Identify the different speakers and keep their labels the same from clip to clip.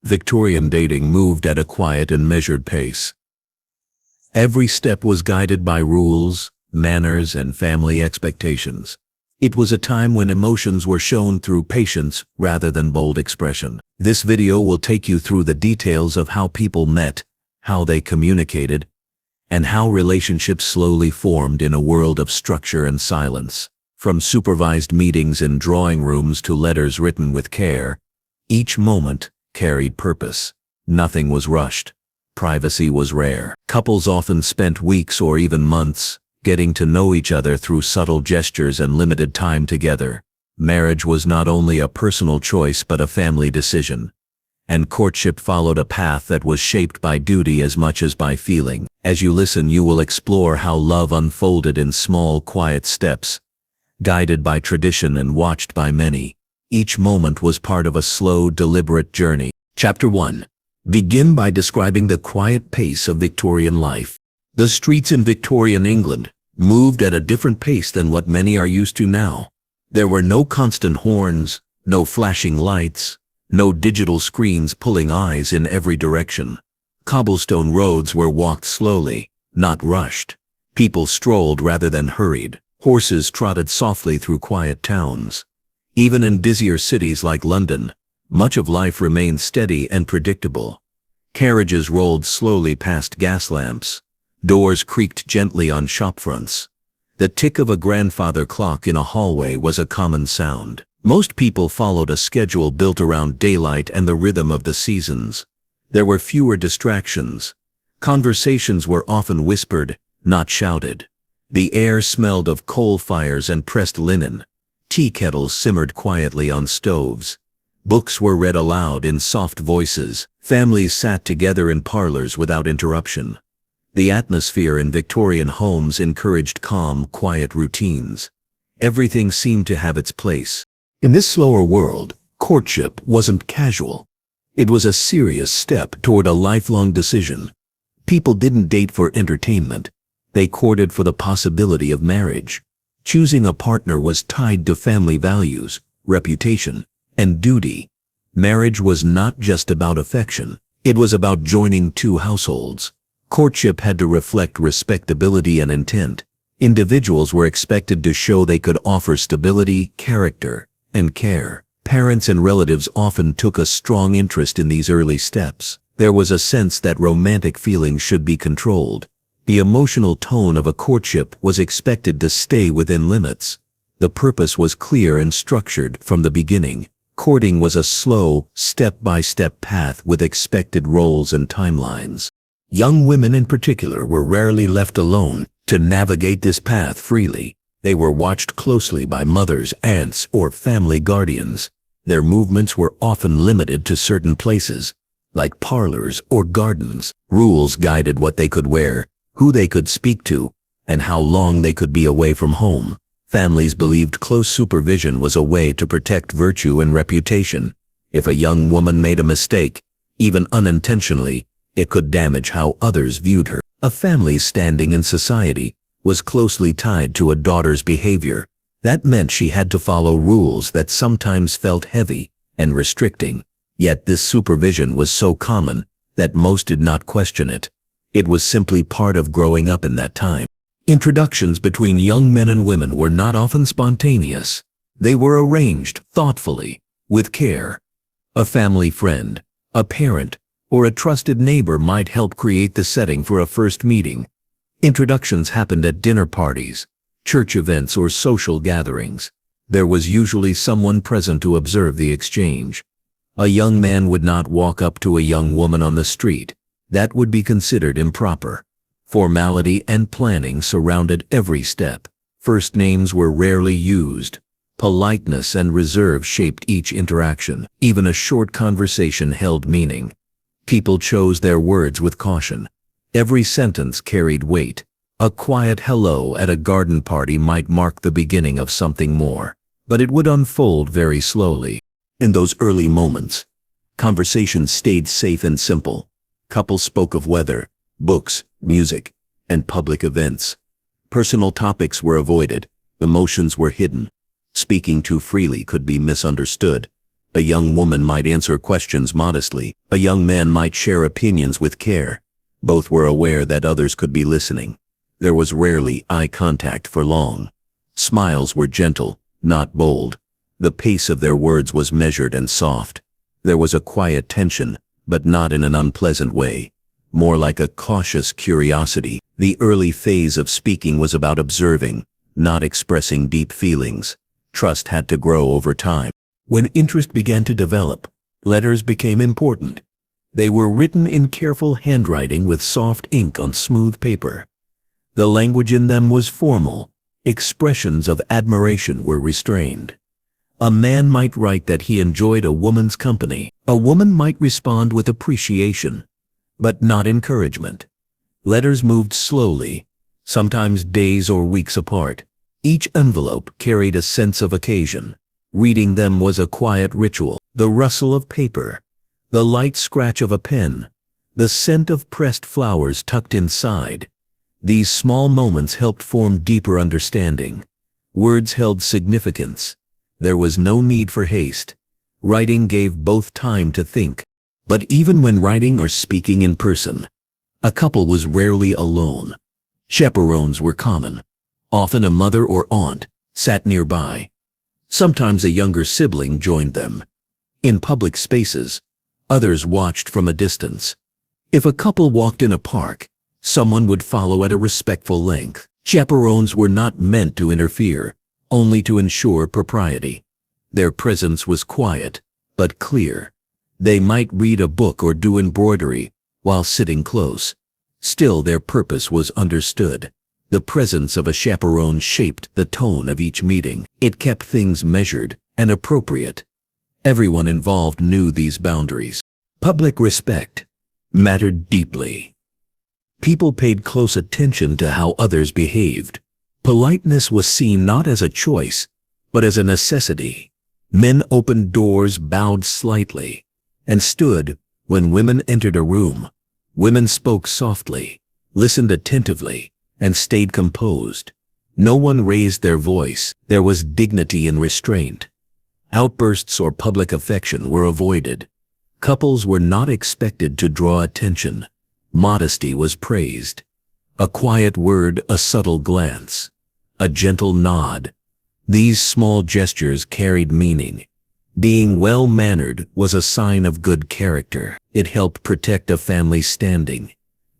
Speaker 1: Victorian dating moved at a quiet and measured pace. Every step was guided by rules, manners, and family expectations. It was a time when emotions were shown through patience rather than bold expression. This video will take you through the details of how people met, how they communicated, and how relationships slowly formed in a world of structure and silence. From supervised meetings in drawing rooms to letters written with care, each moment carried purpose. Nothing was rushed. Privacy was rare. Couples often spent weeks or even months getting to know each other through subtle gestures and limited time together. Marriage was not only a personal choice but a family decision, and courtship followed a path that was shaped by duty as much as by feeling. As you listen, you will explore how love unfolded in small, quiet steps, guided by tradition and watched by many. Each moment was part of a slow, deliberate journey. Chapter 1. Begin by describing the quiet pace of Victorian life. The streets in Victorian England moved at a different pace than what many are used to now. There were no constant horns, no flashing lights, no digital screens pulling eyes in every direction. Cobblestone roads were walked slowly, not rushed. People strolled rather than hurried. Horses trotted softly through quiet towns. Even in busier cities like London, much of life remained steady and predictable. Carriages rolled slowly past gas lamps. Doors creaked gently on shop fronts. The tick of a grandfather clock in a hallway was a common sound. Most people followed a schedule built around daylight and the rhythm of the seasons. There were fewer distractions. Conversations were often whispered, not shouted. The air smelled of coal fires and pressed linen. Tea kettles simmered quietly on stoves. Books were read aloud in soft voices. Families sat together in parlors without interruption. The atmosphere in Victorian homes encouraged calm, quiet routines. Everything seemed to have its place. In this slower world, courtship wasn't casual. It was a serious step toward a lifelong decision. People didn't date for entertainment. They courted for the possibility of marriage. Choosing a partner was tied to family values, reputation, and duty. Marriage was not just about affection. It was about joining two households. Courtship had to reflect respectability and intent. Individuals were expected to show they could offer stability, character, and care. Parents and relatives often took a strong interest in these early steps. There was a sense that romantic feelings should be controlled. The emotional tone of a courtship was expected to stay within limits. The purpose was clear and structured from the beginning. Courting was a slow, step-by-step path with expected roles and timelines. Young women in particular were rarely left alone to navigate this path freely. They were watched closely by mothers, aunts, or family guardians. Their movements were often limited to certain places, like parlors or gardens. Rules guided what they could wear, who they could speak to, and how long they could be away from home. Families believed close supervision was a way to protect virtue and reputation. If a young woman made a mistake, even unintentionally, it could damage how others viewed her. A family's standing in society was closely tied to a daughter's behavior. That meant she had to follow rules that sometimes felt heavy and restricting. Yet this supervision was so common that most did not question it. It was simply part of growing up in that time. Introductions between young men and women were not often spontaneous. They were arranged thoughtfully, with care. A family friend, a parent, or a trusted neighbor might help create the setting for a first meeting. Introductions happened at dinner parties, church events, or social gatherings. There was usually someone present to observe the exchange. A young man would not walk up to a young woman on the street. That would be considered improper. Formality and planning surrounded every step. First names were rarely used. Politeness and reserve shaped each interaction. Even a short conversation held meaning. People chose their words with caution. Every sentence carried weight. A quiet hello at a garden party might mark the beginning of something more, but it would unfold very slowly. In those early moments, conversations stayed safe and simple. Couples spoke of weather, books, music, and public events. Personal topics were avoided. Emotions were hidden. Speaking too freely could be misunderstood. A young woman might answer questions modestly. A young man might share opinions with care. Both were aware that others could be listening. There was rarely eye contact for long. Smiles were gentle, not bold. The pace of their words was measured and soft. There was a quiet tension, but not in an unpleasant way. More like a cautious curiosity. The early phase of speaking was about observing, not expressing deep feelings. Trust had to grow over time. When interest began to develop, letters became important. They were written in careful handwriting with soft ink on smooth paper. The language in them was formal. Expressions of admiration were restrained. A man might write that he enjoyed a woman's company. A woman might respond with appreciation, but not encouragement. Letters moved slowly, sometimes days or weeks apart. Each envelope carried a sense of occasion. Reading them was a quiet ritual. The rustle of paper, the light scratch of a pen, the scent of pressed flowers tucked inside. These small moments helped form deeper understanding. Words held significance. There was no need for haste. Writing gave both time to think. But even when writing or speaking in person, a couple was rarely alone. Chaperones were common. Often a mother or aunt sat nearby. Sometimes a younger sibling joined them. In public spaces, others watched from a distance. If a couple walked in a park, someone would follow at a respectful length. Chaperones were not meant to interfere, only to ensure propriety. Their presence was quiet, but clear. They might read a book or do embroidery while sitting close. Still, their purpose was understood. The presence of a chaperone shaped the tone of each meeting. It kept things measured and appropriate. Everyone involved knew these boundaries. Public respect mattered deeply. People paid close attention to how others behaved. Politeness was seen not as a choice, but as a necessity. Men opened doors, bowed slightly, and stood when women entered a room. Women spoke softly, listened attentively, and stayed composed. No one raised their voice. There was dignity in restraint. Outbursts or public affection were avoided. Couples were not expected to draw attention. Modesty was praised. A quiet word, a subtle glance, a gentle nod. These small gestures carried meaning. Being well-mannered was a sign of good character. It helped protect a family's standing.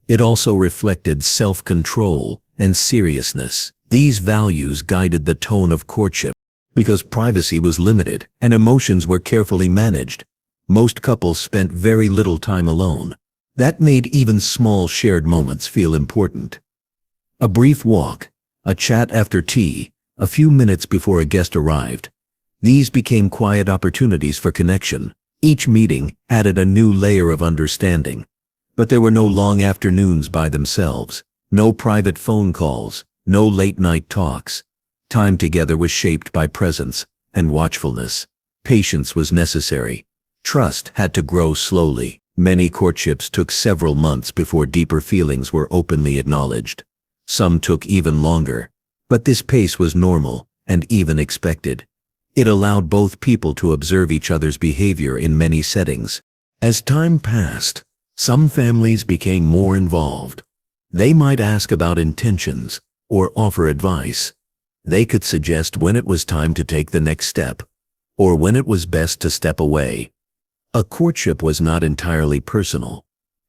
Speaker 1: It also reflected self-control and seriousness. These values guided the tone of courtship. Because privacy was limited and emotions were carefully managed, most couples spent very little time alone. That made even small shared moments feel important. A brief walk, a chat after tea, a few minutes before a guest arrived. These became quiet opportunities for connection. Each meeting added a new layer of understanding. But there were no long afternoons by themselves, no private phone calls, no late-night talks. Time together was shaped by presence and watchfulness. Patience was necessary. Trust had to grow slowly. Many courtships took several months before deeper feelings were openly acknowledged. Some took even longer. But this pace was normal and even expected. It allowed both people to observe each other's behavior in many settings. As time passed, some families became more involved. They might ask about intentions or offer advice. They could suggest when it was time to take the next step, or when it was best to step away. A courtship was not entirely personal.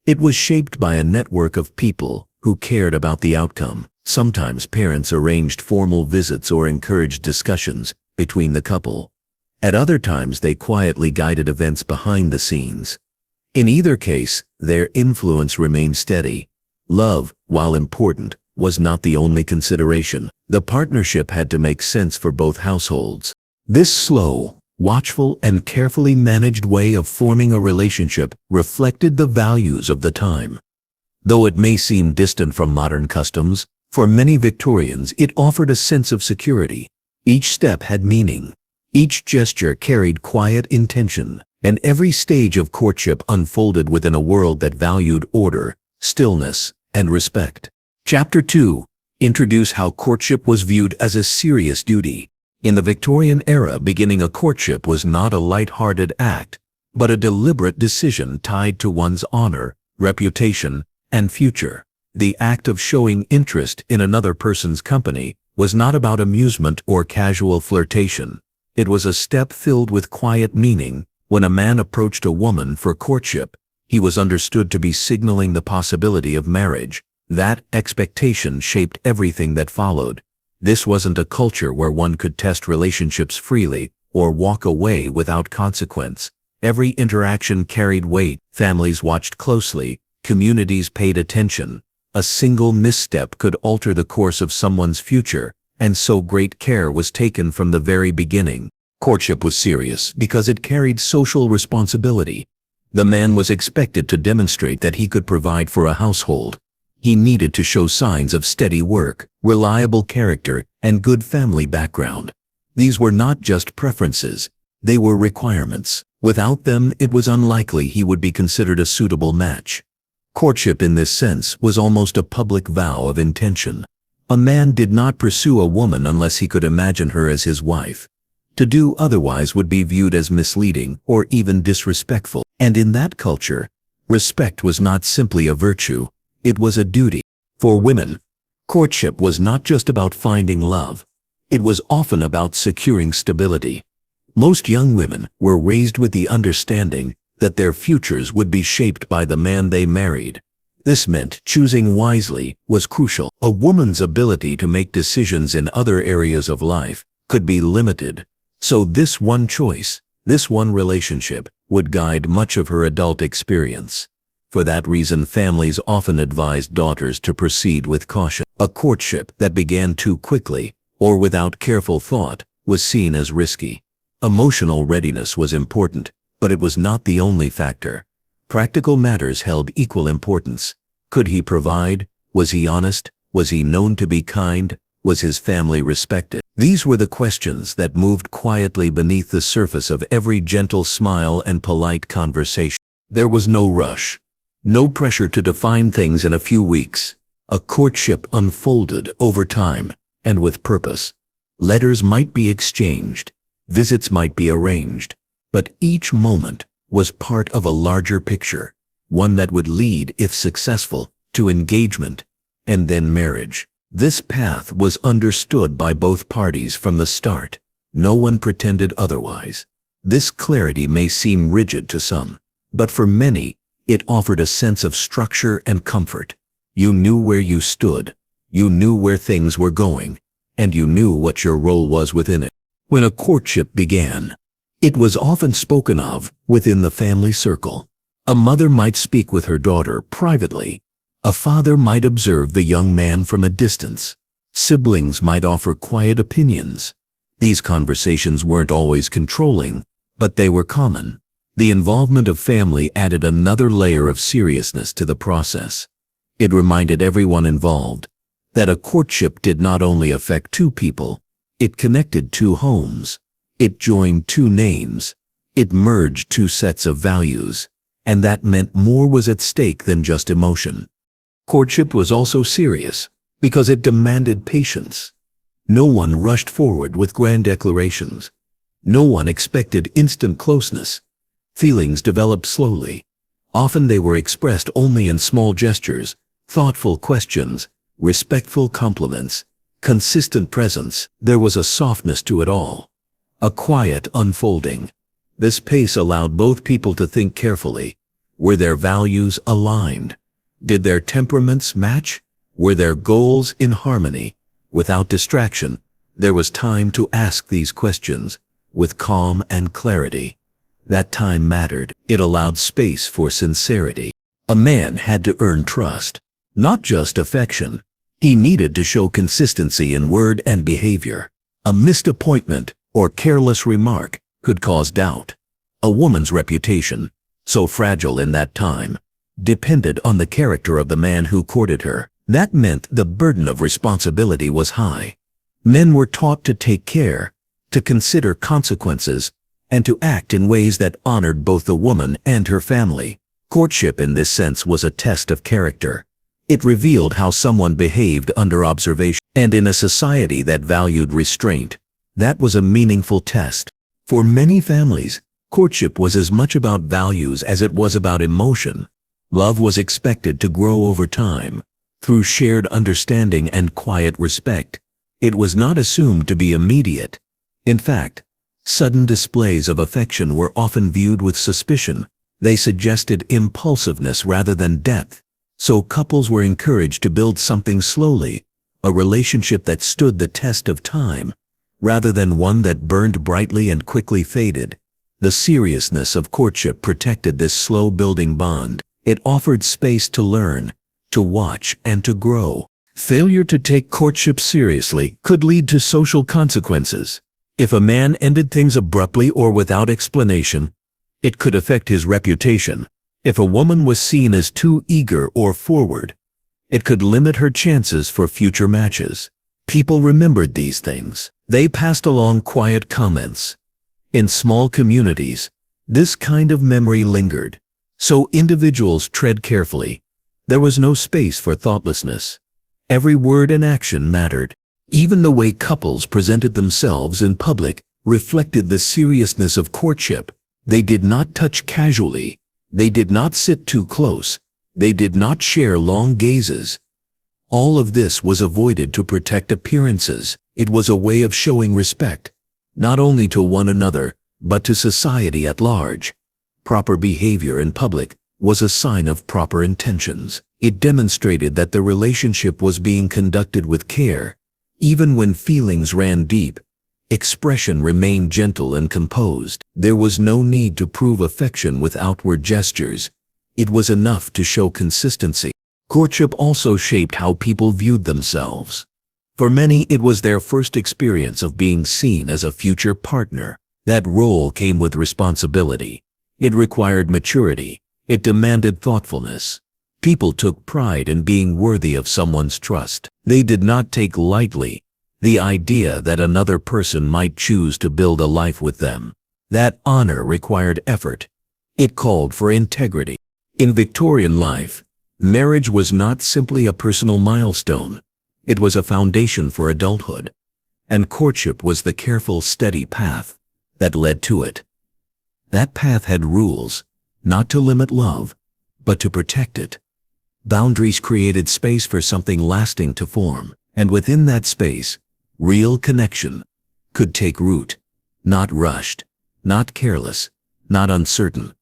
Speaker 1: It was shaped by a network of people who cared about the outcome. Sometimes parents arranged formal visits or encouraged discussions between the couple. At other times they quietly guided events behind the scenes. In either case, their influence remained steady. Love, while important, was not the only consideration. The partnership had to make sense for both households. This slow, watchful, and carefully managed way of forming a relationship reflected the values of the time. Though it may seem distant from modern customs, for many Victorians it offered a sense of security. Each step had meaning. Each gesture carried quiet intention, and every stage of courtship unfolded within a world that valued order, stillness, and respect. Chapter 2. Introduce how courtship was viewed as a serious duty. In the Victorian era, beginning a courtship was not a light-hearted act, but a deliberate decision tied to one's honor, reputation, and future. The act of showing interest in another person's company was not about amusement or casual flirtation. It was a step filled with quiet meaning. When a man approached a woman for courtship, he was understood to be signaling the possibility of marriage. That expectation shaped everything that followed. This wasn't a culture where one could test relationships freely or walk away without consequence. Every interaction carried weight. Families watched closely. Communities paid attention. A single misstep could alter the course of someone's future, and so great care was taken from the very beginning. Courtship was serious because it carried social responsibility. The man was expected to demonstrate that he could provide for a household. He needed to show signs of steady work, reliable character, and good family background. These were not just preferences, they were requirements. Without them, it was unlikely he would be considered a suitable match. Courtship in this sense was almost a public vow of intention. A man did not pursue a woman unless he could imagine her as his wife. To do otherwise would be viewed as misleading or even disrespectful. And in that culture, respect was not simply a virtue, it was a duty. For women, courtship was not just about finding love. It was often about securing stability. Most young women were raised with the understanding that their futures would be shaped by the man they married. This meant choosing wisely was crucial. A woman's ability to make decisions in other areas of life could be limited. So this one choice, this one relationship, would guide much of her adult experience. For that reason, families often advised daughters to proceed with caution. A courtship that began too quickly, or without careful thought, was seen as risky. Emotional readiness was important, but it was not the only factor. Practical matters held equal importance. Could he provide? Was he honest? Was he known to be kind? Was his family respected? These were the questions that moved quietly beneath the surface of every gentle smile and polite conversation. There was no rush, no pressure to define things in a few weeks. A courtship unfolded over time and with purpose. Letters might be exchanged, visits might be arranged, but each moment was part of a larger picture, one that would lead, if successful, to engagement and then marriage. This path was understood by both parties from the start. No one pretended otherwise. This clarity may seem rigid to some, but for many, it offered a sense of structure and comfort. You knew where you stood, you knew where things were going, and you knew what your role was within it. When a courtship began, it was often spoken of within the family circle. A mother might speak with her daughter privately. A father might observe the young man from a distance. Siblings might offer quiet opinions. These conversations weren't always controlling, but they were common. The involvement of family added another layer of seriousness to the process. It reminded everyone involved that a courtship did not only affect two people, it connected two homes. It joined two names. It merged two sets of values. And that meant more was at stake than just emotion. Courtship was also serious because it demanded patience. No one rushed forward with grand declarations. No one expected instant closeness. Feelings developed slowly. Often they were expressed only in small gestures, thoughtful questions, respectful compliments, consistent presence. There was a softness to it all, a quiet unfolding. This pace allowed both people to think carefully. Were their values aligned? Did their temperaments match? Were their goals in harmony? Without distraction, there was time to ask these questions with calm and clarity. That time mattered. It allowed space for sincerity. A man had to earn trust, not just affection. He needed to show consistency in word and behavior. A missed appointment or careless remark could cause doubt. A woman's reputation, so fragile in that time, depended on the character of the man who courted her. That meant the burden of responsibility was high. Men were taught to take care, to consider consequences, and to act in ways that honored both the woman and her family. Courtship in this sense was a test of character. It revealed how someone behaved under observation. And in a society that valued restraint, That was a meaningful test. For many families, courtship was as much about values as it was about emotion. Love was expected to grow over time, through shared understanding and quiet respect. It was not assumed to be immediate. In fact, sudden displays of affection were often viewed with suspicion. They suggested impulsiveness rather than depth. So couples were encouraged to build something slowly, a relationship that stood the test of time, rather than one that burned brightly and quickly faded. The seriousness of courtship protected this slow-building bond. It offered space to learn, to watch, and to grow. Failure to take courtship seriously could lead to social consequences. If a man ended things abruptly or without explanation, it could affect his reputation. If a woman was seen as too eager or forward, it could limit her chances for future matches. People remembered these things. They passed along quiet comments. In small communities, this kind of memory lingered. So individuals tread carefully. There was no space for thoughtlessness. Every word and action mattered. Even the way couples presented themselves in public reflected the seriousness of courtship. They did not touch casually. They did not sit too close. They did not share long gazes. All of this was avoided to protect appearances. It was a way of showing respect, not only to one another, but to society at large. Proper behavior in public was a sign of proper intentions. It demonstrated that the relationship was being conducted with care. Even when feelings ran deep, expression remained gentle and composed. There was no need to prove affection with outward gestures. It was enough to show consistency. Courtship also shaped how people viewed themselves. For many, it was their first experience of being seen as a future partner. That role came with responsibility. It required maturity. It demanded thoughtfulness. People took pride in being worthy of someone's trust. They did not take lightly the idea that another person might choose to build a life with them. That honor required effort. It called for integrity. In Victorian life, marriage was not simply a personal milestone. It was a foundation for adulthood. And courtship was the careful, steady path that led to it. That path had rules, not to limit love, but to protect it. Boundaries created space for something lasting to form, and within that space, real connection could take root, not rushed, not careless, not uncertain,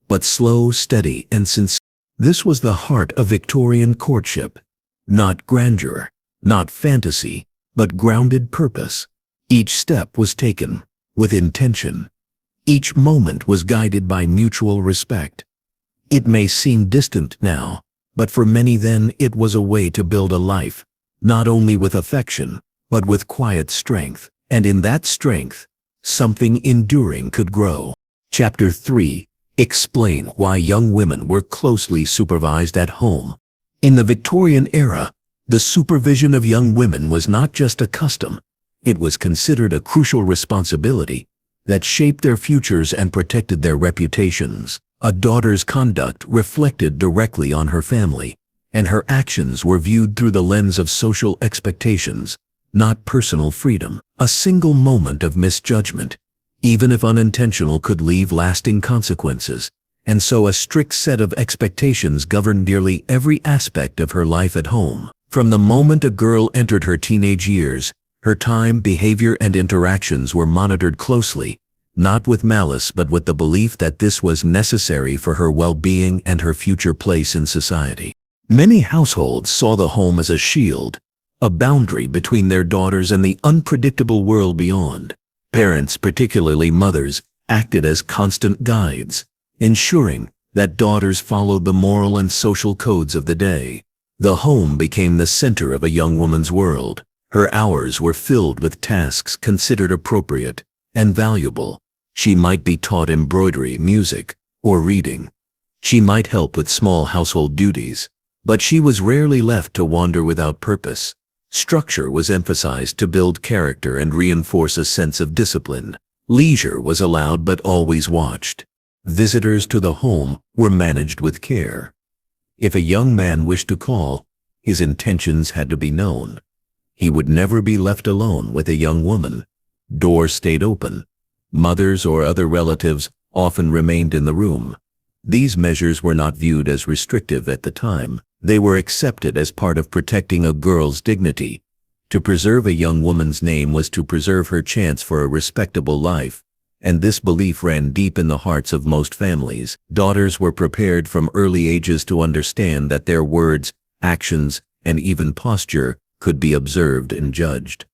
Speaker 1: but slow, steady, and sincere. This was the heart of Victorian courtship. Not grandeur, not fantasy, but grounded purpose. Each step was taken with intention. Each moment was guided by mutual respect. It may seem distant now, but for many then it was a way to build a life, not only with affection, but with quiet strength. And in that strength, something enduring could grow. Chapter 3. Explain why young women were closely supervised at home. In the Victorian era, the supervision of young women was not just a custom. It was considered a crucial responsibility that shaped their futures and protected their reputations. A daughter's conduct reflected directly on her family, and her actions were viewed through the lens of social expectations, not personal freedom. A single moment of misjudgment, even if unintentional, could leave lasting consequences, and so a strict set of expectations governed nearly every aspect of her life at home. From the moment a girl entered her teenage years, her time, behavior, and interactions were monitored closely, not with malice but with the belief that this was necessary for her well-being and her future place in society. Many households saw the home as a shield, a boundary between their daughters and the unpredictable world beyond. Parents, particularly mothers, acted as constant guides, ensuring that daughters followed the moral and social codes of the day. The home became the center of a young woman's world. Her hours were filled with tasks considered appropriate and valuable. She might be taught embroidery, music, or reading. She might help with small household duties, but she was rarely left to wander without purpose. Structure was emphasized to build character and reinforce a sense of discipline. Leisure was allowed but always watched. Visitors to the home were managed with care. If a young man wished to call, his intentions had to be known. He would never be left alone with a young woman. Doors stayed open. Mothers or other relatives often remained in the room. These measures were not viewed as restrictive at the time. They were accepted as part of protecting a girl's dignity. To preserve a young woman's name was to preserve her chance for a respectable life, and this belief ran deep in the hearts of most families. Daughters were prepared from early ages to understand that their words, actions, and even posture could be observed and judged.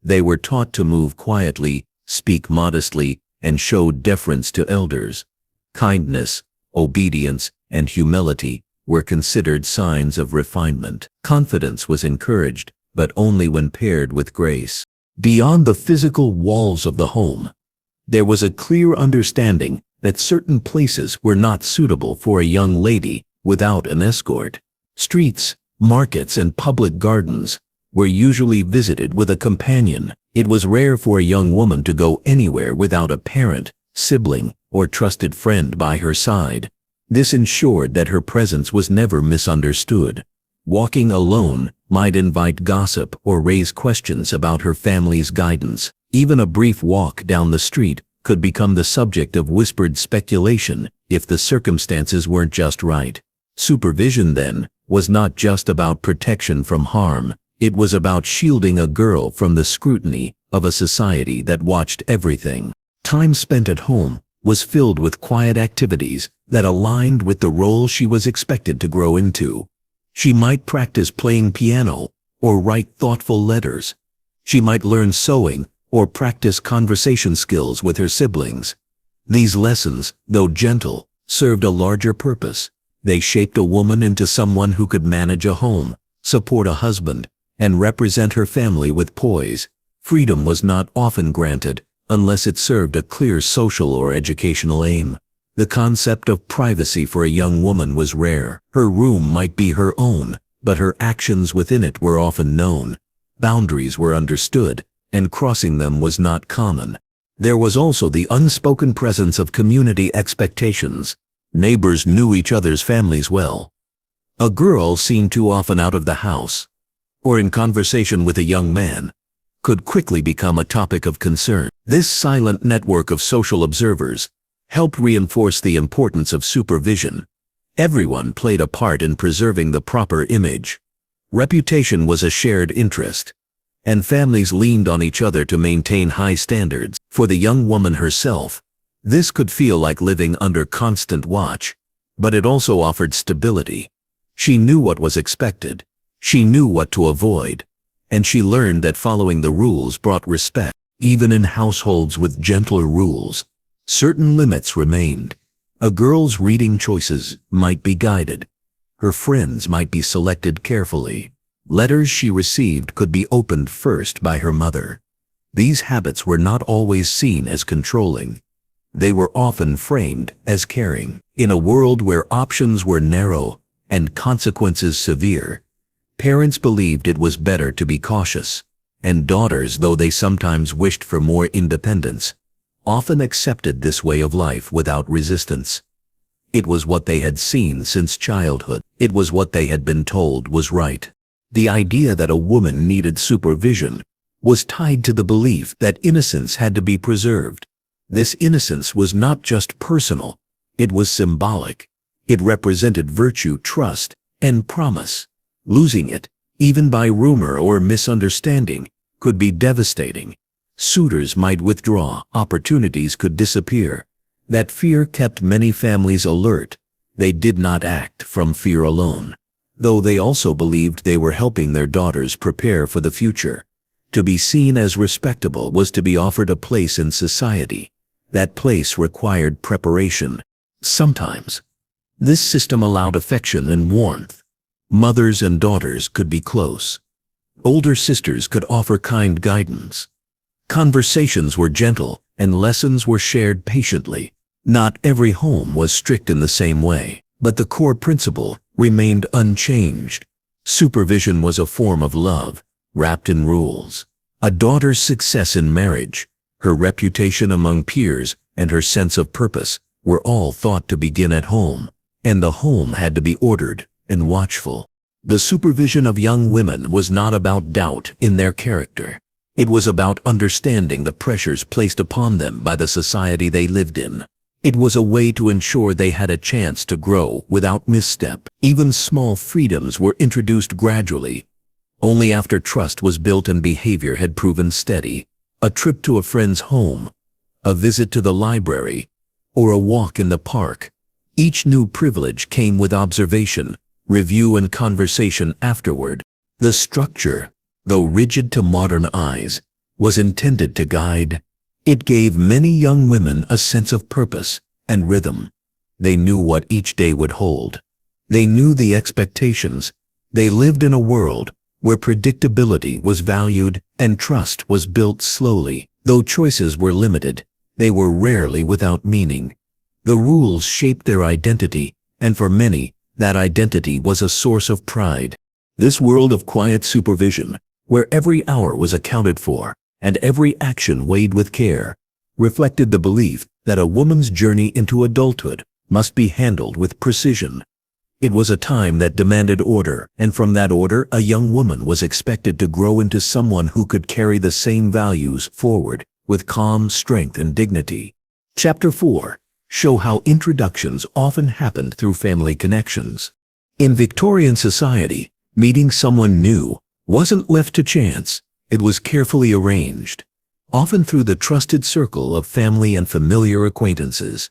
Speaker 1: They were taught to move quietly, speak modestly, and show deference to elders. Kindness, obedience, and humility were considered signs of refinement. Confidence was encouraged, but only when paired with grace. Beyond the physical walls of the home, there was a clear understanding that certain places were not suitable for a young lady without an escort. Streets, markets, and public gardens were usually visited with a companion. It was rare for a young woman to go anywhere without a parent, sibling, or trusted friend by her side. This ensured that her presence was never misunderstood. Walking alone might invite gossip or raise questions about her family's guidance. Even a brief walk down the street could become the subject of whispered speculation if the circumstances weren't just right. Supervision, then, was not just about protection from harm. It was about shielding a girl from the scrutiny of a society that watched everything. Time spent at home was filled with quiet activities that aligned with the role she was expected to grow into. She might practice playing piano or write thoughtful letters. She might learn sewing or practice conversation skills with her siblings. These lessons, though gentle, served a larger purpose. They shaped a woman into someone who could manage a home, support a husband, and represent her family with poise. Freedom was not often granted unless it served a clear social or educational aim. The concept of privacy for a young woman was rare. Her room might be her own, but her actions within it were often known. Boundaries were understood, and crossing them was not common. There was also the unspoken presence of community expectations. Neighbors knew each other's families well. A girl seen too often out of the house, or in conversation with a young man, could quickly become a topic of concern. This silent network of social observers helped reinforce the importance of supervision. Everyone played a part in preserving the proper image. Reputation was a shared interest, and families leaned on each other to maintain high standards. For the young woman herself, this could feel like living under constant watch, but it also offered stability. She knew what was expected, she knew what to avoid, and she learned that following the rules brought respect. Even in households with gentler rules, certain limits remained. A girl's reading choices might be guided. Her friends might be selected carefully. Letters she received could be opened first by her mother. These habits were not always seen as controlling. They were often framed as caring. In a world where options were narrow and consequences severe, parents believed it was better to be cautious, and daughters, though they sometimes wished for more independence, often accepted this way of life without resistance. It was what they had seen since childhood. It was what they had been told was right. The idea that a woman needed supervision was tied to the belief that innocence had to be preserved. This innocence was not just personal, it was symbolic. It represented virtue, trust, and promise. Losing it, even by rumor or misunderstanding, could be devastating. Suitors might withdraw, opportunities could disappear. That fear kept many families alert. They did not act from fear alone, though they also believed they were helping their daughters prepare for the future. To be seen as respectable was to be offered a place in society. That place required preparation. Sometimes, this system allowed affection and warmth. Mothers and daughters could be close. Older sisters could offer kind guidance. Conversations were gentle, and lessons were shared patiently. Not every home was strict in the same way, but the core principle remained unchanged. Supervision was a form of love, wrapped in rules. A daughter's success in marriage, her reputation among peers, and her sense of purpose were all thought to begin at home, and the home had to be ordered and watchful. The supervision of young women was not about doubt in their character. It was about understanding the pressures placed upon them by the society they lived in. It was a way to ensure they had a chance to grow without misstep. Even small freedoms were introduced gradually. Only after trust was built and behavior had proven steady. A trip to a friend's home, a visit to the library, or a walk in the park. Each new privilege came with observation, review, and conversation afterward. The structure, though rigid to modern eyes, was intended to guide. It gave many young women a sense of purpose and rhythm. They knew what each day would hold. They knew the expectations. They lived in a world where predictability was valued and trust was built slowly. Though choices were limited, they were rarely without meaning. The rules shaped their identity, and for many, that identity was a source of pride. This world of quiet supervision, where every hour was accounted for and every action weighed with care, reflected the belief that a woman's journey into adulthood must be handled with precision. It was a time that demanded order, and from that order a young woman was expected to grow into someone who could carry the same values forward with calm strength and dignity. Chapter 4. Show how introductions often happened through family connections. In Victorian society, meeting someone new wasn't left to chance. It was carefully arranged, often through the trusted circle of family and familiar acquaintances.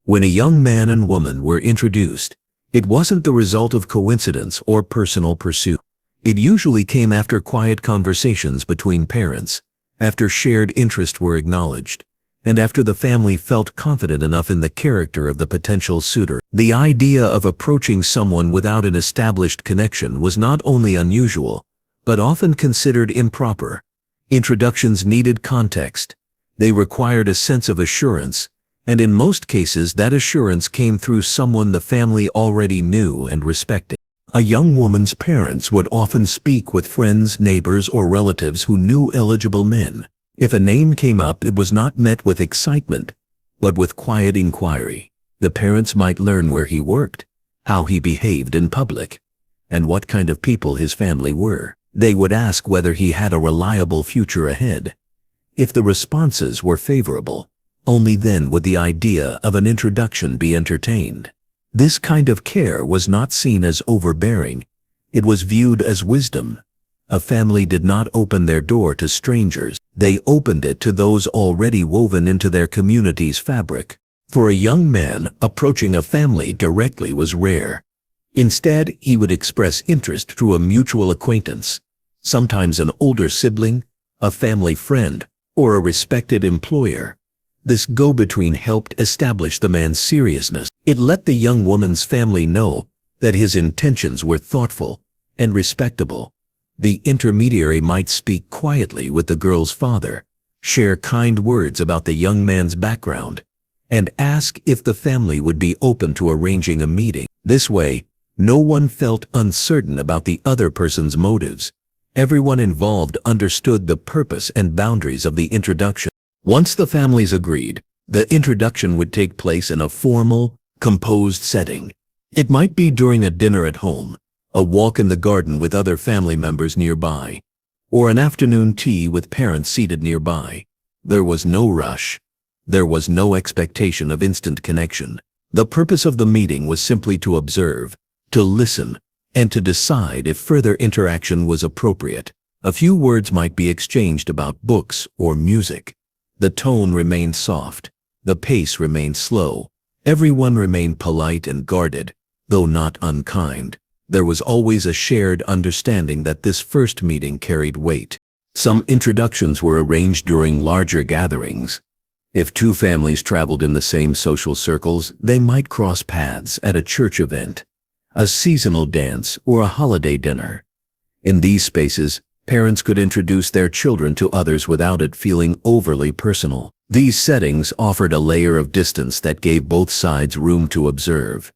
Speaker 1: When a young man and woman were introduced, it wasn't the result of coincidence or personal pursuit. It usually came after quiet conversations between parents, after shared interests were acknowledged, and after the family felt confident enough in the character of the potential suitor. The idea of approaching someone without an established connection was not only unusual, but often considered improper. Introductions needed context. They required a sense of assurance, and in most cases that assurance came through someone the family already knew and respected. A young woman's parents would often speak with friends, neighbors, or relatives who knew eligible men. If a name came up, it was not met with excitement, but with quiet inquiry. The parents might learn where he worked, how he behaved in public, and what kind of people his family were. They would ask whether he had a reliable future ahead. If the responses were favorable, only then would the idea of an introduction be entertained. This kind of care was not seen as overbearing. It was viewed as wisdom. A family did not open their door to strangers. They opened it to those already woven into their community's fabric. For a young man, approaching a family directly was rare. Instead, he would express interest through a mutual acquaintance, sometimes an older sibling, a family friend, or a respected employer. This go-between helped establish the man's seriousness. It let the young woman's family know that his intentions were thoughtful and respectable. The intermediary might speak quietly with the girl's father, share kind words about the young man's background, and ask if the family would be open to arranging a meeting. This way, no one felt uncertain about the other person's motives. Everyone involved understood the purpose and boundaries of the introduction. Once the families agreed, the introduction would take place in a formal, composed setting. It might be during a dinner at home, a walk in the garden with other family members nearby, or an afternoon tea with parents seated nearby. There was no rush. There was no expectation of instant connection. The purpose of the meeting was simply to observe, to listen, and to decide if further interaction was appropriate. A few words might be exchanged about books or music. The tone remained soft. The pace remained slow. Everyone remained polite and guarded, though not unkind. There was always a shared understanding that this first meeting carried weight. Some introductions were arranged during larger gatherings. If two families traveled in the same social circles, they might cross paths at a church event, a seasonal dance, or a holiday dinner. In these spaces, parents could introduce their children to others without it feeling overly personal. These settings offered a layer of distance that gave both sides room to observe.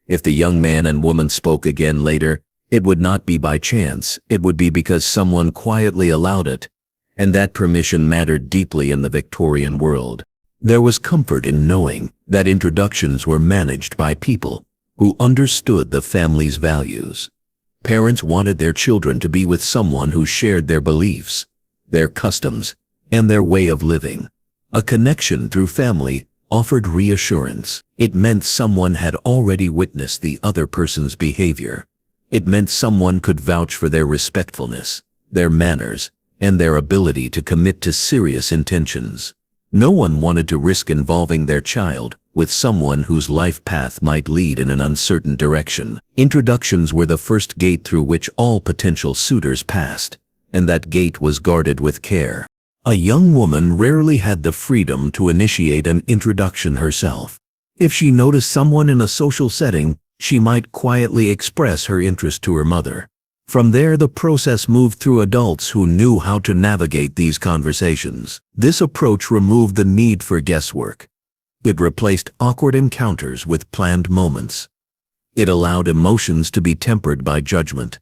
Speaker 1: If the young man and woman spoke again later, it would not be by chance. It would be because someone quietly allowed it, and that permission mattered deeply in the Victorian world. There was comfort in knowing that introductions were managed by people who understood the family's values. Parents wanted their children to be with someone who shared their beliefs, their customs, and their way of living. A connection through family offered reassurance. It meant someone had already witnessed the other person's behavior. It meant someone could vouch for their respectfulness, their manners, and their ability to commit to serious intentions. No one wanted to risk involving their child with someone whose life path might lead in an uncertain direction. Introductions were the first gate through which all potential suitors passed, and that gate was guarded with care. A young woman rarely had the freedom to initiate an introduction herself. If she noticed someone in a social setting, she might quietly express her interest to her mother. From there, the process moved through adults who knew how to navigate these conversations. This approach removed the need for guesswork. It replaced awkward encounters with planned moments. It allowed emotions to be tempered by judgment.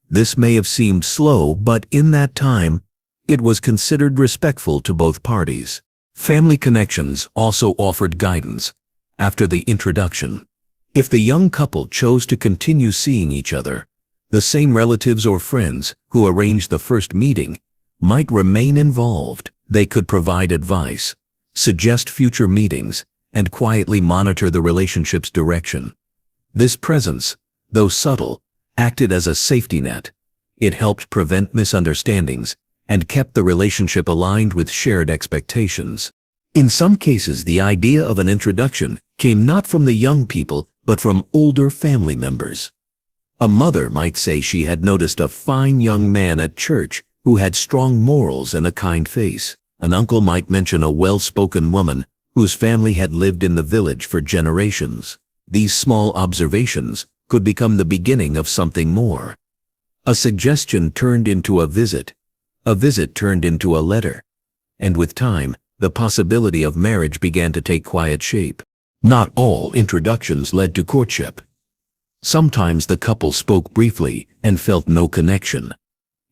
Speaker 1: This may have seemed slow, but in that time, it was considered respectful to both parties. Family connections also offered guidance after the introduction. If the young couple chose to continue seeing each other, the same relatives or friends who arranged the first meeting might remain involved. They could provide advice, suggest future meetings, and quietly monitor the relationship's direction. This presence, though subtle, acted as a safety net. It helped prevent misunderstandings and kept the relationship aligned with shared expectations. In some cases, the idea of an introduction came not from the young people, but from older family members. A mother might say she had noticed a fine young man at church who had strong morals and a kind face. An uncle might mention a well-spoken woman whose family had lived in the village for generations. These small observations could become the beginning of something more. A suggestion turned into a visit turned into a letter, and with time, the possibility of marriage began to take quiet shape. Not all introductions led to courtship. Sometimes the couple spoke briefly and felt no connection.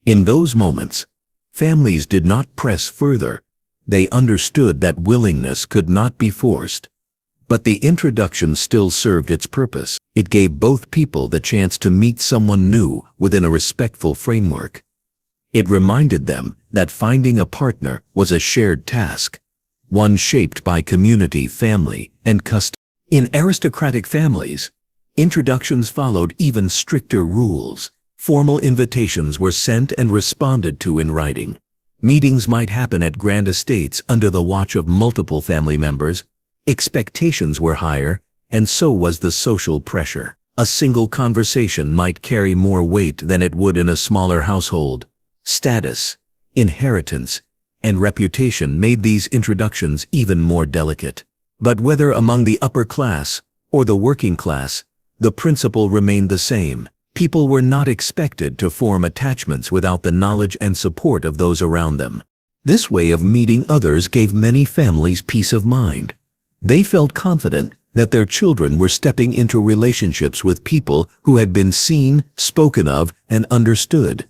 Speaker 1: In those moments, families did not press further. They understood that willingness could not be forced. But the introduction still served its purpose. It gave both people the chance to meet someone new within a respectful framework. It reminded them that finding a partner was a shared task, one shaped by community, family, and custom. In aristocratic families, introductions followed even stricter rules. Formal invitations were sent and responded to in writing. Meetings might happen at grand estates under the watch of multiple family members. Expectations were higher, and so was the social pressure. A single conversation might carry more weight than it would in a smaller household. Status, inheritance, and reputation made these introductions even more delicate. But whether among the upper class or the working class, the principle remained the same. People were not expected to form attachments without the knowledge and support of those around them. This way of meeting others gave many families peace of mind. They felt confident that their children were stepping into relationships with people who had been seen, spoken of, and understood.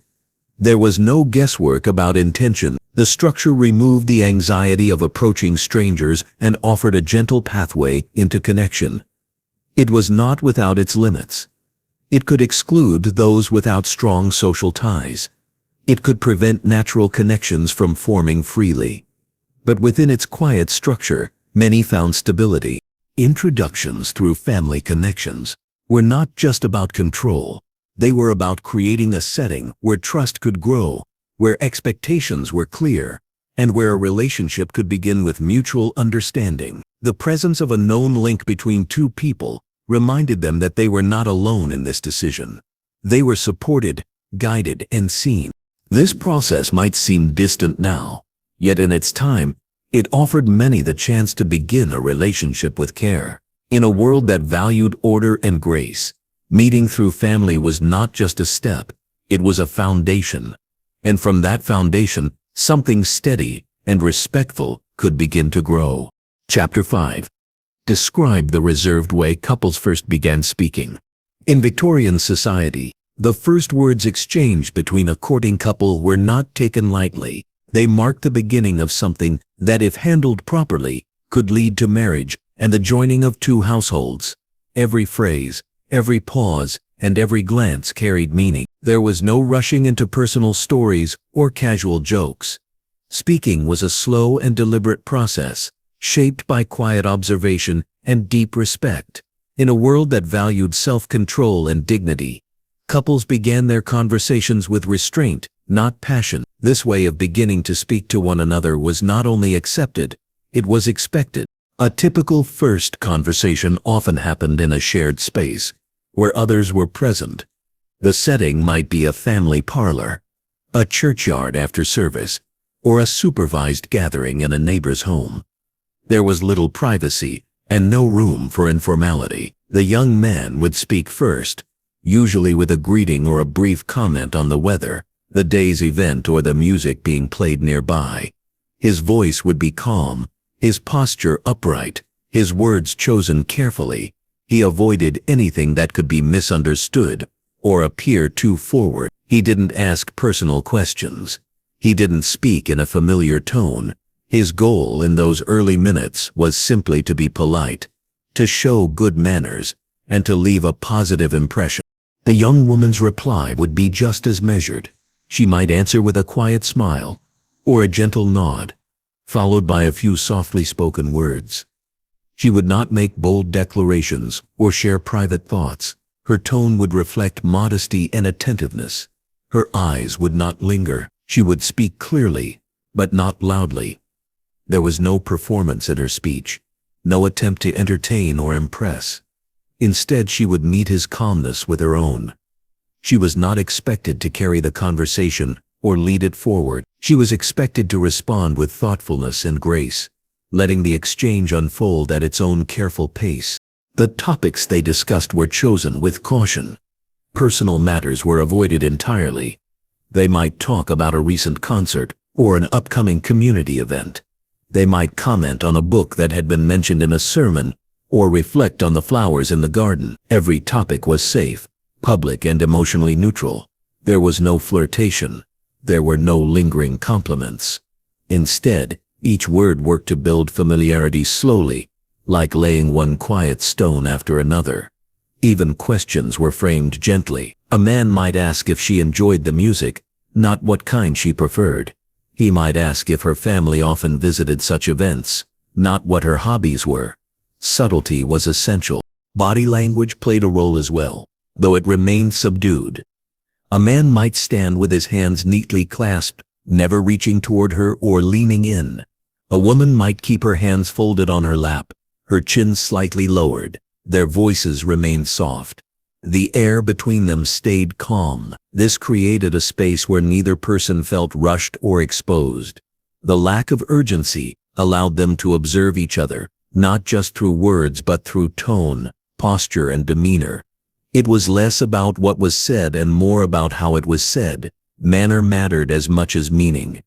Speaker 1: There was no guesswork about intention. The structure removed the anxiety of approaching strangers and offered a gentle pathway into connection. It was not without its limits. It could exclude those without strong social ties. It could prevent natural connections from forming freely. But within its quiet structure, many found stability. Introductions through family connections were not just about control. They were about creating a setting where trust could grow, where expectations were clear, and where a relationship could begin with mutual understanding. The presence of a known link between two people reminded them that they were not alone in this decision. They were supported, guided, and seen. This process might seem distant now, yet in its time, it offered many the chance to begin a relationship with care. In a world that valued order and grace, meeting through family was not just a step, it was a foundation. And from that foundation, something steady and respectful could begin to grow. Chapter 5. Describe the reserved way couples first began speaking. In Victorian society, the first words exchanged between a courting couple were not taken lightly. They marked the beginning of something that, if handled properly, could lead to marriage and the joining of two households. Every phrase, every pause, and every glance carried meaning. There was no rushing into personal stories or casual jokes. Speaking was a slow and deliberate process, shaped by quiet observation and deep respect. In a world that valued self-control and dignity, couples began their conversations with restraint, not passion. This way of beginning to speak to one another was not only accepted, it was expected. A typical first conversation often happened in a shared space, where others were present. The setting might be a family parlor, a churchyard after service, or a supervised gathering in a neighbor's home. There was little privacy and no room for informality. The young man would speak first, usually with a greeting or a brief comment on the weather, the day's event, or the music being played nearby. His voice would be calm, his posture upright, his words chosen carefully. He avoided anything that could be misunderstood or appear too forward. He didn't ask personal questions. He didn't speak in a familiar tone. His goal in those early minutes was simply to be polite, to show good manners, and to leave a positive impression. The young woman's reply would be just as measured. She might answer with a quiet smile or a gentle nod, followed by a few softly spoken words. She would not make bold declarations or share private thoughts. Her tone would reflect modesty and attentiveness. Her eyes would not linger. She would speak clearly, but not loudly. There was no performance in her speech, no attempt to entertain or impress. Instead, she would meet his calmness with her own. She was not expected to carry the conversation or lead it forward. She was expected to respond with thoughtfulness and grace, letting the exchange unfold at its own careful pace. The topics they discussed were chosen with caution. Personal matters were avoided entirely. They might talk about a recent concert or an upcoming community event. They might comment on a book that had been mentioned in a sermon or reflect on the flowers in the garden. Every topic was safe, public, and emotionally neutral. There was no flirtation. There were no lingering compliments. Instead, each word worked to build familiarity slowly, like laying one quiet stone after another. Even questions were framed gently. A man might ask if she enjoyed the music, not what kind she preferred. He might ask if her family often visited such events, not what her hobbies were. Subtlety was essential. Body language played a role as well, though it remained subdued. A man might stand with his hands neatly clasped, never reaching toward her or leaning in. A woman might keep her hands folded on her lap, her chin slightly lowered. Their voices remained soft. The air between them stayed calm. This created a space where neither person felt rushed or exposed. The lack of urgency allowed them to observe each other, not just through words but through tone, posture, and demeanor. It was less about what was said and more about how it was said. Manner mattered as much as meaning.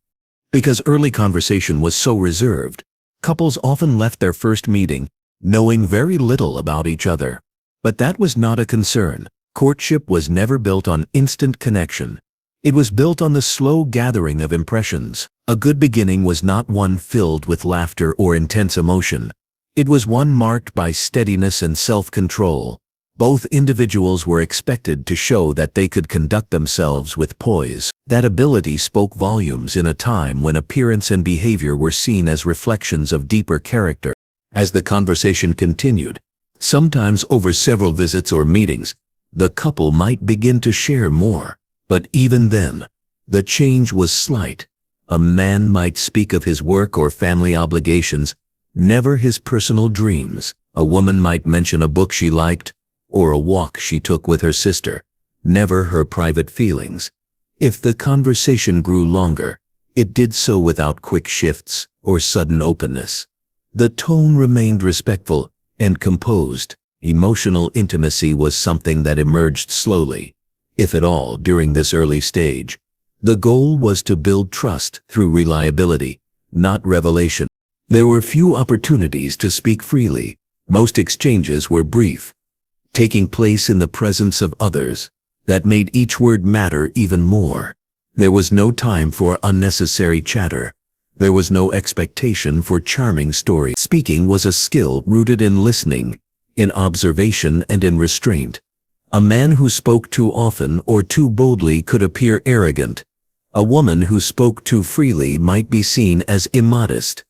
Speaker 1: Because early conversation was so reserved, couples often left their first meeting knowing very little about each other. But that was not a concern. Courtship was never built on instant connection. It was built on the slow gathering of impressions. A good beginning was not one filled with laughter or intense emotion. It was one marked by steadiness and self-control. Both individuals were expected to show that they could conduct themselves with poise. That ability spoke volumes in a time when appearance and behavior were seen as reflections of deeper character. As the conversation continued, sometimes over several visits or meetings, the couple might begin to share more. But even then, the change was slight. A man might speak of his work or family obligations, never his personal dreams. A woman might mention a book she liked, or a walk she took with her sister, never her private feelings. If the conversation grew longer, it did so without quick shifts or sudden openness. The tone remained respectful and composed. Emotional intimacy was something that emerged slowly, if at all, during this early stage. The goal was to build trust through reliability, not revelation. There were few opportunities to speak freely. Most exchanges were brief, taking place in the presence of others. That made each word matter even more. There was no time for unnecessary chatter. There was no expectation for charming stories. Speaking was a skill rooted in listening, in observation, and in restraint. A man who spoke too often or too boldly could appear arrogant. A woman who spoke too freely might be seen as immodest.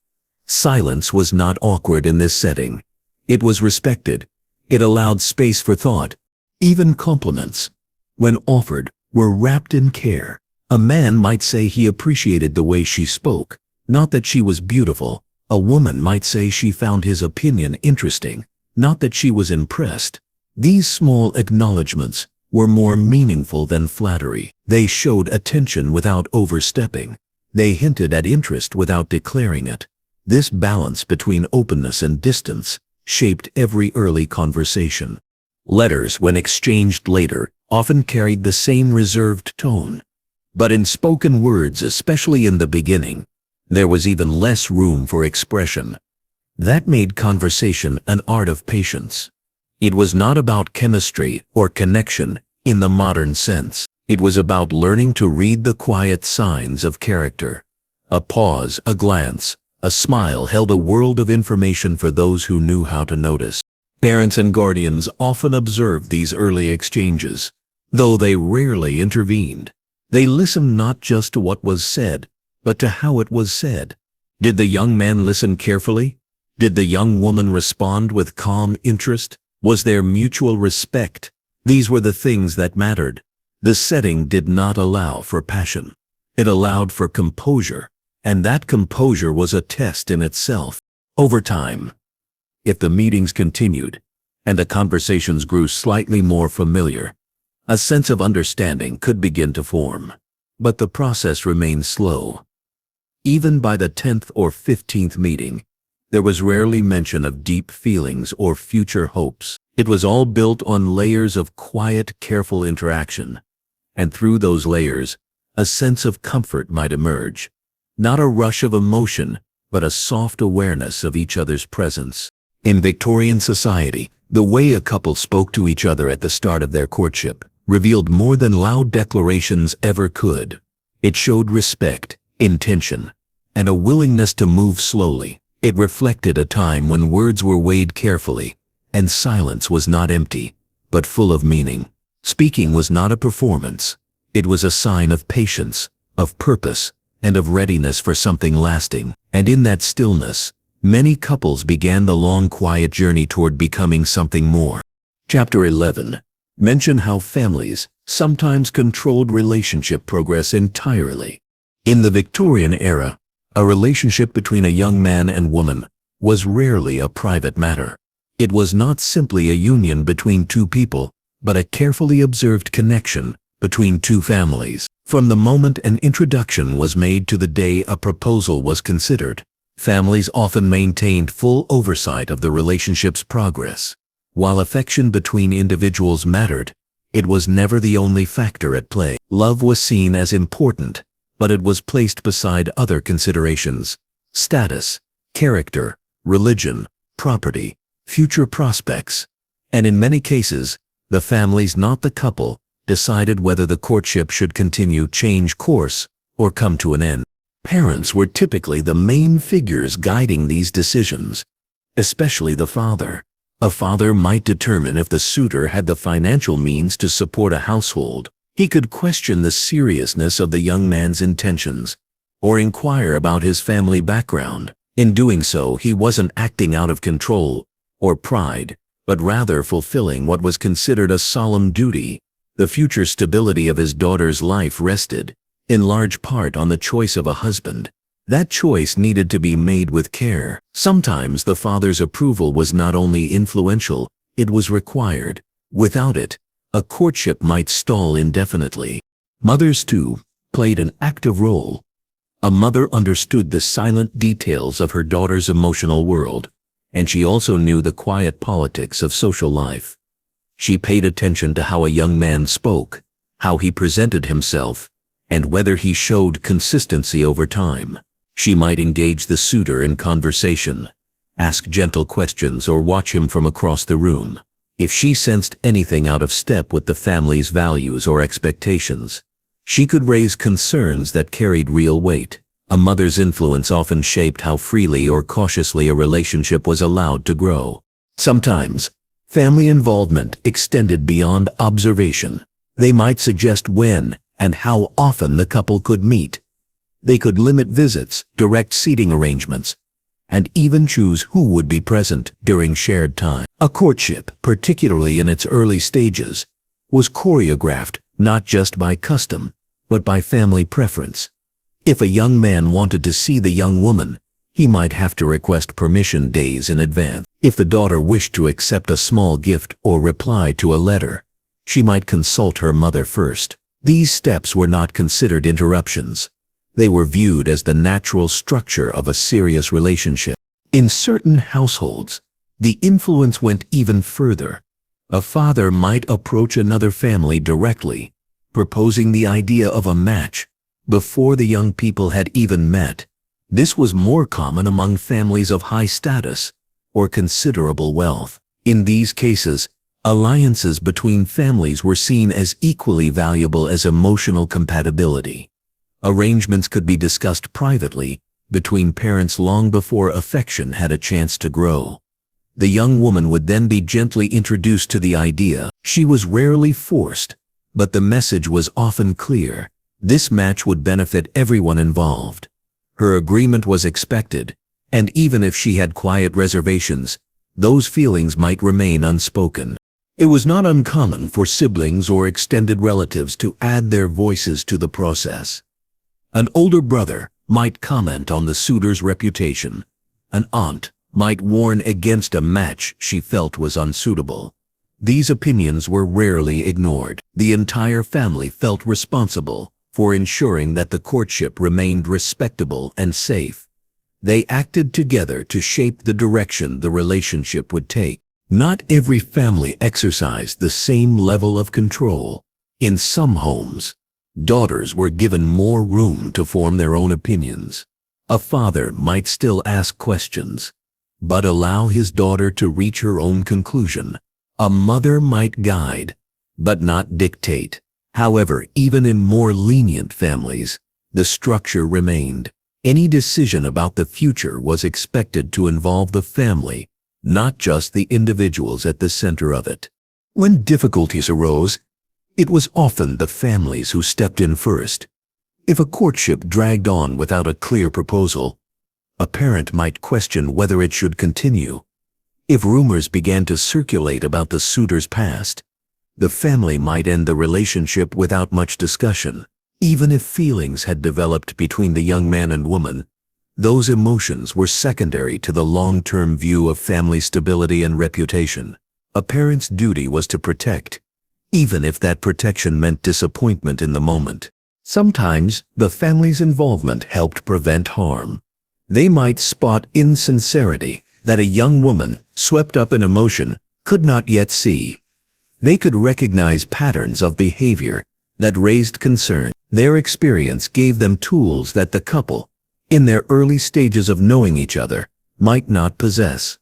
Speaker 1: Silence was not awkward in this setting. It was respected. It allowed space for thought. Even compliments, when offered, were wrapped in care. A man might say he appreciated the way she spoke, not that she was beautiful. A woman might say she found his opinion interesting, not that she was impressed. These small acknowledgments were more meaningful than flattery. They showed attention without overstepping. They hinted at interest without declaring it. This balance between openness and distance shaped every early conversation. Letters, when exchanged later, often carried the same reserved tone. But in spoken words, especially in the beginning, there was even less room for expression. That made conversation an art of patience. It was not about chemistry or connection in the modern sense. It was about learning to read the quiet signs of character. A pause, a glance, a smile held a world of information for those who knew how to notice. Parents and guardians often observed these early exchanges. Though they rarely intervened, they listened not just to what was said, but to how it was said. Did the young man listen carefully? Did the young woman respond with calm interest? Was there mutual respect? These were the things that mattered. The setting did not allow for passion. It allowed for composure, and that composure was a test in itself. Over time, if the meetings continued, and the conversations grew slightly more familiar, a sense of understanding could begin to form. But the process remained slow. Even by the 10th or 15th meeting, there was rarely mention of deep feelings or future hopes. It was all built on layers of quiet, careful interaction. And through those layers, a sense of comfort might emerge. Not a rush of emotion, but a soft awareness of each other's presence. In Victorian society, the way a couple spoke to each other at the start of their courtship revealed more than loud declarations ever could. It showed respect, intention, and a willingness to move slowly. It reflected a time when words were weighed carefully, and silence was not empty, but full of meaning. Speaking was not a performance. It was a sign of patience, of purpose, and of readiness for something lasting. And in that stillness, many couples began the long, quiet journey toward becoming something more. Chapter 11. Mention how families sometimes controlled relationship progress entirely. In the Victorian era, a relationship between a young man and woman was rarely a private matter. It was not simply a union between two people, but a carefully observed connection between two families. From the moment an introduction was made to the day a proposal was considered, families often maintained full oversight of the relationship's progress. While affection between individuals mattered, it was never the only factor at play. Love was seen as important, but it was placed beside other considerations: status, character, religion, property, future prospects. And in many cases, the families, not the couple, decided whether the courtship should continue, change course, or come to an end. Parents were typically the main figures guiding these decisions, especially the father. A father might determine if the suitor had the financial means to support a household. He could question the seriousness of the young man's intentions, or inquire about his family background. In doing so, he wasn't acting out of control or pride, but rather fulfilling what was considered a solemn duty. The future stability of his daughter's life rested, in large part, on the choice of a husband. That choice needed to be made with care. Sometimes the father's approval was not only influential, it was required. Without it, a courtship might stall indefinitely. Mothers, too, played an active role. A mother understood the silent details of her daughter's emotional world, and she also knew the quiet politics of social life. She paid attention to how a young man spoke, how he presented himself, and whether he showed consistency over time. She might engage the suitor in conversation, ask gentle questions, or watch him from across the room. If she sensed anything out of step with the family's values or expectations, she could raise concerns that carried real weight. A mother's influence often shaped how freely or cautiously a relationship was allowed to grow. Sometimes, Family involvement extended beyond observation. They might suggest when and how often the couple could meet. They could limit visits, direct seating arrangements, and even choose who would be present during shared time. A courtship, particularly in its early stages, was choreographed not just by custom, but by family preference. If a young man wanted to see the young woman, he might have to request permission days in advance. If the daughter wished to accept a small gift or reply to a letter, she might consult her mother first. These steps were not considered interruptions. They were viewed as the natural structure of a serious relationship. In certain households, the influence went even further. A father might approach another family directly, proposing the idea of a match before the young people had even met. This was more common among families of high status or considerable wealth. In these cases, alliances between families were seen as equally valuable as emotional compatibility. Arrangements could be discussed privately between parents long before affection had a chance to grow. The young woman would then be gently introduced to the idea. She was rarely forced, but the message was often clear. This match would benefit everyone involved. Her agreement was expected, and even if she had quiet reservations, those feelings might remain unspoken. It was not uncommon for siblings or extended relatives to add their voices to the process. An older brother might comment on the suitor's reputation. An aunt might warn against a match she felt was unsuitable. These opinions were rarely ignored. The entire family felt responsible for ensuring that the courtship remained respectable and safe. They acted together to shape the direction the relationship would take. Not every family exercised the same level of control. In some homes, daughters were given more room to form their own opinions. A father might still ask questions, but allow his daughter to reach her own conclusion. A mother might guide, but not dictate. However, even in more lenient families, the structure remained. Any decision about the future was expected to involve the family, not just the individuals at the center of it. When difficulties arose, it was often the families who stepped in first. If a courtship dragged on without a clear proposal, a parent might question whether it should continue. If rumors began to circulate about the suitor's past, the family might end the relationship without much discussion. Even if feelings had developed between the young man and woman, those emotions were secondary to the long-term view of family stability and reputation. A parent's duty was to protect, even if that protection meant disappointment in the moment. Sometimes, the family's involvement helped prevent harm. They might spot insincerity that a young woman, swept up in emotion, could not yet see. They could recognize patterns of behavior that raised concern. Their experience gave them tools that the couple, in their early stages of knowing each other, might not possess.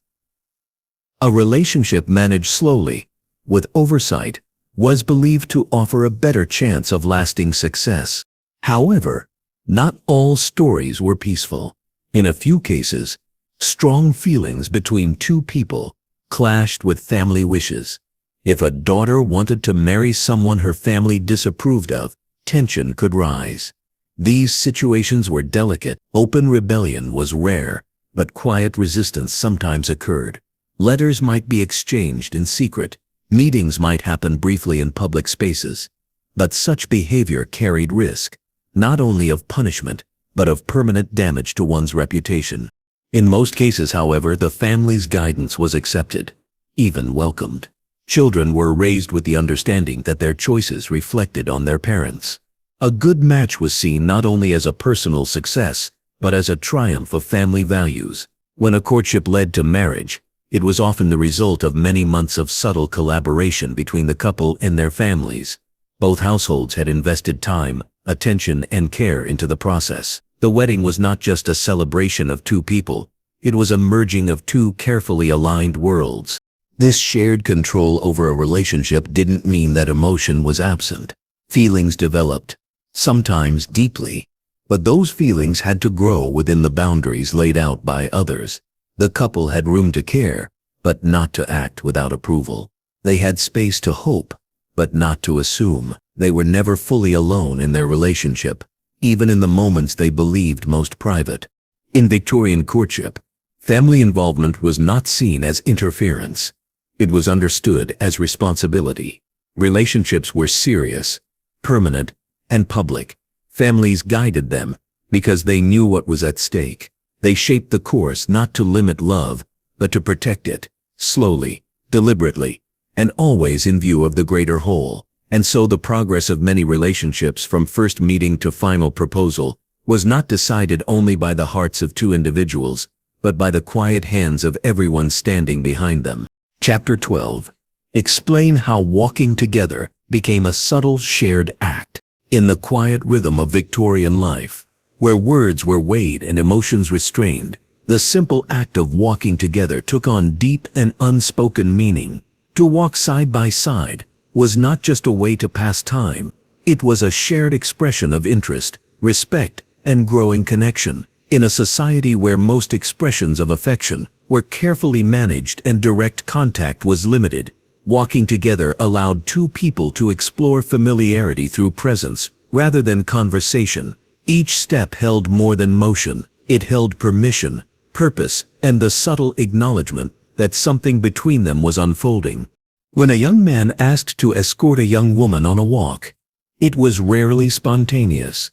Speaker 1: A relationship managed slowly, with oversight, was believed to offer a better chance of lasting success. However, not all stories were peaceful. In a few cases, strong feelings between two people clashed with family wishes. If a daughter wanted to marry someone her family disapproved of, tension could rise. These situations were delicate. Open rebellion was rare, but quiet resistance sometimes occurred. Letters might be exchanged in secret. Meetings might happen briefly in public spaces. But such behavior carried risk, not only of punishment, but of permanent damage to one's reputation. In most cases, however, the family's guidance was accepted, even welcomed. Children were raised with the understanding that their choices reflected on their parents. A good match was seen not only as a personal success, but as a triumph of family values. When a courtship led to marriage, it was often the result of many months of subtle collaboration between the couple and their families. Both households had invested time, attention, and care into the process. The wedding was not just a celebration of two people, it was a merging of two carefully aligned worlds. This shared control over a relationship didn't mean that emotion was absent. Feelings developed, sometimes deeply, but those feelings had to grow within the boundaries laid out by others. The couple had room to care, but not to act without approval. They had space to hope, but not to assume. They were never fully alone in their relationship, even in the moments they believed most private. In Victorian courtship, family involvement was not seen as interference. It was understood as responsibility. Relationships were serious, permanent, and public. Families guided them because they knew what was at stake. They shaped the course not to limit love, but to protect it, slowly, deliberately, and always in view of the greater whole. And so the progress of many relationships from first meeting to final proposal was not decided only by the hearts of two individuals, but by the quiet hands of everyone standing behind them. Chapter 12. Explain how walking together became a subtle shared act. In the quiet rhythm of Victorian life, where words were weighed and emotions restrained, the simple act of walking together took on deep and unspoken meaning. To walk side by side was not just a way to pass time. It was a shared expression of interest, respect, and growing connection. In a society where most expressions of affection were carefully managed and direct contact was limited, walking together allowed two people to explore familiarity through presence rather than conversation. Each step held more than motion. It held permission, purpose, and the subtle acknowledgement that something between them was unfolding. When a young man asked to escort a young woman on a walk, it was rarely spontaneous.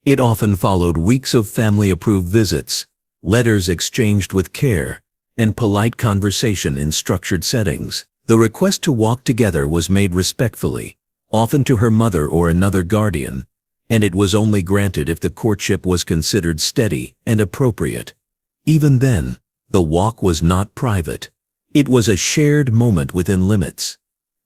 Speaker 1: It often followed weeks of family-approved visits, letters exchanged with care, and polite conversation in structured settings. The request to walk together was made respectfully, often to her mother or another guardian, and it was only granted if the courtship was considered steady and appropriate. Even then, the walk was not private. It was a shared moment within limits.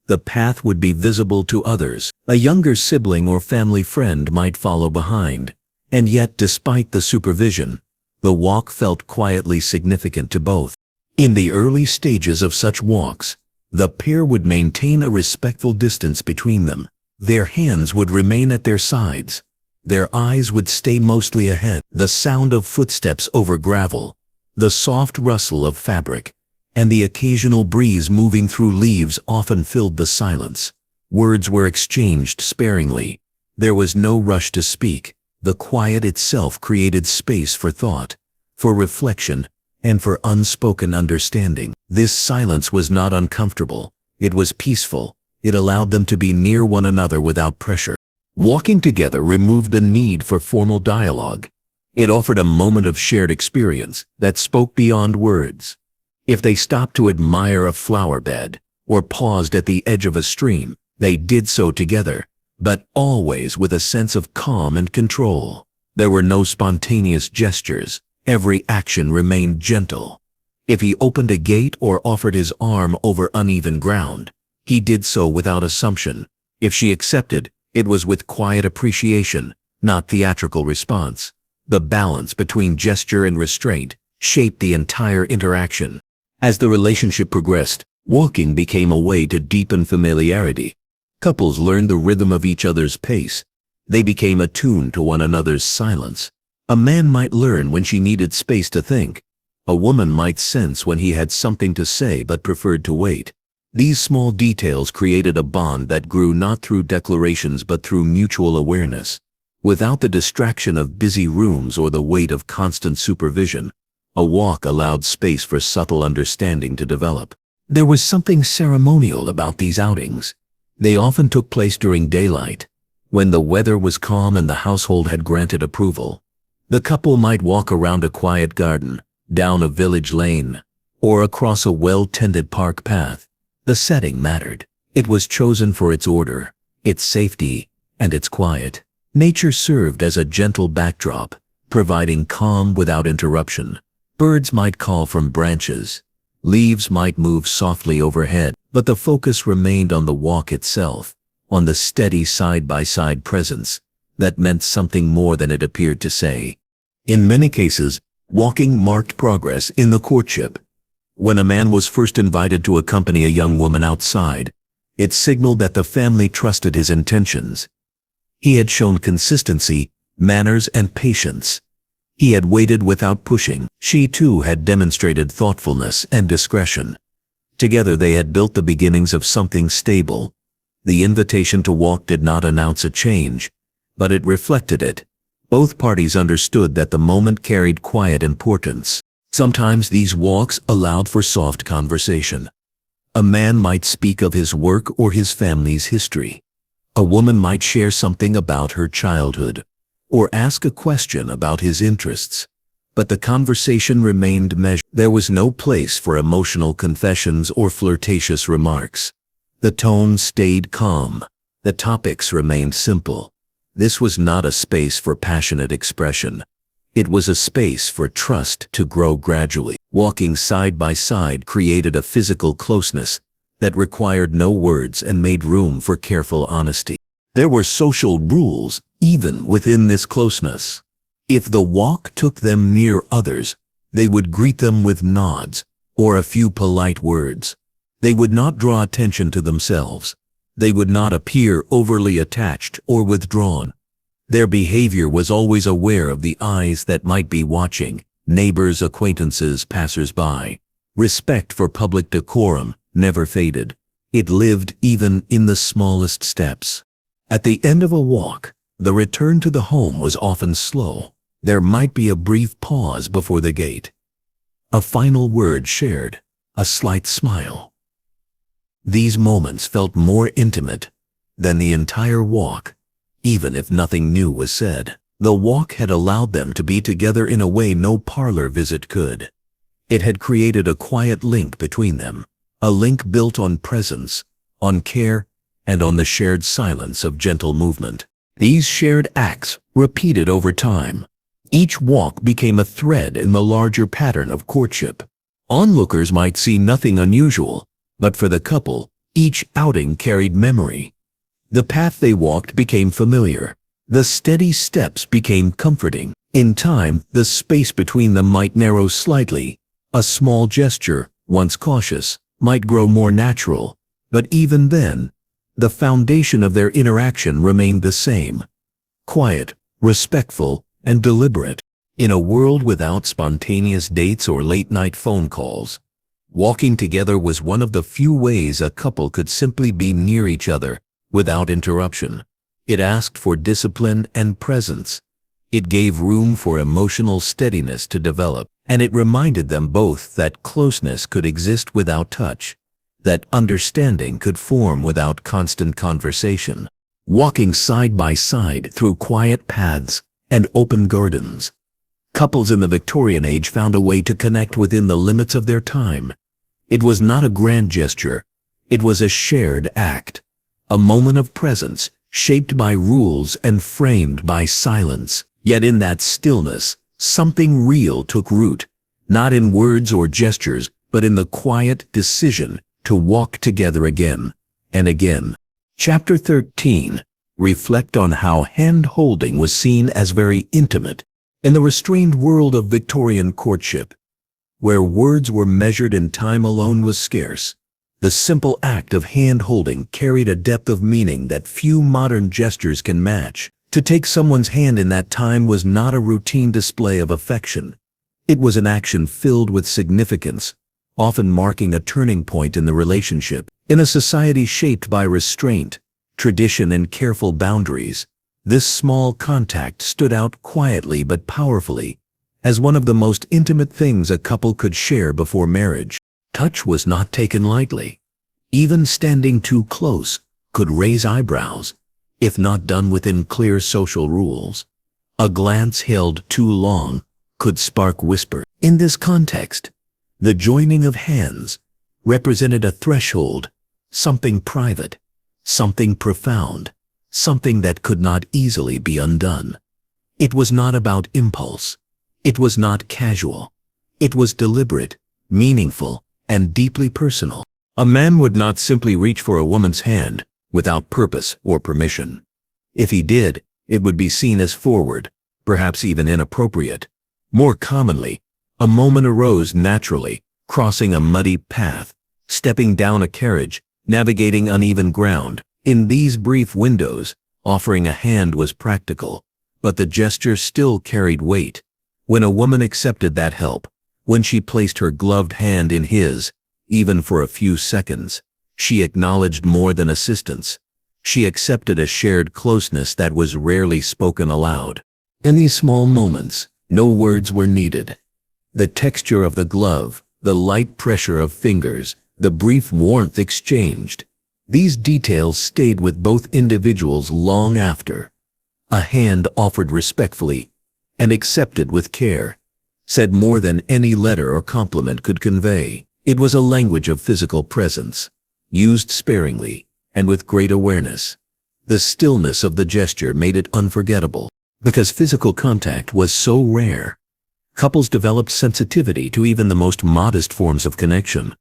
Speaker 1: The path would be visible to others. A younger sibling or family friend might follow behind, and yet despite the supervision, the walk felt quietly significant to both. In the early stages of such walks, the pair would maintain a respectful distance between them. Their hands would remain at their sides. Their eyes would stay mostly ahead. The sound of footsteps over gravel, the soft rustle of fabric, and the occasional breeze moving through leaves often filled the silence. Words were exchanged sparingly. There was no rush to speak. The quiet itself created space for thought, for reflection, and for unspoken understanding. This silence was not uncomfortable. It was peaceful. It allowed them to be near one another without pressure. Walking together removed the need for formal dialogue. It offered a moment of shared experience that spoke beyond words. If they stopped to admire a flower bed or paused at the edge of a stream, they did so together, but always with a sense of calm and control. There were no spontaneous gestures. Every action remained gentle. If he opened a gate or offered his arm over uneven ground, he did so without assumption. If she accepted, it was with quiet appreciation, not theatrical response. The balance between gesture and restraint shaped the entire interaction. As the relationship progressed, walking became a way to deepen familiarity. Couples learned the rhythm of each other's pace. They became attuned to one another's silence. A man might learn when she needed space to think. A woman might sense when he had something to say but preferred to wait. These small details created a bond that grew not through declarations but through mutual awareness. Without the distraction of busy rooms or the weight of constant supervision, a walk allowed space for subtle understanding to develop. There was something ceremonial about these outings. They often took place during daylight, when the weather was calm and the household had granted approval. The couple might walk around a quiet garden, down a village lane, or across a well-tended park path. The setting mattered. It was chosen for its order, its safety, and its quiet. Nature served as a gentle backdrop, providing calm without interruption. Birds might call from branches. Leaves might move softly overhead, but the focus remained on the walk itself, on the steady side-by-side presence that meant something more than it appeared to say. In many cases, walking marked progress in the courtship. When a man was first invited to accompany a young woman outside, it signaled that the family trusted his intentions. He had shown consistency, manners, and patience. He had waited without pushing. She too had demonstrated thoughtfulness and discretion. Together they had built the beginnings of something stable. The invitation to walk did not announce a change, but it reflected it. Both parties understood that the moment carried quiet importance. Sometimes these walks allowed for soft conversation. A man might speak of his work or his family's history. A woman might share something about her childhood, or ask a question about his interests. But the conversation remained measured. There was no place for emotional confessions or flirtatious remarks. The tone stayed calm. The topics remained simple. This was not a space for passionate expression. It was a space for trust to grow gradually. Walking side by side created a physical closeness that required no words and made room for careful honesty. There were social rules even within this closeness. If the walk took them near others, they would greet them with nods or a few polite words. They would not draw attention to themselves. They would not appear overly attached or withdrawn. Their behavior was always aware of the eyes that might be watching, neighbors, acquaintances, passers-by. Respect for public decorum never faded. It lived even in the smallest steps. At the end of a walk, the return to the home was often slow. There might be a brief pause before the gate. A final word shared, a slight smile. These moments felt more intimate than the entire walk, even if nothing new was said. The walk had allowed them to be together in a way no parlor visit could. It had created a quiet link between them, a link built on presence, on care, and on the shared silence of gentle movement. These shared acts repeated over time. Each walk became a thread in the larger pattern of courtship. Onlookers might see nothing unusual, but for the couple, each outing carried memory. The path they walked became familiar. The steady steps became comforting. In time, the space between them might narrow slightly. A small gesture, once cautious, might grow more natural. But even then, the foundation of their interaction remained the same. Quiet, respectful, and deliberate. In a world without spontaneous dates or late-night phone calls, walking together was one of the few ways a couple could simply be near each other without interruption. It asked for discipline and presence. It gave room for emotional steadiness to develop, and it reminded them both that closeness could exist without touch, that understanding could form without constant conversation. Walking side by side through quiet paths and open gardens, couples in the Victorian age found a way to connect within the limits of their time. It was not a grand gesture. It was a shared act, a moment of presence shaped by rules and framed by silence. Yet in that stillness, something real took root, not in words or gestures, but in the quiet decision to walk together again and again. Chapter 13. Reflect on how hand-holding was seen as very intimate in the restrained world of Victorian courtship, where words were measured and time alone was scarce. The simple act of hand-holding carried a depth of meaning that few modern gestures can match. To take someone's hand in that time was not a routine display of affection. It was an action filled with significance, often marking a turning point in the relationship. In a society shaped by restraint, tradition, and careful boundaries, this small contact stood out quietly but powerfully as one of the most intimate things a couple could share before marriage. Touch was not taken lightly. Even standing too close could raise eyebrows, if not done within clear social rules. A glance held too long could spark whisper. In this context, the joining of hands represented a threshold, something private, something profound, something that could not easily be undone. It was not about impulse. It was not casual. It was deliberate, meaningful, and deeply personal. A man would not simply reach for a woman's hand without purpose or permission. If he did, it would be seen as forward, perhaps even inappropriate. More commonly, a moment arose naturally, crossing a muddy path, stepping down a carriage, navigating uneven ground. In these brief windows, offering a hand was practical, but the gesture still carried weight. When a woman accepted that help, when she placed her gloved hand in his, even for a few seconds. She acknowledged more than assistance. She accepted a shared closeness that was rarely spoken aloud. In these small moments, no words were needed. The texture of the glove, the light pressure of fingers, the brief warmth exchanged. These details stayed with both individuals long after. A hand offered respectfully and accepted with care said more than any letter or compliment could convey. It was a language of physical presence, used sparingly and with great awareness. The stillness of the gesture made it unforgettable. Because physical contact was so rare, couples developed sensitivity to even the most modest forms of connection.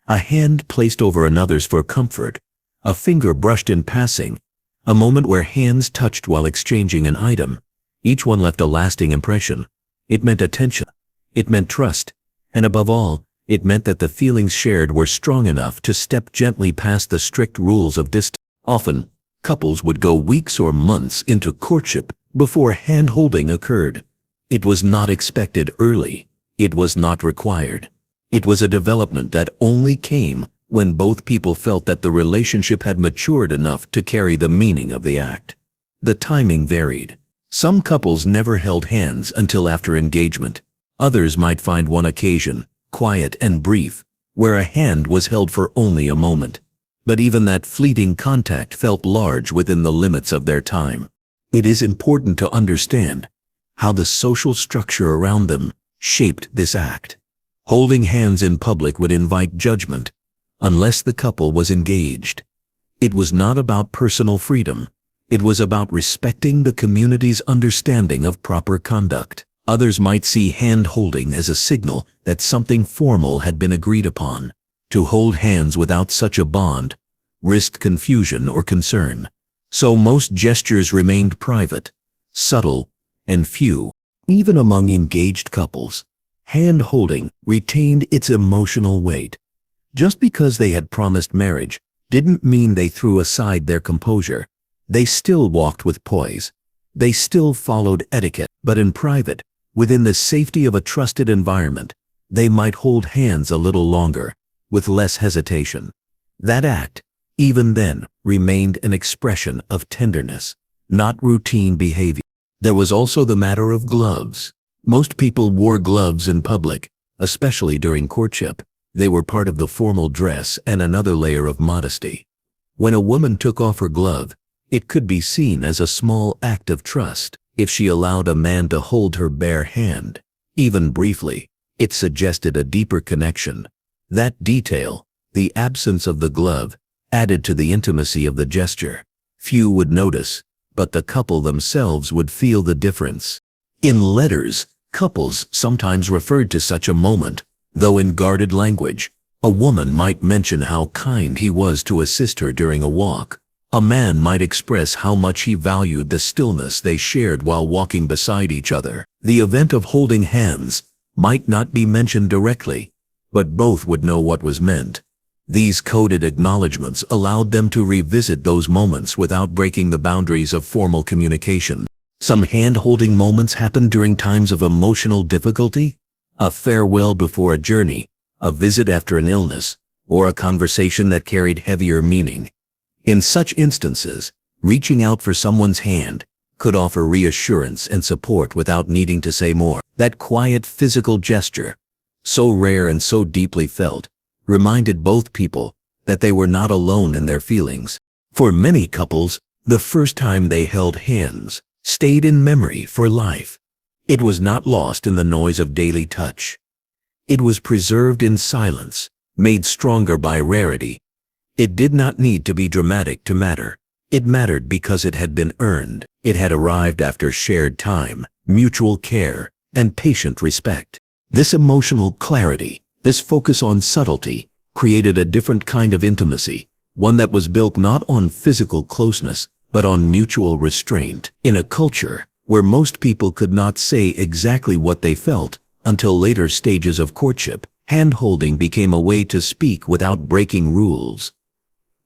Speaker 1: A hand placed over another's for comfort, a finger brushed in passing, a moment where hands touched while exchanging an item. Each one left a lasting impression. It meant attention, it meant trust, and above all, it meant that the feelings shared were strong enough to step gently past the strict rules of distance. Often, couples would go weeks or months into courtship before hand-holding occurred. It was not expected early. It was not required. It was a development that only came when both people felt that the relationship had matured enough to carry the meaning of the act. The timing varied. Some couples never held hands until after engagement. Others might find one occasion, quiet and brief, where a hand was held for only a moment. But even that fleeting contact felt large within the limits of their time. It is important to understand how the social structure around them shaped this act. Holding hands in public would invite judgment unless the couple was engaged. It was not about personal freedom. It was about respecting the community's understanding of proper conduct. Others might see hand-holding as a signal that something formal had been agreed upon. To hold hands without such a bond risked confusion or concern. So most gestures remained private, subtle, and few. Even among engaged couples, hand-holding retained its emotional weight. Just because they had promised marriage didn't mean they threw aside their composure. They still walked with poise. They still followed etiquette. But in private, within the safety of a trusted environment, they might hold hands a little longer, with less hesitation. That act, even then, remained an expression of tenderness, not routine behavior. There was also the matter of gloves. Most people wore gloves in public, especially during courtship. They were part of the formal dress and another layer of modesty. When a woman took off her glove, it could be seen as a small act of trust. If she allowed a man to hold her bare hand, even briefly, it suggested a deeper connection. That detail, the absence of the glove, added to the intimacy of the gesture. Few would notice, but the couple themselves would feel the difference. In letters, couples sometimes referred to such a moment, though in guarded language. A woman might mention how kind he was to assist her during a walk. A man might express how much he valued the stillness they shared while walking beside each other. The event of holding hands might not be mentioned directly, but both would know what was meant. These coded acknowledgments allowed them to revisit those moments without breaking the boundaries of formal communication. Some hand-holding moments happened during times of emotional difficulty, a farewell before a journey, a visit after an illness, or a conversation that carried heavier meaning. In such instances, reaching out for someone's hand could offer reassurance and support without needing to say more. That quiet physical gesture, so rare and so deeply felt, reminded both people that they were not alone in their feelings. For many couples, the first time they held hands stayed in memory for life. It was not lost in the noise of daily touch. It was preserved in silence, made stronger by rarity. It did not need to be dramatic to matter. It mattered because it had been earned. It had arrived after shared time, mutual care, and patient respect. This emotional clarity, this focus on subtlety, created a different kind of intimacy, one that was built not on physical closeness, but on mutual restraint. In a culture where most people could not say exactly what they felt until later stages of courtship, hand-holding became a way to speak without breaking rules.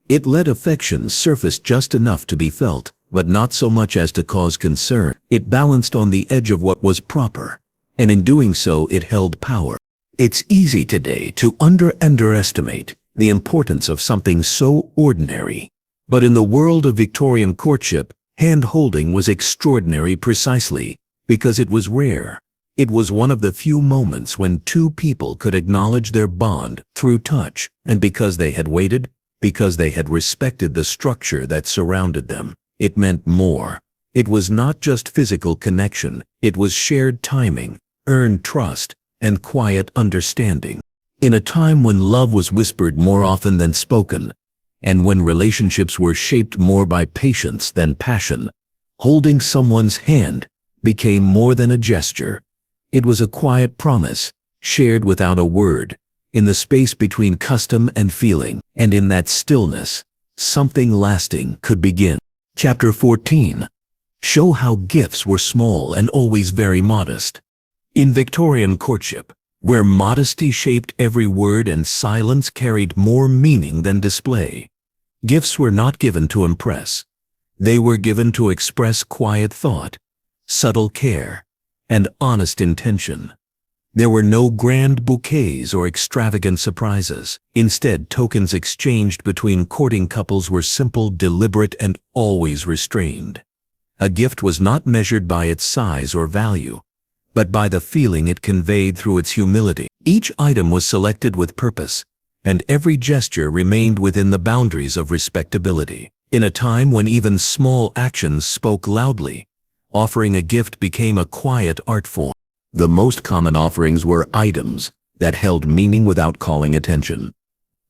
Speaker 1: It let affection surface just enough to be felt, but not so much as to cause concern. It balanced on the edge of what was proper, and in doing so it held power. It's easy today to underestimate the importance of something so ordinary. But in the world of Victorian courtship, hand-holding was extraordinary precisely because it was rare. It was one of the few moments when two people could acknowledge their bond through touch, and because they had waited, because they had respected the structure that surrounded them, it meant more. It was not just physical connection, it was shared timing, earned trust, and quiet understanding. In a time when love was whispered more often than spoken, and when relationships were shaped more by patience than passion, holding someone's hand became more than a gesture. It was a quiet promise, shared without a word, in the space between custom and feeling, and in that stillness, something lasting could begin. Chapter 14. Show how gifts were small and always very modest. In Victorian courtship, where modesty shaped every word and silence carried more meaning than display, gifts were not given to impress. They were given to express quiet thought, subtle care, and honest intention. There were no grand bouquets or extravagant surprises. Instead, tokens exchanged between courting couples were simple, deliberate, and always restrained. A gift was not measured by its size or value, but by the feeling it conveyed through its humility. Each item was selected with purpose, and every gesture remained within the boundaries of respectability. In a time when even small actions spoke loudly, offering a gift became a quiet art form. The most common offerings were items that held meaning without calling attention.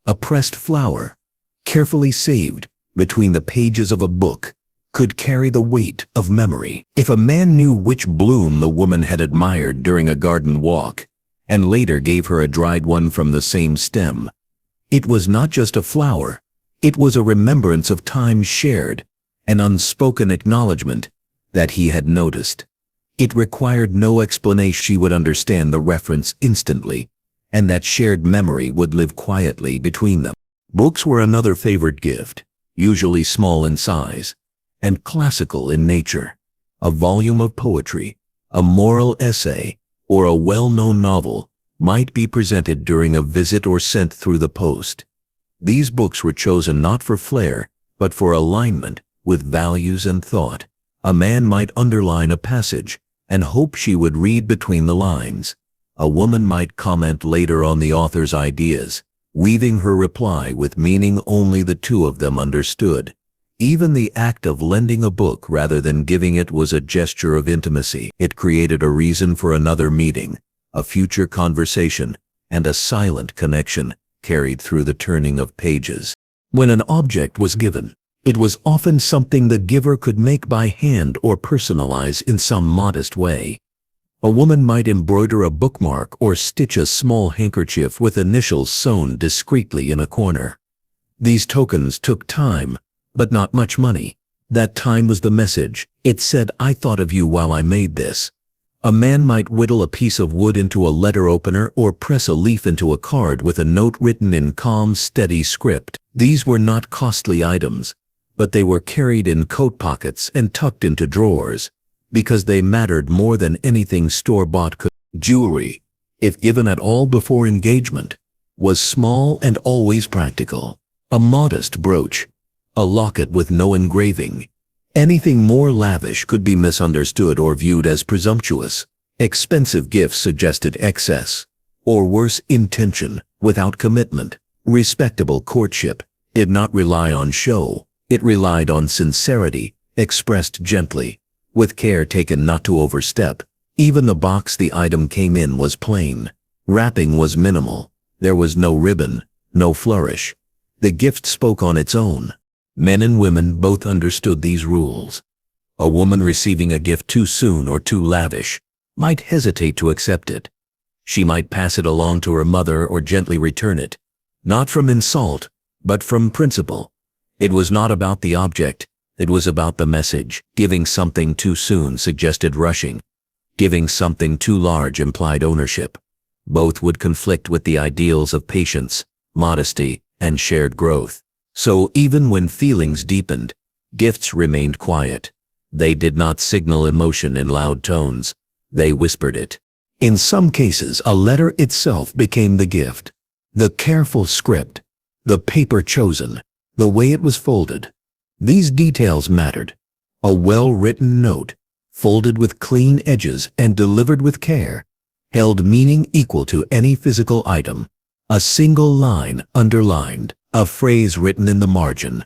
Speaker 1: A pressed flower, carefully saved between the pages of a book, could carry the weight of memory. If a man knew which bloom the woman had admired during a garden walk, and later gave her a dried one from the same stem, it was not just a flower, it was a remembrance of time shared, an unspoken acknowledgement that he had noticed. It required no explanation. She would understand the reference instantly, and that shared memory would live quietly between them. Books were another favorite gift, usually small in size, and classical in nature. A volume of poetry, a moral essay, or a well-known novel might be presented during a visit or sent through the post. These books were chosen not for flair, but for alignment with values and thought. A man might underline a passage and hope she would read between the lines. A woman might comment later on the author's ideas, weaving her reply with meaning only the two of them understood. Even the act of lending a book rather than giving it was a gesture of intimacy. It created a reason for another meeting, a future conversation, and a silent connection carried through the turning of pages. When an object was given, it was often something the giver could make by hand or personalize in some modest way. A woman might embroider a bookmark or stitch a small handkerchief with initials sewn discreetly in a corner. These tokens took time, but not much money. That time was the message. It said, "I thought of you while I made this." A man might whittle a piece of wood into a letter opener or press a leaf into a card with a note written in calm, steady script. These were not costly items, but they were carried in coat pockets and tucked into drawers, because they mattered more than anything store-bought could. Jewelry, if given at all before engagement, was small and always practical. A modest brooch, a locket with no engraving. Anything more lavish could be misunderstood or viewed as presumptuous. Expensive gifts suggested excess, or worse, intention without commitment. Respectable courtship did not rely on show. It relied on sincerity, expressed gently, with care taken not to overstep. Even the box the item came in was plain. Wrapping was minimal. There was no ribbon, no flourish. The gift spoke on its own. Men and women both understood these rules. A woman receiving a gift too soon or too lavish might hesitate to accept it. She might pass it along to her mother or gently return it, not from insult, but from principle. It was not about the object, it was about the message. Giving something too soon suggested rushing. Giving something too large implied ownership. Both would conflict with the ideals of patience, modesty, and shared growth. So even when feelings deepened, gifts remained quiet. They did not signal emotion in loud tones. They whispered it. In some cases, a letter itself became the gift. The careful script, the paper chosen, the way it was folded. These details mattered. A well-written note, folded with clean edges and delivered with care, held meaning equal to any physical item. A single line underlined, a phrase written in the margin.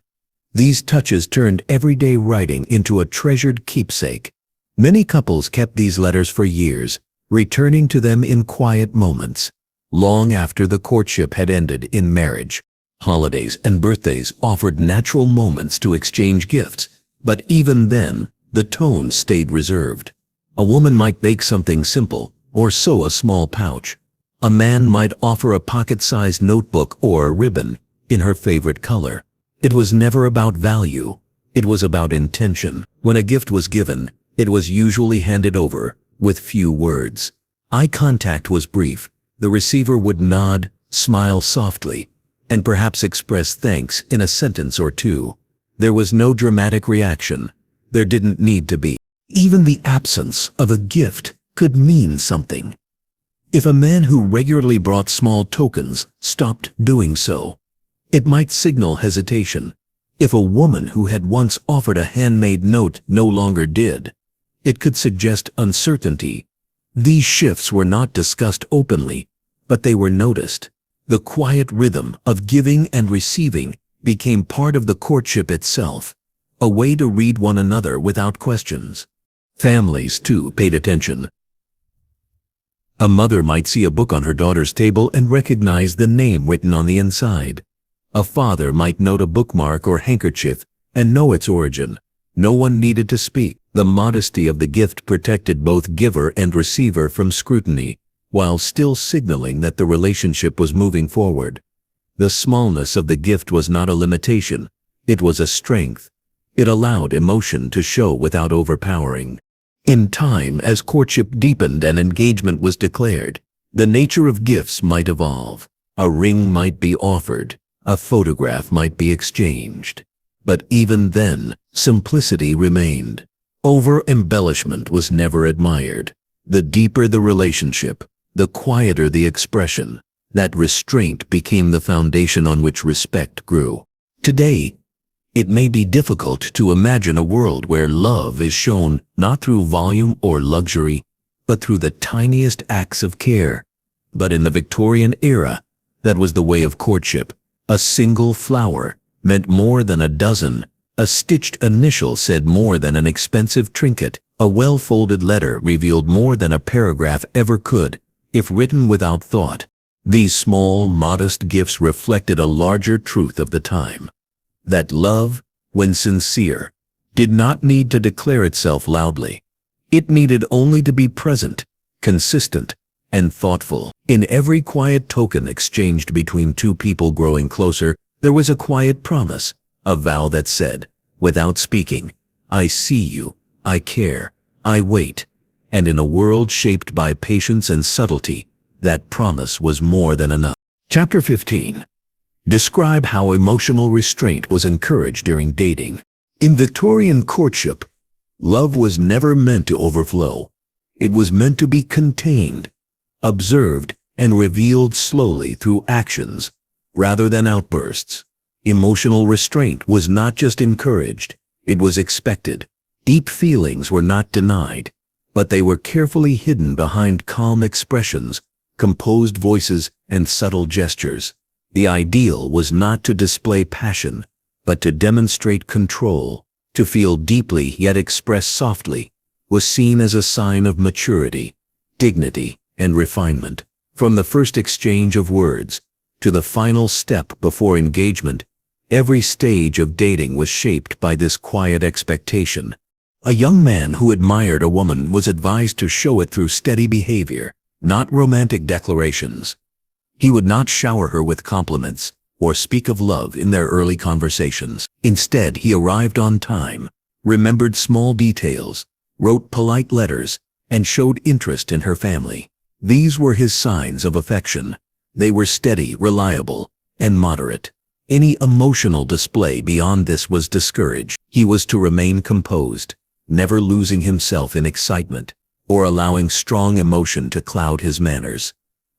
Speaker 1: These touches turned everyday writing into a treasured keepsake. Many couples kept these letters for years, returning to them in quiet moments, long after the courtship had ended in marriage. Holidays and birthdays offered natural moments to exchange gifts, but even then, the tone stayed reserved. A woman might bake something simple or sew a small pouch. A man might offer a pocket-sized notebook or a ribbon in her favorite color. It was never about value. It was about intention. When a gift was given, it was usually handed over with few words. Eye contact was brief. The receiver would nod, smile softly, and perhaps express thanks in a sentence or two. There was no dramatic reaction. There didn't need to be. Even the absence of a gift could mean something. If a man who regularly brought small tokens stopped doing so, it might signal hesitation. If a woman who had once offered a handmade note no longer did, it could suggest uncertainty. These shifts were not discussed openly, but they were noticed. The quiet rhythm of giving and receiving became part of the courtship itself, a way to read one another without questions. Families, too, paid attention. A mother might see a book on her daughter's table and recognize the name written on the inside. A father might note a bookmark or handkerchief and know its origin. No one needed to speak. The modesty of the gift protected both giver and receiver from scrutiny, while still signaling that the relationship was moving forward. The smallness of the gift was not a limitation. It was a strength. It allowed emotion to show without overpowering. In time, as courtship deepened and engagement was declared, the nature of gifts might evolve. A ring might be offered. A photograph might be exchanged. But even then, simplicity remained. Over-embellishment was never admired. The deeper the relationship, the quieter the expression. That restraint became the foundation on which respect grew. Today, it may be difficult to imagine a world where love is shown not through volume or luxury, but through the tiniest acts of care. But in the Victorian era, that was the way of courtship. A single flower meant more than a dozen. A stitched initial said more than an expensive trinket. A well-folded letter revealed more than a paragraph ever could, if written without thought. These small, modest gifts reflected a larger truth of the time. That love, when sincere, did not need to declare itself loudly. It needed only to be present, consistent, and thoughtful. In every quiet token exchanged between two people growing closer, there was a quiet promise, a vow that said, without speaking, I see you, I care, I wait. And in a world shaped by patience and subtlety, that promise was more than enough. Chapter 15. Describe how emotional restraint was encouraged during dating. In Victorian courtship, love was never meant to overflow. It was meant to be contained, observed, and revealed slowly through actions, rather than outbursts. Emotional restraint was not just encouraged, it was expected. Deep feelings were not denied, but they were carefully hidden behind calm expressions, composed voices, and subtle gestures. The ideal was not to display passion, but to demonstrate control. To feel deeply yet express softly was seen as a sign of maturity, dignity, and refinement. From the first exchange of words to the final step before engagement, every stage of dating was shaped by this quiet expectation. A young man who admired a woman was advised to show it through steady behavior, not romantic declarations. He would not shower her with compliments or speak of love in their early conversations. Instead, he arrived on time, remembered small details, wrote polite letters, and showed interest in her family. These were his signs of affection. They were steady, reliable, and moderate. Any emotional display beyond this was discouraged. He was to remain composed, never losing himself in excitement. or allowing strong emotion to cloud his manners.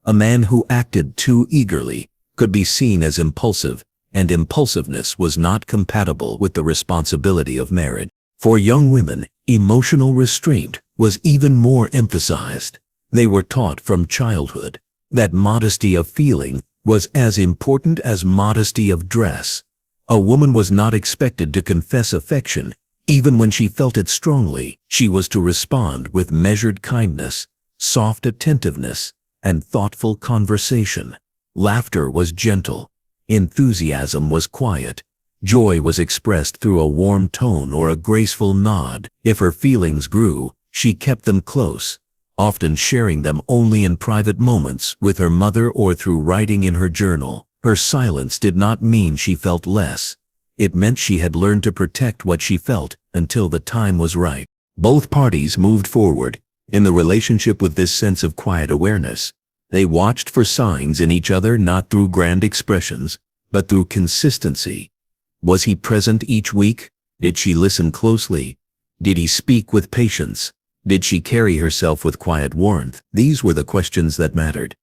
Speaker 1: A man who acted too eagerly could be seen as impulsive, and impulsiveness was not compatible with the responsibility of marriage. For young women, emotional restraint was even more emphasized. They were taught from childhood that modesty of feeling was as important as modesty of dress. A woman was not expected to confess affection, even when she felt it strongly. She was to respond with measured kindness, soft attentiveness, and thoughtful conversation. Laughter was gentle. Enthusiasm was quiet. Joy was expressed through a warm tone or a graceful nod. If her feelings grew, she kept them close, often sharing them only in private moments with her mother or through writing in her journal. Her silence did not mean she felt less. It meant she had learned to protect what she felt until the time was right. Both parties moved forward in the relationship with this sense of quiet awareness. They watched for signs in each other, not through grand expressions, but through consistency. Was he present each week? Did she listen closely? Did he speak with patience? Did she carry herself with quiet warmth? These were the questions that mattered.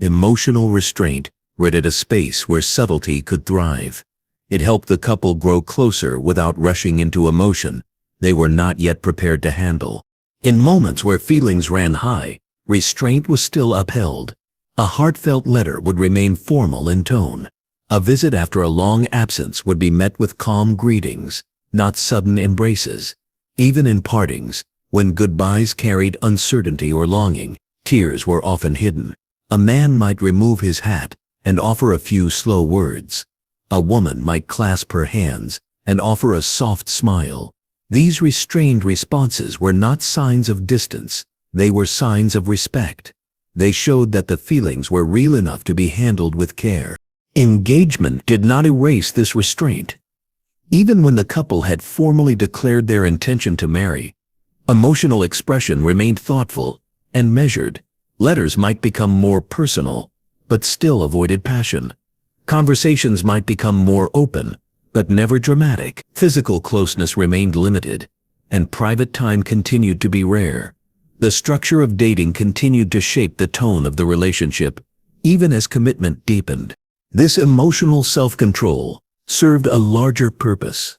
Speaker 1: Emotional restraint created a space where subtlety could thrive. It helped the couple grow closer without rushing into emotion they were not yet prepared to handle. In moments where feelings ran high, restraint was still upheld. A heartfelt letter would remain formal in tone. A visit after a long absence would be met with calm greetings, not sudden embraces. Even in partings, when goodbyes carried uncertainty or longing, tears were often hidden. A man might remove his hat and offer a few slow words. A woman might clasp her hands and offer a soft smile. These restrained responses were not signs of distance. They were signs of respect. They showed that the feelings were real enough to be handled with care. Engagement did not erase this restraint. Even when the couple had formally declared their intention to marry, emotional expression remained thoughtful and measured. Letters might become more personal, but still avoided passion. Conversations might become more open, but never dramatic. Physical closeness remained limited, and private time continued to be rare. The structure of dating continued to shape the tone of the relationship, even as commitment deepened. This emotional self-control served a larger purpose.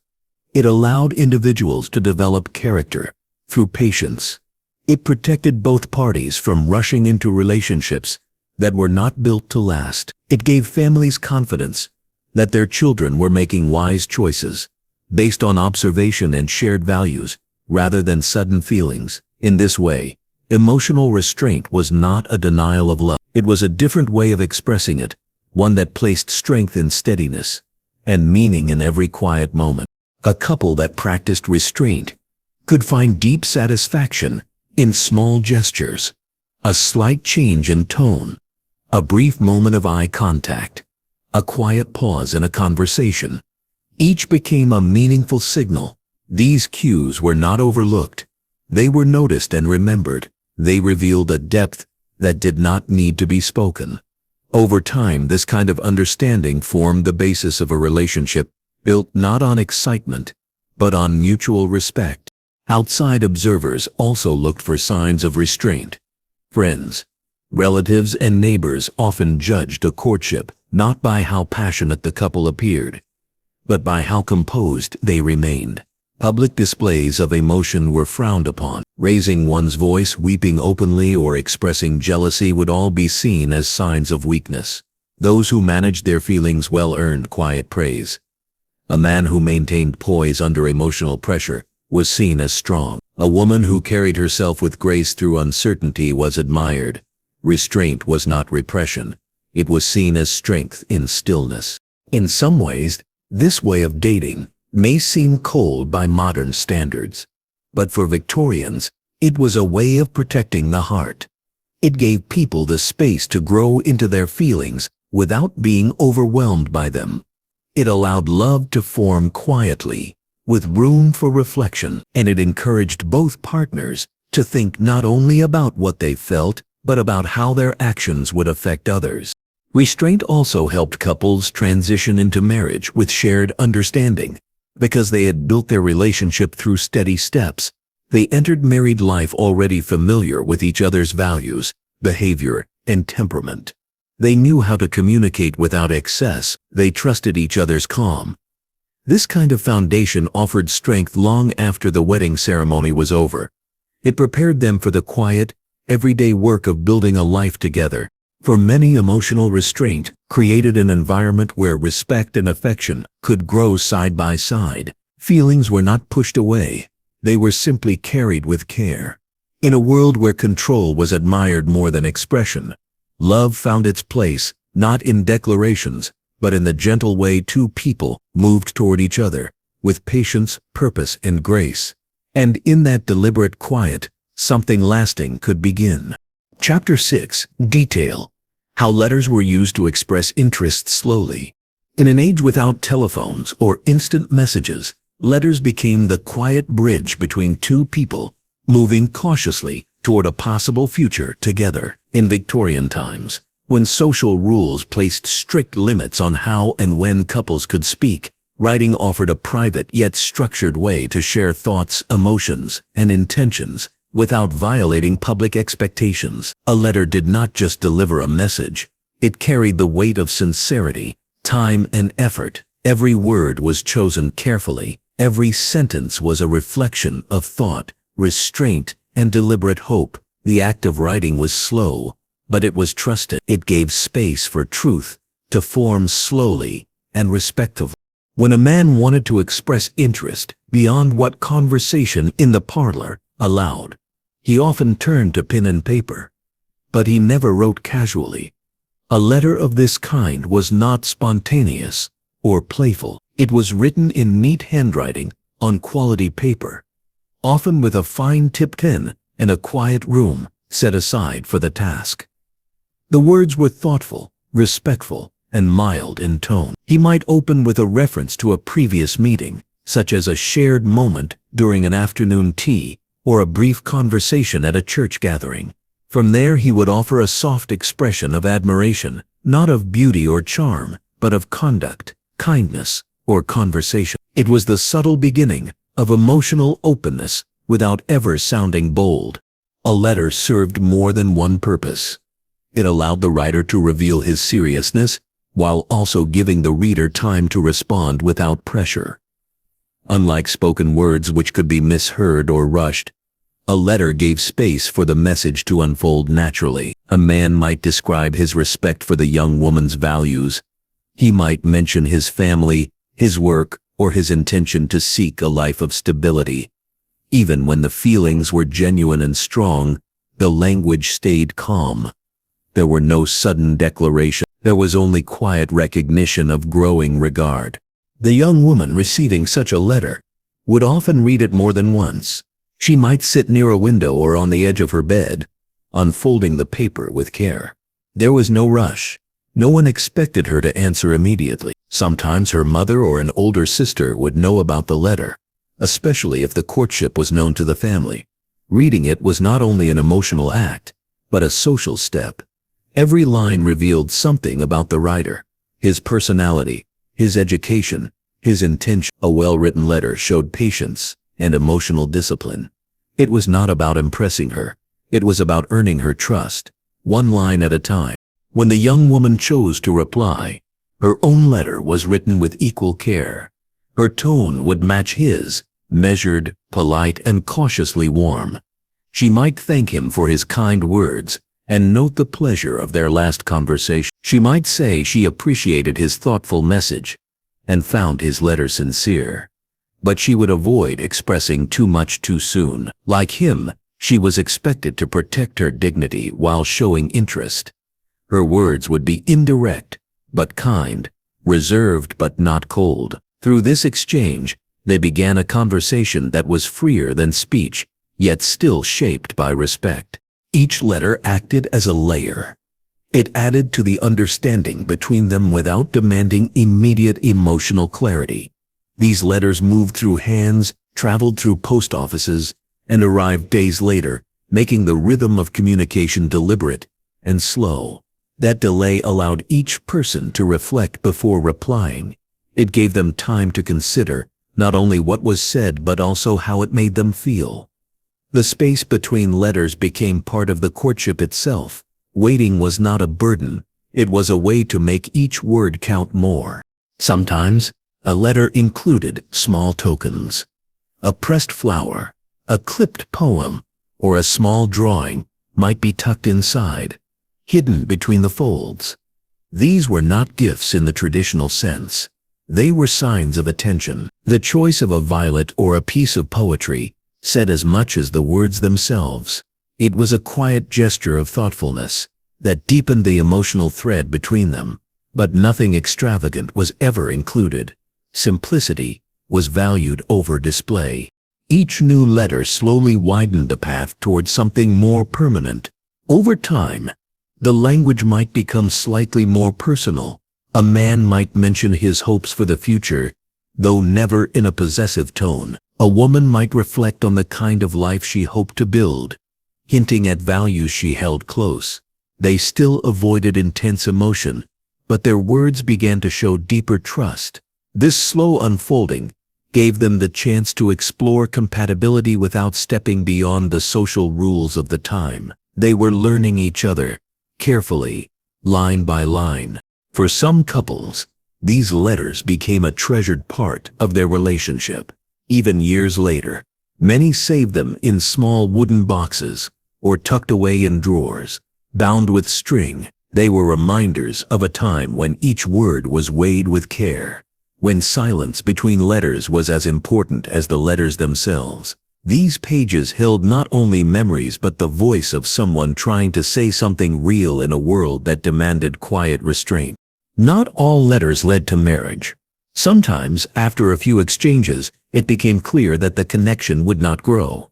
Speaker 1: It allowed individuals to develop character through patience. It protected both parties from rushing into relationships that were not built to last. It gave families confidence that their children were making wise choices based on observation and shared values rather than sudden feelings. In this way, emotional restraint was not a denial of love. It was a different way of expressing it, one that placed strength in steadiness and meaning in every quiet moment. A couple that practiced restraint could find deep satisfaction in small gestures, a slight change in tone, a brief moment of eye contact, a quiet pause in a conversation. Each became a meaningful signal. These cues were not overlooked. They were noticed and remembered. They revealed a depth that did not need to be spoken. Over time, this kind of understanding formed the basis of a relationship built not on excitement, but on mutual respect. Outside observers also looked for signs of restraint. Friends, relatives, and neighbors often judged a courtship not by how passionate the couple appeared, but by how composed they remained. Public displays of emotion were frowned upon. Raising one's voice, weeping openly, or expressing jealousy would all be seen as signs of weakness. Those who managed their feelings well earned quiet praise. A man who maintained poise under emotional pressure was seen as strong. A woman who carried herself with grace through uncertainty was admired. Restraint was not repression. It was seen as strength in stillness. In some ways, this way of dating may seem cold by modern standards, but for Victorians, it was a way of protecting the heart. It gave people the space to grow into their feelings without being overwhelmed by them. It allowed love to form quietly, with room for reflection, and it encouraged both partners to think not only about what they felt, but about how their actions would affect others. Restraint also helped couples transition into marriage with shared understanding. Because they had built their relationship through steady steps, They entered married life already familiar with each other's values, behavior, and temperament. They knew how to communicate without excess. They trusted each other's calm. This kind of foundation offered strength long after the wedding ceremony was over. It prepared them for the quiet, everyday work of building a life together. For many, emotional restraint created an environment where respect and affection could grow side by side. Feelings were not pushed away. They were simply carried with care. In a world where control was admired more than expression, love found its place, not in declarations, but in the gentle way two people moved toward each other, with patience, purpose, and grace. And in that deliberate quiet, something lasting could begin. Chapter 6. Detail. How letters were used to express interest slowly. In an age without telephones or instant messages, letters became the quiet bridge between two people, moving cautiously toward a possible future together. In Victorian times, when social rules placed strict limits on how and when couples could speak, writing offered a private yet structured way to share thoughts, emotions, and intentions without violating public expectations. A letter did not just deliver a message. It carried the weight of sincerity, time, and effort. Every word was chosen carefully. Every sentence was a reflection of thought, restraint, and deliberate hope. The act of writing was slow, but it was trusted. It gave space for truth to form slowly and respectfully. When a man wanted to express interest beyond what conversation in the parlor allowed, he often turned to pen and paper. But he never wrote casually. A letter of this kind was not spontaneous or playful. It was written in neat handwriting on quality paper, often with a fine-tipped pen and a quiet room set aside for the task. The words were thoughtful, respectful, and mild in tone. He might open with a reference to a previous meeting, such as a shared moment during an afternoon tea or a brief conversation at a church gathering. From there he would offer a soft expression of admiration, not of beauty or charm, but of conduct, kindness, or conversation. It was the subtle beginning of emotional openness without ever sounding bold. A letter served more than one purpose. It allowed the writer to reveal his seriousness, while also giving the reader time to respond without pressure. Unlike spoken words which could be misheard or rushed, a letter gave space for the message to unfold naturally. A man might describe his respect for the young woman's values. He might mention his family, his work, or his intention to seek a life of stability. Even when the feelings were genuine and strong, the language stayed calm. There were no sudden declarations. There was only quiet recognition of growing regard. The young woman receiving such a letter would often read it more than once. She might sit near a window or on the edge of her bed, unfolding the paper with care. There was no rush. No one expected her to answer immediately. Sometimes her mother or an older sister would know about the letter, especially if the courtship was known to the family. Reading it was not only an emotional act, but a social step. Every line revealed something about the writer, his personality, his education, his intention. A well-written letter showed patience and emotional discipline. It was not about impressing her. It was about earning her trust, one line at a time. When the young woman chose to reply, her own letter was written with equal care. Her tone would match his, measured, polite, and cautiously warm. She might thank him for his kind words and note the pleasure of their last conversation. She might say she appreciated his thoughtful message and found his letter sincere. But she would avoid expressing too much too soon. Like him, she was expected to protect her dignity while showing interest. Her words would be indirect, but kind, reserved but not cold. Through this exchange, they began a conversation that was freer than speech, yet still shaped by respect. Each letter acted as a layer. It added to the understanding between them without demanding immediate emotional clarity. These letters moved through hands, traveled through post offices, and arrived days later, making the rhythm of communication deliberate and slow. That delay allowed each person to reflect before replying. It gave them time to consider not only what was said but also how it made them feel. The space between letters became part of the courtship itself. Waiting was not a burden, it was a way to make each word count more. Sometimes, a letter included small tokens. A pressed flower, a clipped poem, or a small drawing might be tucked inside, hidden between the folds. These were not gifts in the traditional sense. They were signs of attention. The choice of a violet or a piece of poetry said as much as the words themselves. It was a quiet gesture of thoughtfulness that deepened the emotional thread between them, but nothing extravagant was ever included. Simplicity was valued over display. Each new letter slowly widened the path toward something more permanent. Over time, the language might become slightly more personal. A man might mention his hopes for the future, though never in a possessive tone. A woman might reflect on the kind of life she hoped to build, hinting at values she held close. They still avoided intense emotion, but their words began to show deeper trust. This slow unfolding gave them the chance to explore compatibility without stepping beyond the social rules of the time. They were learning each other, carefully, line by line. For some couples, these letters became a treasured part of their relationship. Even years later, many saved them in small wooden boxes or tucked away in drawers. Bound with string, they were reminders of a time when each word was weighed with care, when silence between letters was as important as the letters themselves. These pages held not only memories but the voice of someone trying to say something real in a world that demanded quiet restraint. Not all letters led to marriage. Sometimes, after a few exchanges, it became clear that the connection would not grow.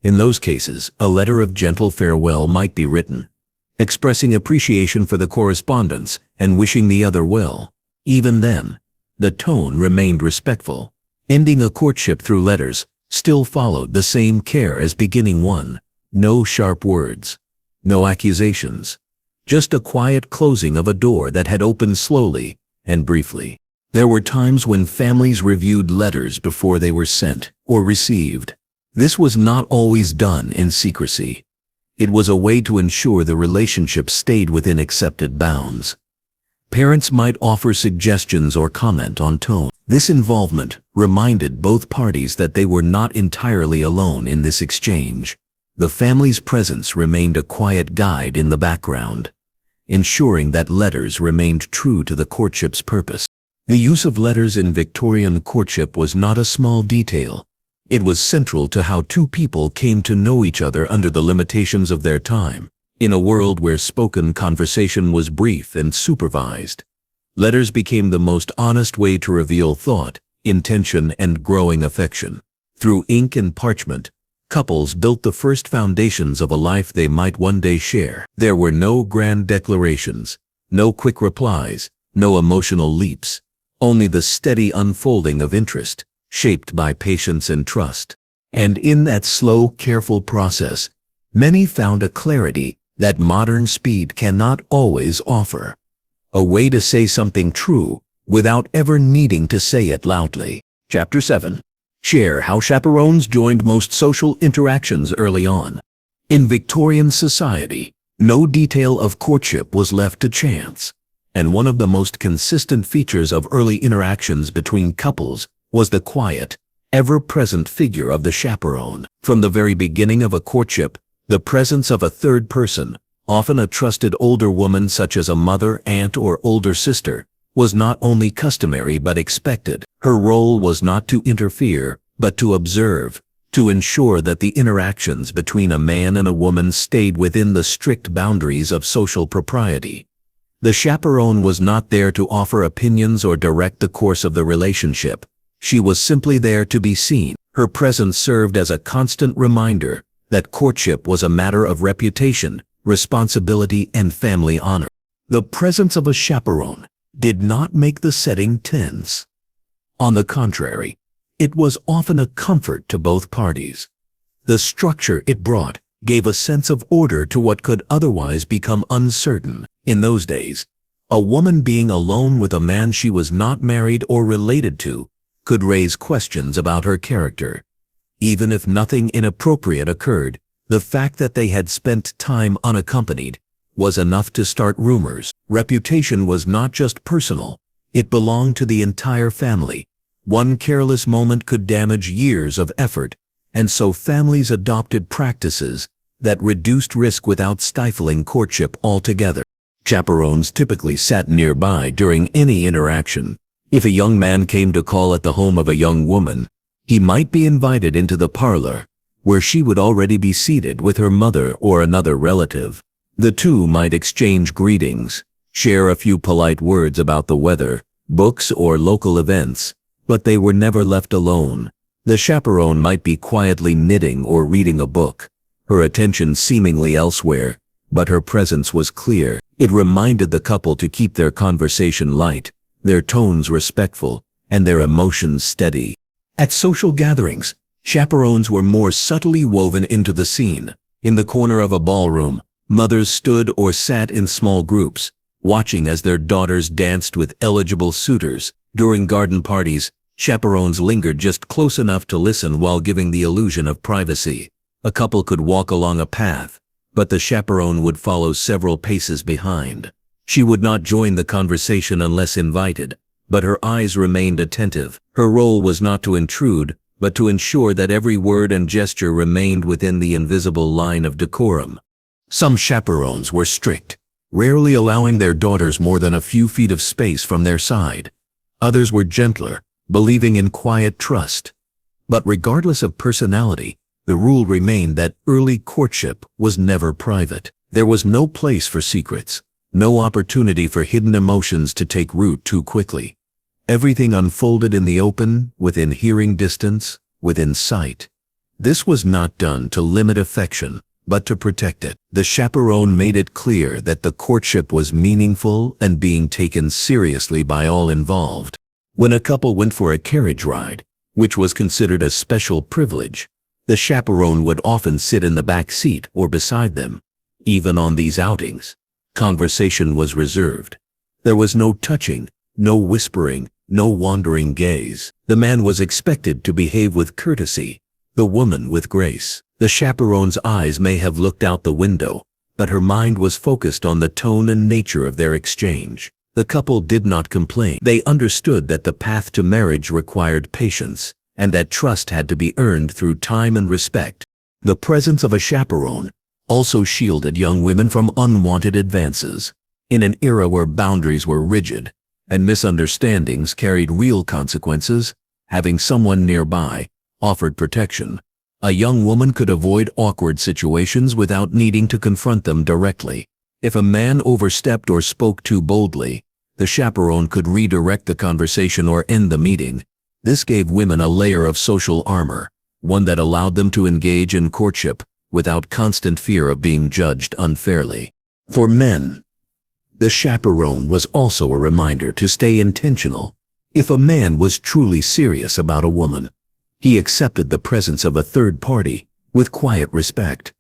Speaker 1: In those cases, a letter of gentle farewell might be written, expressing appreciation for the correspondence and wishing the other well. Even then, the tone remained respectful. Ending a courtship through letters still followed the same care as beginning one. No sharp words, no accusations, just a quiet closing of a door that had opened slowly and briefly. There were times when families reviewed letters before they were sent or received. This was not always done in secrecy. It was a way to ensure the relationship stayed within accepted bounds. Parents might offer suggestions or comment on tone. This involvement reminded both parties that they were not entirely alone in this exchange. The family's presence remained a quiet guide in the background, ensuring that letters remained true to the courtship's purpose. The use of letters in Victorian courtship was not a small detail. It was central to how two people came to know each other under the limitations of their time. In a world where spoken conversation was brief and supervised, letters became the most honest way to reveal thought, intention, and growing affection. Through ink and parchment, couples built the first foundations of a life they might one day share. There were no grand declarations, no quick replies, no emotional leaps. Only the steady unfolding of interest, shaped by patience and trust. And in that slow, careful process, many found a clarity that modern speed cannot always offer. A way to say something true without ever needing to say it loudly. Chapter 7. Share how chaperones joined most social interactions early on. In Victorian society, no detail of courtship was left to chance. And one of the most consistent features of early interactions between couples was the quiet, ever-present figure of the chaperone. From the very beginning of a courtship, the presence of a third person, often a trusted older woman such as a mother, aunt, or older sister, was not only customary but expected. Her role was not to interfere, but to observe, to ensure that the interactions between a man and a woman stayed within the strict boundaries of social propriety. The chaperone was not there to offer opinions or direct the course of the relationship. She was simply there to be seen. Her presence served as a constant reminder that courtship was a matter of reputation, responsibility, and family honor. The presence of a chaperone did not make the setting tense. On the contrary, it was often a comfort to both parties. The structure it brought gave a sense of order to what could otherwise become uncertain. In those days, a woman being alone with a man she was not married or related to could raise questions about her character. Even if nothing inappropriate occurred, the fact that they had spent time unaccompanied was enough to start rumors. Reputation was not just personal, it belonged to the entire family. One careless moment could damage years of effort, and so families adopted practices that reduced risk without stifling courtship altogether. Chaperones typically sat nearby during any interaction. If a young man came to call at the home of a young woman, he might be invited into the parlor, where she would already be seated with her mother or another relative. The two might exchange greetings, share a few polite words about the weather, books, or local events, but they were never left alone. The chaperone might be quietly knitting or reading a book, her attention seemingly elsewhere, but her presence was clear. It reminded the couple to keep their conversation light, their tones respectful, and their emotions steady. At social gatherings, chaperones were more subtly woven into the scene. In the corner of a ballroom, mothers stood or sat in small groups, watching as their daughters danced with eligible suitors. During garden parties, chaperones lingered just close enough to listen while giving the illusion of privacy. A couple could walk along a path, but the chaperone would follow several paces behind. She would not join the conversation unless invited, but her eyes remained attentive. Her role was not to intrude, but to ensure that every word and gesture remained within the invisible line of decorum. Some chaperones were strict, rarely allowing their daughters more than a few feet of space from their side. Others were gentler, believing in quiet trust. But regardless of personality, the rule remained that early courtship was never private. There was no place for secrets, no opportunity for hidden emotions to take root too quickly. Everything unfolded in the open, within hearing distance, within sight. This was not done to limit affection, but to protect it. The chaperone made it clear that the courtship was meaningful and being taken seriously by all involved. When a couple went for a carriage ride, which was considered a special privilege, the chaperone would often sit in the back seat or beside them. Even on these outings, conversation was reserved. There was no touching, no whispering, no wandering gaze. The man was expected to behave with courtesy, the woman with grace. The chaperone's eyes may have looked out the window, but her mind was focused on the tone and nature of their exchange. The couple did not complain. They understood that the path to marriage required patience, and that trust had to be earned through time and respect. The presence of a chaperone also shielded young women from unwanted advances. In an era where boundaries were rigid and misunderstandings carried real consequences, having someone nearby offered protection. A young woman could avoid awkward situations without needing to confront them directly. If a man overstepped or spoke too boldly, the chaperone could redirect the conversation or end the meeting. This gave women a layer of social armor, one that allowed them to engage in courtship without constant fear of being judged unfairly. For men, the chaperone was also a reminder to stay intentional. If a man was truly serious about a woman, he accepted the presence of a third party with quiet respect.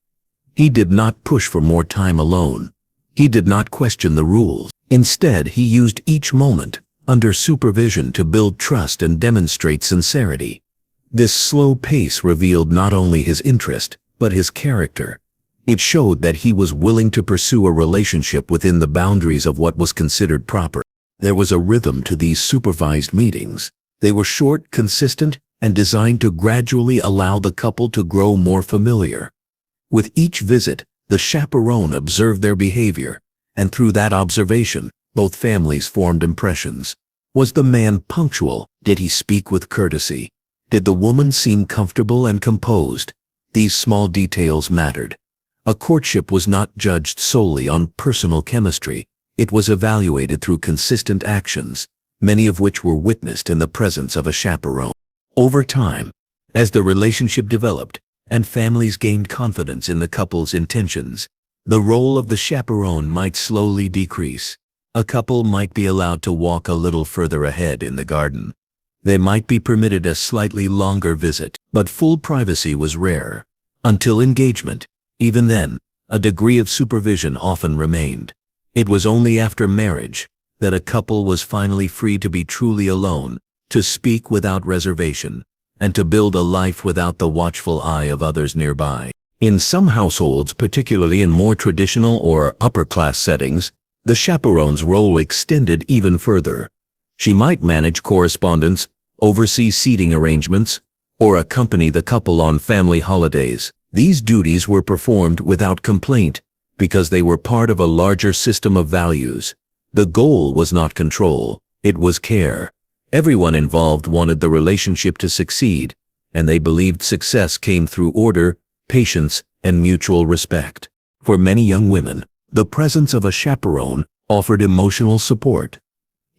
Speaker 1: He did not push for more time alone. He did not question the rules. Instead, he used each moment under supervision to build trust and demonstrate sincerity. This slow pace revealed not only his interest, but his character. It showed that he was willing to pursue a relationship within the boundaries of what was considered proper. There was a rhythm to these supervised meetings. They were short, consistent, and designed to gradually allow the couple to grow more familiar. With each visit, the chaperone observed their behavior, and through that observation, both families formed impressions. Was the man punctual? Did he speak with courtesy? Did the woman seem comfortable and composed? These small details mattered. A courtship was not judged solely on personal chemistry. It was evaluated through consistent actions, many of which were witnessed in the presence of a chaperone. Over time, as the relationship developed and families gained confidence in the couple's intentions, the role of the chaperone might slowly decrease. A couple might be allowed to walk a little further ahead in the garden. They might be permitted a slightly longer visit, but full privacy was rare. Until engagement, even then, a degree of supervision often remained. It was only after marriage that a couple was finally free to be truly alone, to speak without reservation, and to build a life without the watchful eye of others nearby. In some households, particularly in more traditional or upper-class settings, the chaperone's role extended even further. She might manage correspondence, oversee seating arrangements, or accompany the couple on family holidays. These duties were performed without complaint because they were part of a larger system of values. The goal was not control, it was care. Everyone involved wanted the relationship to succeed, and they believed success came through order, patience, and mutual respect. For many young women, the presence of a chaperone offered emotional support.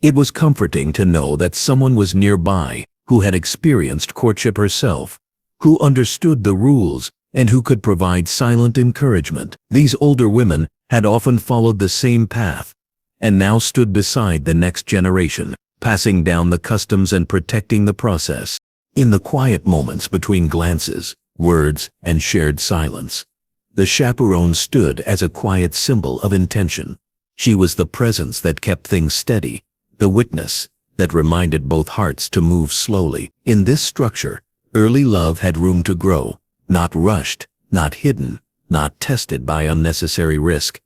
Speaker 1: It was comforting to know that someone was nearby who had experienced courtship herself, who understood the rules, and who could provide silent encouragement. These older women had often followed the same path, and now stood beside the next generation, passing down the customs and protecting the process. In the quiet moments between glances, words, and shared silence, the chaperone stood as a quiet symbol of intention. She was the presence that kept things steady, the witness that reminded both hearts to move slowly. In this structure, early love had room to grow, not rushed, not hidden, not tested by unnecessary risk.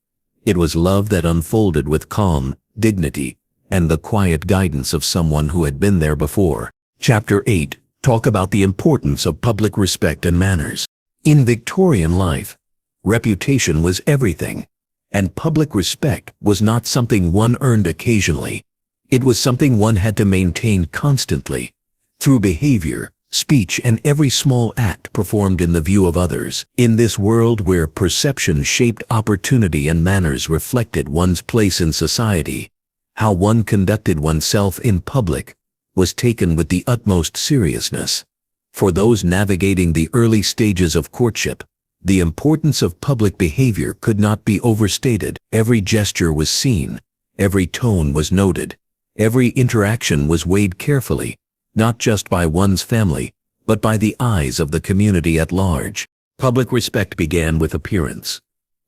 Speaker 1: It was love that unfolded with calm, dignity, and the quiet guidance of someone who had been there before. Chapter 8. Talk about the importance of public respect and manners. In Victorian life, reputation was everything, and public respect was not something one earned occasionally. It was something one had to maintain constantly, through behavior, speech, and every small act performed in the view of others. In this world where perception shaped opportunity and manners reflected one's place in society, how one conducted oneself in public was taken with the utmost seriousness. For those navigating the early stages of courtship, the importance of public behavior could not be overstated. Every gesture was seen, every tone was noted, every interaction was weighed carefully, not just by one's family, but by the eyes of the community at large. Public respect began with appearance.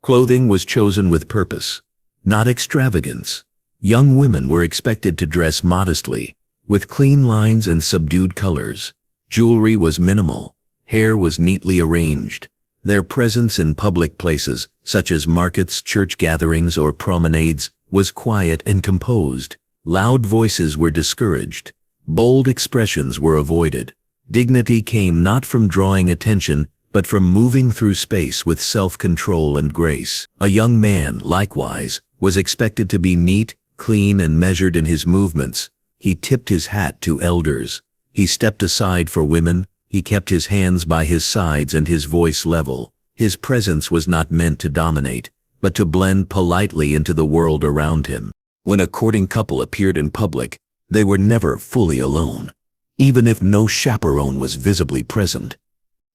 Speaker 1: Clothing was chosen with purpose, not extravagance. Young women were expected to dress modestly, with clean lines and subdued colors. Jewelry was minimal, hair was neatly arranged. Their presence in public places, such as markets, church gatherings, or promenades, was quiet and composed. Loud voices were discouraged. Bold expressions were avoided. Dignity came not from drawing attention, but from moving through space with self-control and grace. A young man, likewise, was expected to be neat, clean, and measured in his movements. He tipped his hat to elders. He stepped aside for women. He kept his hands by his sides and his voice level. His presence was not meant to dominate, but to blend politely into the world around him. When a courting couple appeared in public, they were never fully alone, even if no chaperone was visibly present.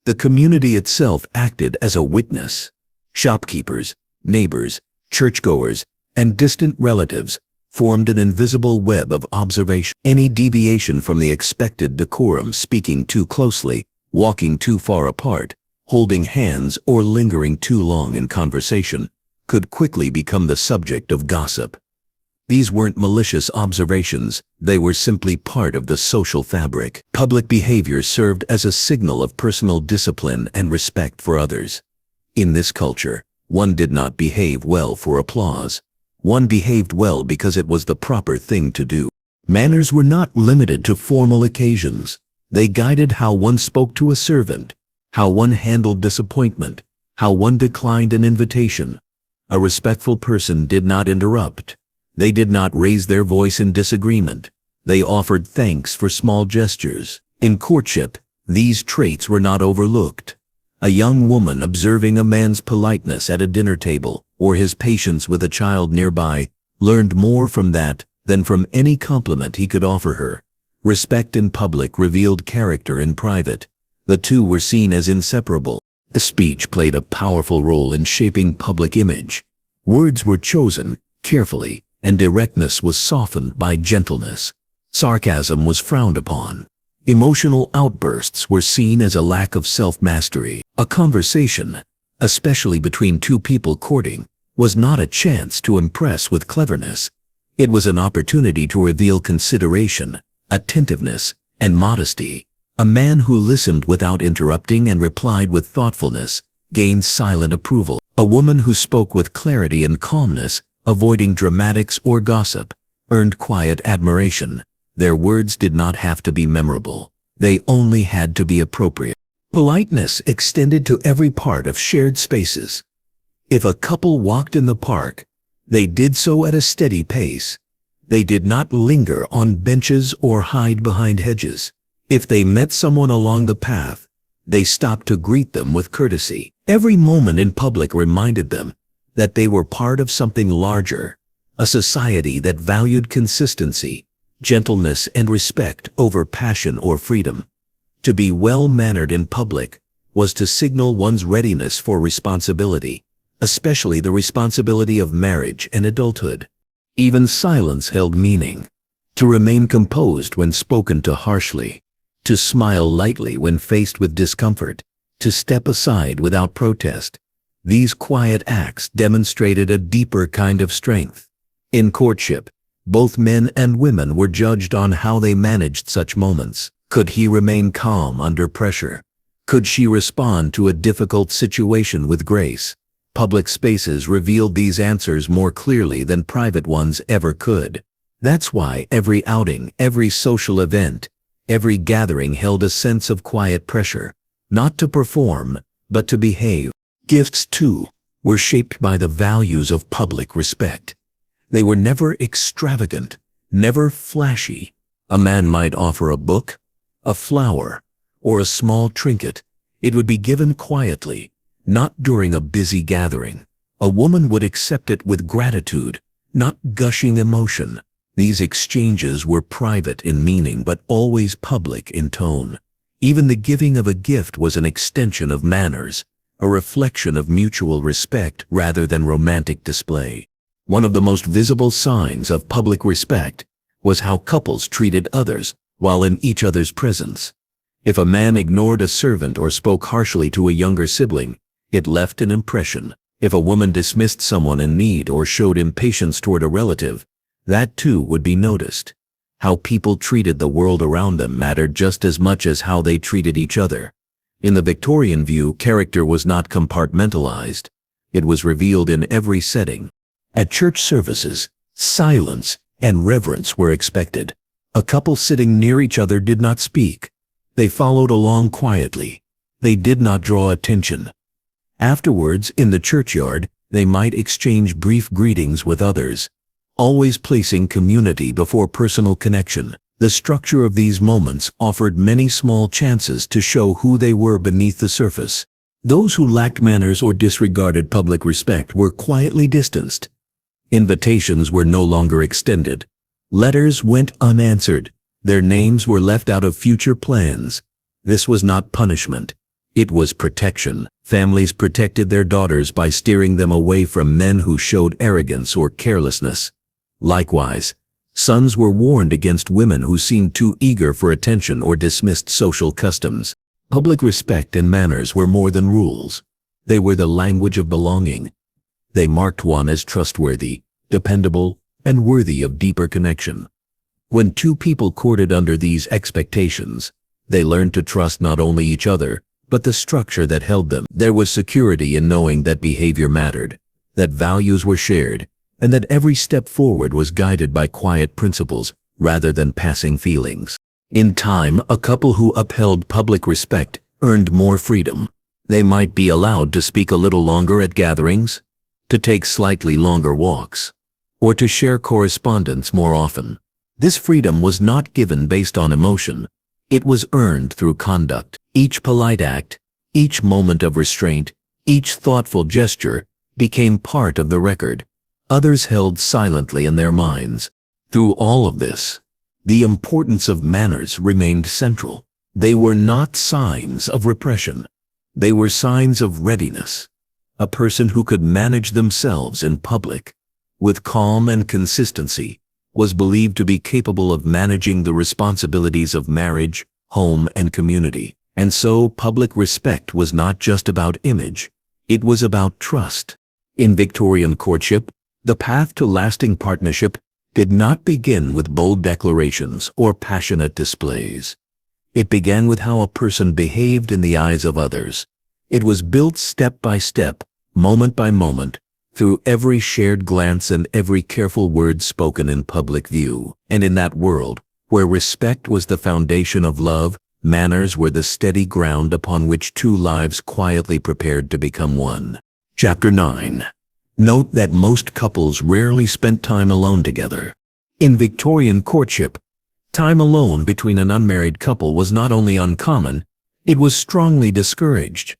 Speaker 1: The community itself acted as a witness. Shopkeepers, neighbors, churchgoers, and distant relatives formed an invisible web of observation. Any deviation from the expected decorum, speaking too closely, walking too far apart, holding hands, or lingering too long in conversation, could quickly become the subject of gossip. These weren't malicious observations, they were simply part of the social fabric. Public behavior served as a signal of personal discipline and respect for others. In this culture, one did not behave well for applause. One behaved well because it was the proper thing to do. Manners were not limited to formal occasions. They guided how one spoke to a servant, how one handled disappointment, how one declined an invitation. A respectful person did not interrupt. They did not raise their voice in disagreement. They offered thanks for small gestures. In courtship, these traits were not overlooked. A young woman observing a man's politeness at a dinner table, or his patience with a child nearby, learned more from that than from any compliment he could offer her. Respect in public revealed character in private. The two were seen as inseparable. The speech played a powerful role in shaping public image. Words were chosen carefully, and directness was softened by gentleness. Sarcasm was frowned upon. Emotional outbursts were seen as a lack of self-mastery. A conversation, especially between two people courting, was not a chance to impress with cleverness. It was an opportunity to reveal consideration, attentiveness, and modesty. A man who listened without interrupting and replied with thoughtfulness gained silent approval. A woman who spoke with clarity and calmness, avoiding dramatics or gossip, earned quiet admiration. Their words did not have to be memorable. They only had to be appropriate. Politeness extended to every part of shared spaces. If a couple walked in the park, they did so at a steady pace. They did not linger on benches or hide behind hedges. If they met someone along the path, they stopped to greet them with courtesy. Every moment in public reminded them that they were part of something larger, a society that valued consistency, gentleness, and respect over passion or freedom. To be well-mannered in public was to signal one's readiness for responsibility, especially the responsibility of marriage and adulthood. Even silence held meaning. To remain composed when spoken to harshly, to smile lightly when faced with discomfort, to step aside without protest. These quiet acts demonstrated a deeper kind of strength. In courtship, both men and women were judged on how they managed such moments. Could he remain calm under pressure? Could she respond to a difficult situation with grace? Public spaces revealed these answers more clearly than private ones ever could. That's why every outing, every social event, every gathering held a sense of quiet pressure, not to perform, but to behave. Gifts, too, were shaped by the values of public respect. They were never extravagant, never flashy. A man might offer a book, a flower, or a small trinket. It would be given quietly, not during a busy gathering. A woman would accept it with gratitude, not gushing emotion. These exchanges were private in meaning but always public in tone. Even the giving of a gift was an extension of manners, a reflection of mutual respect rather than romantic display. One of the most visible signs of public respect was how couples treated others while in each other's presence. If a man ignored a servant or spoke harshly to a younger sibling, it left an impression. If a woman dismissed someone in need or showed impatience toward a relative, that too would be noticed. How people treated the world around them mattered just as much as how they treated each other. In the Victorian view, character was not compartmentalized. It was revealed in every setting. At church services, silence and reverence were expected. A couple sitting near each other did not speak. They followed along quietly. They did not draw attention. Afterwards, in the churchyard, they might exchange brief greetings with others, always placing community before personal connection. The structure of these moments offered many small chances to show who they were beneath the surface. Those who lacked manners or disregarded public respect were quietly distanced. Invitations were no longer extended. Letters went unanswered. Their names were left out of future plans. This was not punishment. It was protection. Families protected their daughters by steering them away from men who showed arrogance or carelessness. Likewise, sons were warned against women who seemed too eager for attention or dismissed social customs. Public respect and manners were more than rules. They were the language of belonging. They marked one as trustworthy, dependable, and worthy of deeper connection. When two people courted under these expectations, they learned to trust not only each other, but the structure that held them. There was security in knowing that behavior mattered, that values were shared, and that every step forward was guided by quiet principles rather than passing feelings. In time, a couple who upheld public respect earned more freedom. They might be allowed to speak a little longer at gatherings, to take slightly longer walks, or to share correspondence more often. This freedom was not given based on emotion. It was earned through conduct. Each polite act, each moment of restraint, each thoughtful gesture became part of the record. Others held silently in their minds. Through all of this, the importance of manners remained central. They were not signs of repression. They were signs of readiness. A person who could manage themselves in public with calm and consistency was believed to be capable of managing the responsibilities of marriage, home, and community. And so public respect was not just about image, it was about trust. In Victorian courtship, the path to lasting partnership did not begin with bold declarations or passionate displays. It began with how a person behaved in the eyes of others. It was built step by step, moment by moment, through every shared glance and every careful word spoken in public view. And in that world, where respect was the foundation of love, manners were the steady ground upon which two lives quietly prepared to become one. Chapter 9. Note that most couples rarely spent time alone together. In Victorian courtship, time alone between an unmarried couple was not only uncommon, it was strongly discouraged.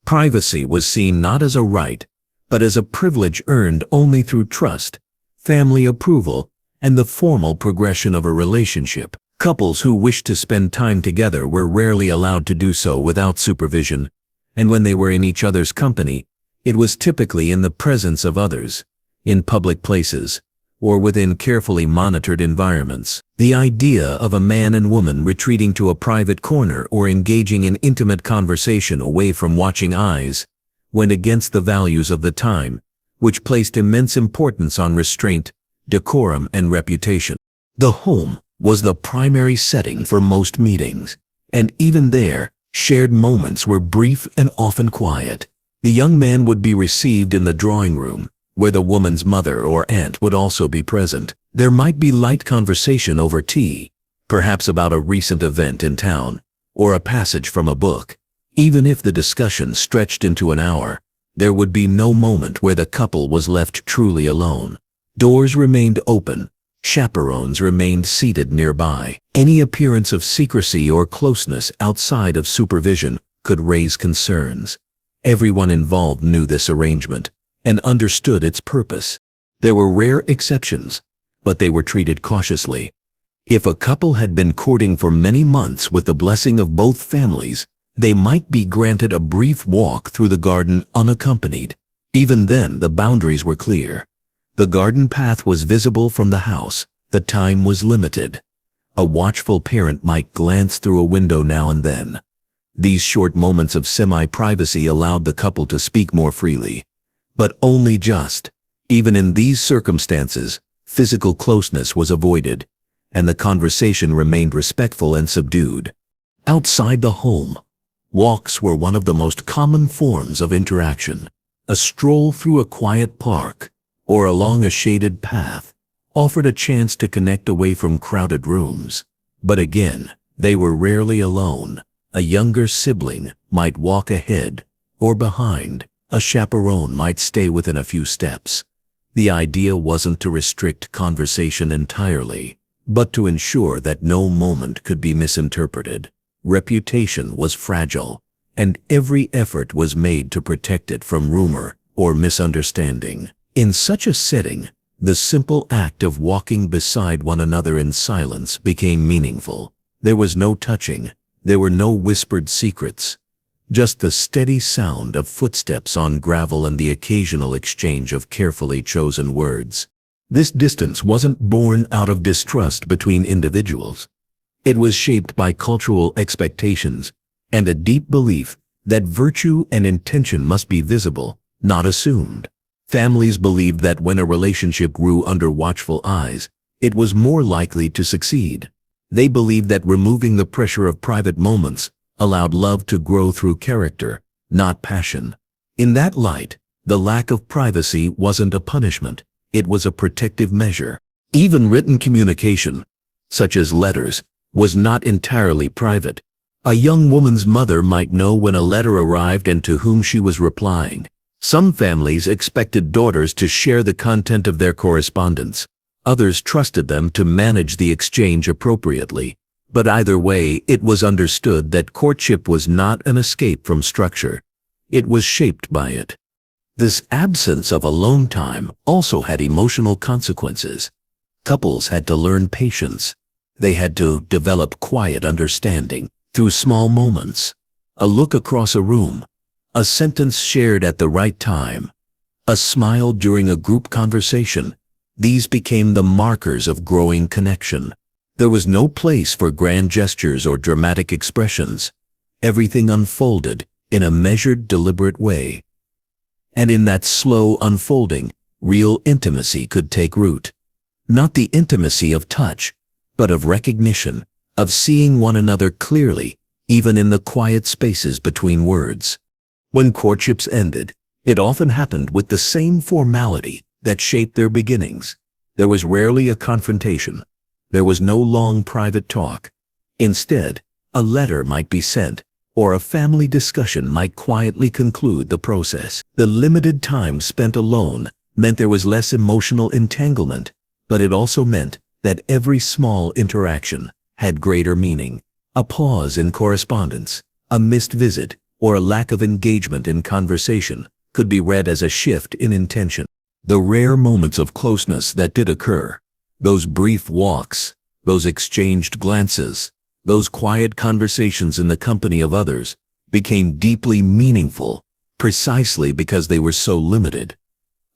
Speaker 1: Privacy was seen not as a right, but as a privilege earned only through trust, family approval, and the formal progression of a relationship. Couples who wished to spend time together were rarely allowed to do so without supervision, and when they were in each other's company, it was typically in the presence of others, in public places, or within carefully monitored environments. The idea of a man and woman retreating to a private corner or engaging in intimate conversation away from watching eyes went against the values of the time, which placed immense importance on restraint, decorum, and reputation. The home was the primary setting for most meetings, and even there, shared moments were brief and often quiet. The young man would be received in the drawing room, where the woman's mother or aunt would also be present. There might be light conversation over tea, perhaps about a recent event in town, or a passage from a book. Even if the discussion stretched into an hour, there would be no moment where the couple was left truly alone. Doors remained open, chaperones remained seated nearby. Any appearance of secrecy or closeness outside of supervision could raise concerns. Everyone involved knew this arrangement and understood its purpose. There were rare exceptions, but they were treated cautiously. If a couple had been courting for many months with the blessing of both families, they might be granted a brief walk through the garden unaccompanied. Even then, the boundaries were clear. The garden path was visible from the house. The time was limited. A watchful parent might glance through a window now and then. These short moments of semi-privacy allowed the couple to speak more freely. But only just. Even in these circumstances, physical closeness was avoided, and the conversation remained respectful and subdued. Outside the home, walks were one of the most common forms of interaction. A stroll through a quiet park, or along a shaded path, offered a chance to connect away from crowded rooms. But again, they were rarely alone. A younger sibling might walk ahead or behind. A chaperone might stay within a few steps. The idea wasn't to restrict conversation entirely, but to ensure that no moment could be misinterpreted. Reputation was fragile, and every effort was made to protect it from rumor or misunderstanding. In such a setting, the simple act of walking beside one another in silence became meaningful. There was no touching, there were no whispered secrets, just the steady sound of footsteps on gravel and the occasional exchange of carefully chosen words. This distance wasn't born out of distrust between individuals. It was shaped by cultural expectations and a deep belief that virtue and intention must be visible, not assumed. Families believed that when a relationship grew under watchful eyes, it was more likely to succeed. They believed that removing the pressure of private moments allowed love to grow through character, not passion. In that light, the lack of privacy wasn't a punishment, it was a protective measure. Even written communication, such as letters, was not entirely private. A young woman's mother might know when a letter arrived and to whom she was replying. Some families expected daughters to share the content of their correspondence. Others trusted them to manage the exchange appropriately. But either way, it was understood that courtship was not an escape from structure. It was shaped by it. This absence of alone time also had emotional consequences. Couples had to learn patience. They had to develop quiet understanding through small moments. A look across a room, a sentence shared at the right time, a smile during a group conversation. These became the markers of growing connection. There was no place for grand gestures or dramatic expressions. Everything unfolded in a measured, deliberate way. And in that slow unfolding, real intimacy could take root. Not the intimacy of touch, but of recognition, of seeing one another clearly, even in the quiet spaces between words. When courtships ended, it often happened with the same formality that shaped their beginnings. There was rarely a confrontation. There was no long private talk. Instead, a letter might be sent, or a family discussion might quietly conclude the process. The limited time spent alone meant there was less emotional entanglement, but it also meant that every small interaction had greater meaning. A pause in correspondence, a missed visit, or a lack of engagement in conversation could be read as a shift in intention. The rare moments of closeness that did occur, those brief walks, those exchanged glances, those quiet conversations in the company of others, became deeply meaningful precisely because they were so limited.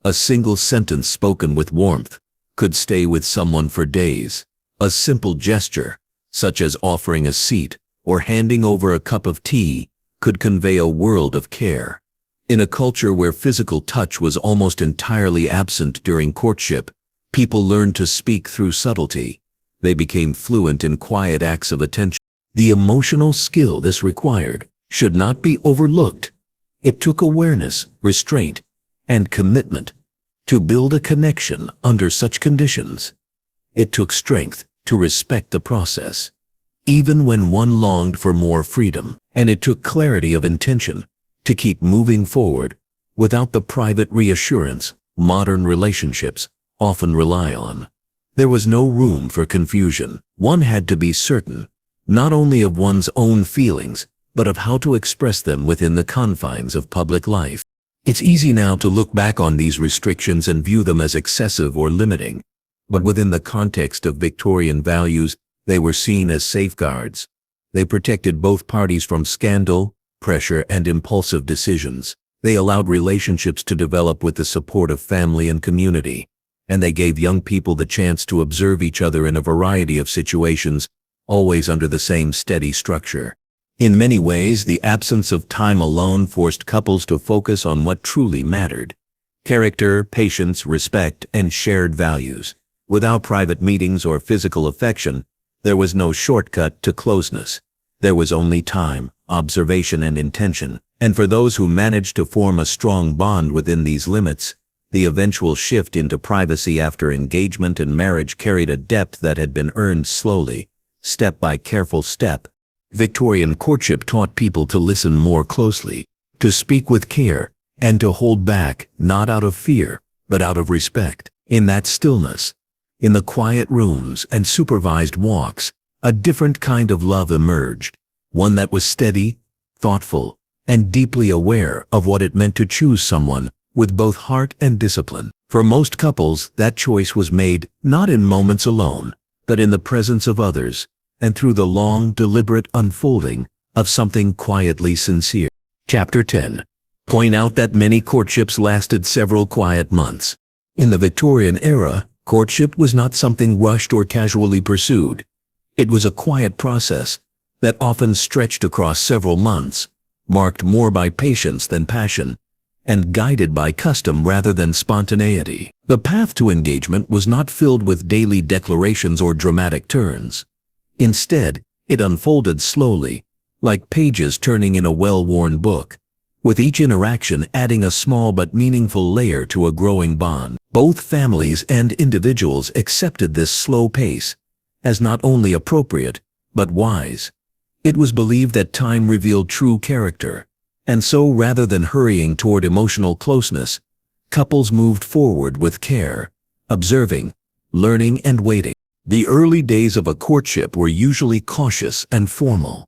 Speaker 1: A single sentence spoken with warmth could stay with someone for days. A simple gesture, such as offering a seat or handing over a cup of tea, could convey a world of care. In a culture where physical touch was almost entirely absent during courtship, people learned to speak through subtlety. They became fluent in quiet acts of attention. The emotional skill this required should not be overlooked. It took awareness, restraint, and commitment to build a connection under such conditions. It took strength to respect the process, even when one longed for more freedom, and it took clarity of intention to keep moving forward. Without the private reassurance modern relationships often rely on, there was no room for confusion. One had to be certain, not only of one's own feelings, but of how to express them within the confines of public life. It's easy now to look back on these restrictions and view them as excessive or limiting, but within the context of Victorian values, they were seen as safeguards. They protected both parties from scandal, pressure, and impulsive decisions. They allowed relationships to develop with the support of family and community, and they gave young people the chance to observe each other in a variety of situations, always under the same steady structure. In many ways, the absence of time alone forced couples to focus on what truly mattered: character, patience, respect, and shared values. Without private meetings or physical affection, there was no shortcut to closeness. There was only time, observation, and intention. And for those who managed to form a strong bond within these limits, the eventual shift into privacy after engagement and marriage carried a depth that had been earned slowly, step by careful step. Victorian courtship taught people to listen more closely, to speak with care, and to hold back, not out of fear, but out of respect. In that stillness, in the quiet rooms and supervised walks, a different kind of love emerged, one that was steady, thoughtful, and deeply aware of what it meant to choose someone with both heart and discipline. For most couples, that choice was made not in moments alone, but in the presence of others, and through the long, deliberate unfolding of something quietly sincere. Chapter 10. Point out that many courtships lasted several quiet months. In the Victorian era, courtship was not something rushed or casually pursued. It was a quiet process that often stretched across several months, marked more by patience than passion, and guided by custom rather than spontaneity. The path to engagement was not filled with daily declarations or dramatic turns. Instead, it unfolded slowly, like pages turning in a well-worn book, with each interaction adding a small but meaningful layer to a growing bond. Both families and individuals accepted this slow pace as not only appropriate, but wise. It was believed that time revealed true character, and so rather than hurrying toward emotional closeness, couples moved forward with care, observing, learning, and waiting. The early days of a courtship were usually cautious and formal.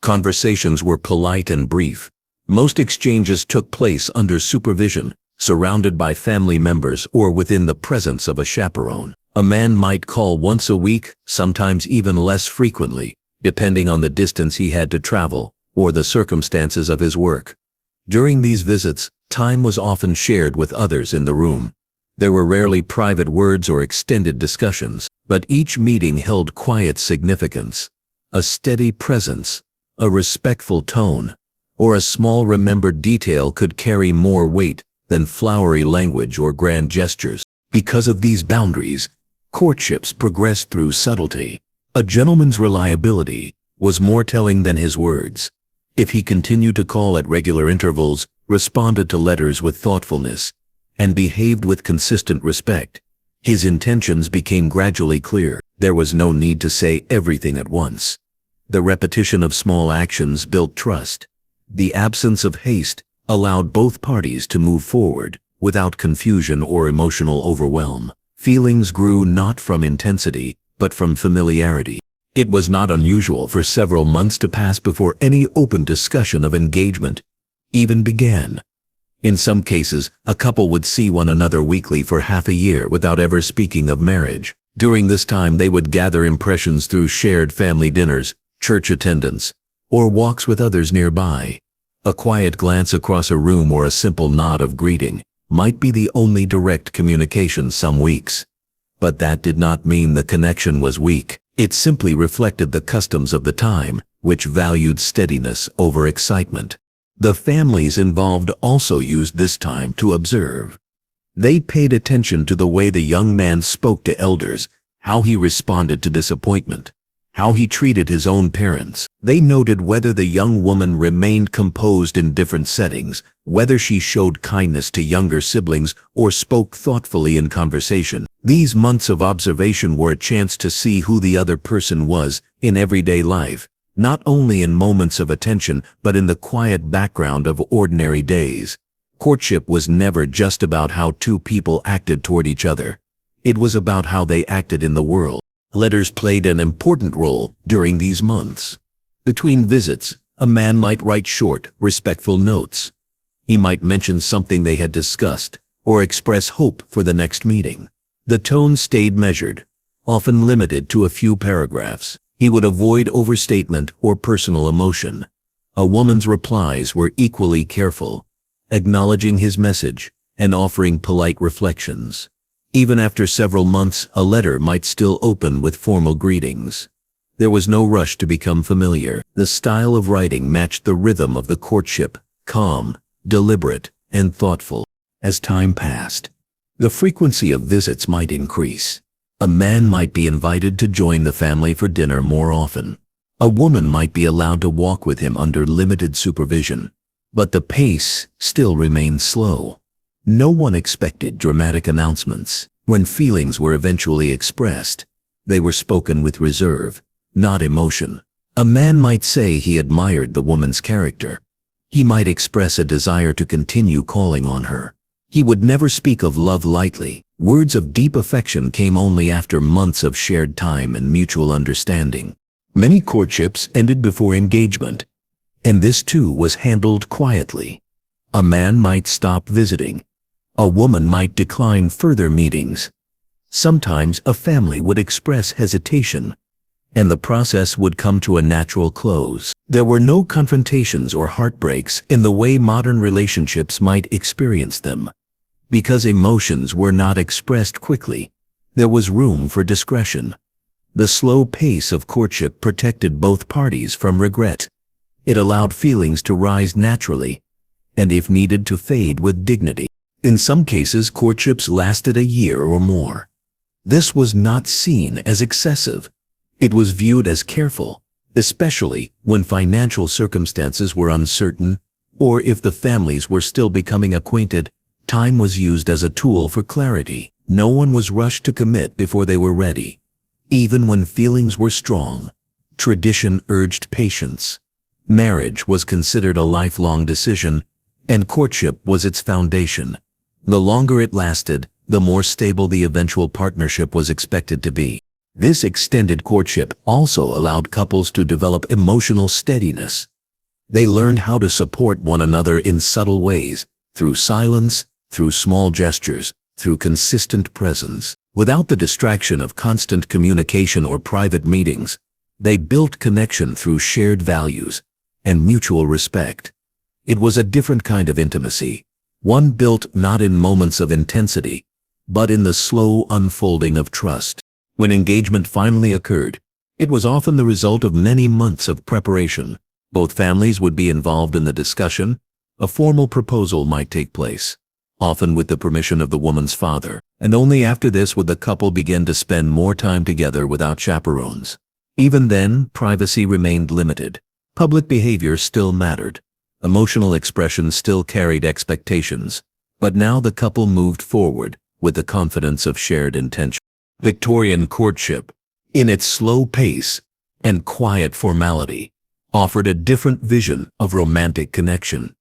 Speaker 1: Conversations were polite and brief. Most exchanges took place under supervision, surrounded by family members or within the presence of a chaperone. A man might call once a week, sometimes even less frequently, depending on the distance he had to travel or the circumstances of his work. During these visits, time was often shared with others in the room. There were rarely private words or extended discussions, but each meeting held quiet significance. A steady presence, a respectful tone, or a small remembered detail could carry more weight than flowery language or grand gestures. Because of these boundaries, courtships progressed through subtlety. A gentleman's reliability was more telling than his words. If he continued to call at regular intervals, responded to letters with thoughtfulness, and behaved with consistent respect, his intentions became gradually clear. There was no need to say everything at once. The repetition of small actions built trust. The absence of haste allowed both parties to move forward without confusion or emotional overwhelm. Feelings grew not from intensity, but from familiarity. It was not unusual for several months to pass before any open discussion of engagement even began. In some cases, a couple would see one another weekly for half a year without ever speaking of marriage. During this time, they would gather impressions through shared family dinners, church attendance, or walks with others nearby. A quiet glance across a room or a simple nod of greeting might be the only direct communication some weeks. But that did not mean the connection was weak. It simply reflected the customs of the time, which valued steadiness over excitement. The families involved also used this time to observe. They paid attention to the way the young man spoke to elders, how he responded to disappointment, how he treated his own parents. They noted whether the young woman remained composed in different settings, whether she showed kindness to younger siblings or spoke thoughtfully in conversation. These months of observation were a chance to see who the other person was in everyday life, not only in moments of attention but in the quiet background of ordinary days. Courtship was never just about how two people acted toward each other. It was about how they acted in the world. Letters played an important role during these months. Between visits, a man might write short, respectful notes. He might mention something they had discussed or express hope for the next meeting. The tone stayed measured, often limited to a few paragraphs. He would avoid overstatement or personal emotion. A woman's replies were equally careful, acknowledging his message and offering polite reflections. Even after several months, a letter might still open with formal greetings. There was no rush to become familiar. The style of writing matched the rhythm of the courtship, calm, deliberate, and thoughtful. As time passed, the frequency of visits might increase. A man might be invited to join the family for dinner more often. A woman might be allowed to walk with him under limited supervision. But the pace still remained slow. No one expected dramatic announcements. When feelings were eventually expressed, they were spoken with reserve, not emotion. A man might say he admired the woman's character. He might express a desire to continue calling on her. He would never speak of love lightly. Words of deep affection came only after months of shared time and mutual understanding. Many courtships ended before engagement, and this too was handled quietly. A man might stop visiting. A woman might decline further meetings. Sometimes a family would express hesitation, and the process would come to a natural close. There were no confrontations or heartbreaks in the way modern relationships might experience them. Because emotions were not expressed quickly, there was room for discretion. The slow pace of courtship protected both parties from regret. It allowed feelings to rise naturally, and if needed to fade with dignity. In some cases, courtships lasted a year or more. This was not seen as excessive. It was viewed as careful, especially when financial circumstances were uncertain, or if the families were still becoming acquainted. Time was used as a tool for clarity. No one was rushed to commit before they were ready. Even when feelings were strong, tradition urged patience. Marriage was considered a lifelong decision, and courtship was its foundation. The longer it lasted, the more stable the eventual partnership was expected to be. This extended courtship also allowed couples to develop emotional steadiness. They learned how to support one another in subtle ways, through silence, through small gestures, through consistent presence. Without the distraction of constant communication or private meetings, they built connection through shared values and mutual respect. It was a different kind of intimacy, one built not in moments of intensity, but in the slow unfolding of trust. When engagement finally occurred, it was often the result of many months of preparation. Both families would be involved in the discussion. A formal proposal might take place, often with the permission of the woman's father, and only after this would the couple begin to spend more time together without chaperones. Even then, privacy remained limited. Public behavior still mattered. Emotional expression still carried expectations. But now the couple moved forward with the confidence of shared intention. Victorian courtship, in its slow pace and quiet formality, offered a different vision of romantic connection.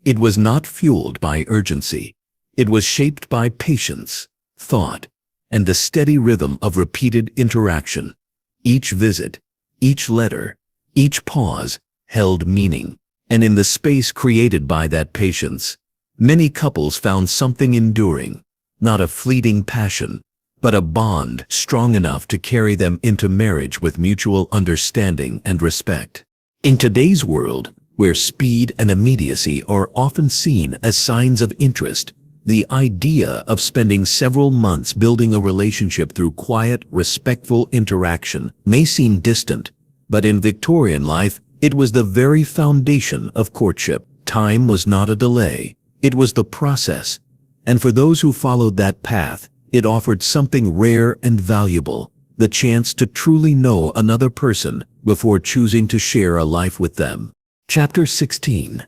Speaker 1: It was not fueled by urgency. It was shaped by patience, thought, and the steady rhythm of repeated interaction. Each visit, each letter, each pause held meaning, and in the space created by that patience, many couples found something enduring, not a fleeting passion, but a bond strong enough to carry them into marriage with mutual understanding and respect. In today's world, where speed and immediacy are often seen as signs of interest, the idea of spending several months building a relationship through quiet, respectful interaction may seem distant, but in Victorian life, it was the very foundation of courtship. Time was not a delay, it was the process, and for those who followed that path, it offered something rare and valuable, the chance to truly know another person before choosing to share a life with them. Chapter 16.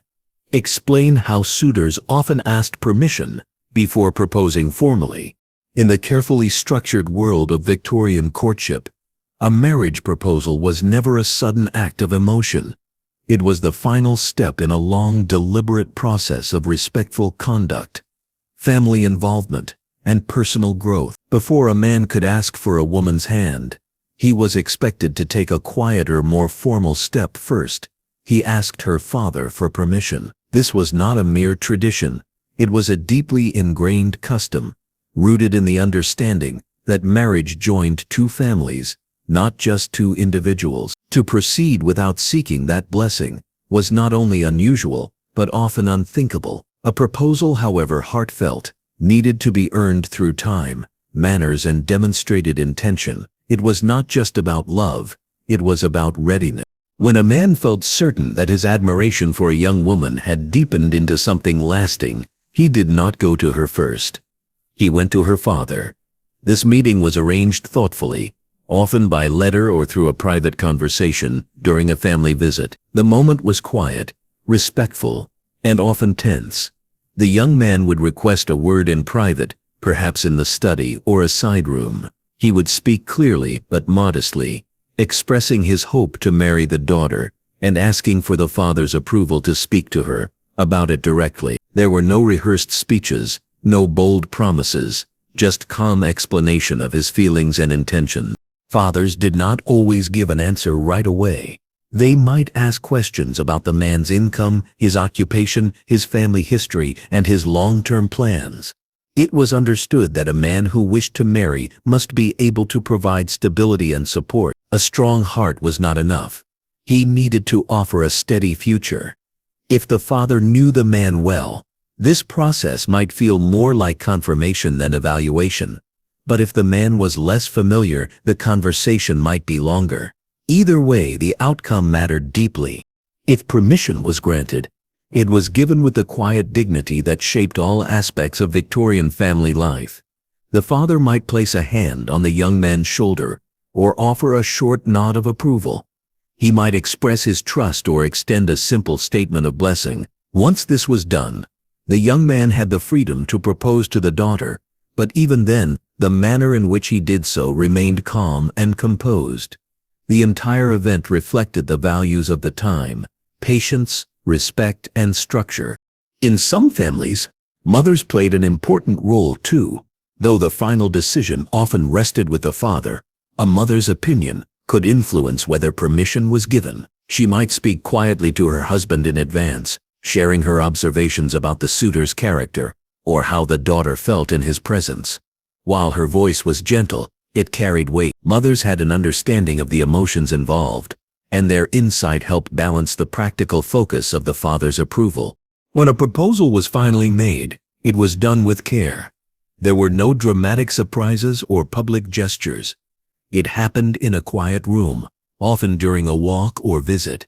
Speaker 1: Explain how suitors often asked permission before proposing formally. In the carefully structured world of Victorian courtship, a marriage proposal was never a sudden act of emotion. It was the final step in a long, deliberate process of respectful conduct, family involvement, and personal growth. Before a man could ask for a woman's hand, he was expected to take a quieter, more formal step first. He asked her father for permission. This was not a mere tradition. It was a deeply ingrained custom, rooted in the understanding that marriage joined two families, not just two individuals. To proceed without seeking that blessing was not only unusual, but often unthinkable. A proposal, however heartfelt, needed to be earned through time, manners, and demonstrated intention. It was not just about love, it was about readiness. When a man felt certain that his admiration for a young woman had deepened into something lasting, he did not go to her first. He went to her father. This meeting was arranged thoughtfully, often by letter or through a private conversation during a family visit. The moment was quiet, respectful, and often tense. The young man would request a word in private, perhaps in the study or a side room. He would speak clearly but modestly, expressing his hope to marry the daughter and asking for the father's approval to speak to her about it directly. There were no rehearsed speeches, no bold promises, just calm explanation of his feelings and intentions. Fathers did not always give an answer right away. They might ask questions about the man's income, his occupation, his family history, and his long-term plans. It was understood that a man who wished to marry must be able to provide stability and support. A strong heart was not enough. He needed to offer a steady future. If the father knew the man well, this process might feel more like confirmation than evaluation. But if the man was less familiar, the conversation might be longer. Either way, the outcome mattered deeply. If permission was granted, it was given with the quiet dignity that shaped all aspects of Victorian family life. The father might place a hand on the young man's shoulder or offer a short nod of approval. He might express his trust or extend a simple statement of blessing. Once this was done, the young man had the freedom to propose to the daughter, but even then, the manner in which he did so remained calm and composed. The entire event reflected the values of the time: patience, respect, and structure. In some families, mothers played an important role too. Though the final decision often rested with the father, a mother's opinion could influence whether permission was given. She might speak quietly to her husband in advance, sharing her observations about the suitor's character or how the daughter felt in his presence. While her voice was gentle, it carried weight. Mothers had an understanding of the emotions involved, and their insight helped balance the practical focus of the father's approval. When a proposal was finally made, it was done with care. There were no dramatic surprises or public gestures. It happened in a quiet room, often during a walk or visit.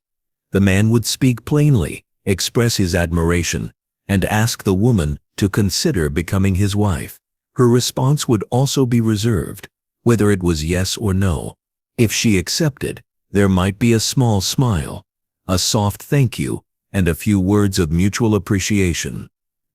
Speaker 1: The man would speak plainly, express his admiration, and ask the woman to consider becoming his wife. Her response would also be reserved, whether it was yes or no. If she accepted, There might be a small smile, a soft thank you, and a few words of mutual appreciation.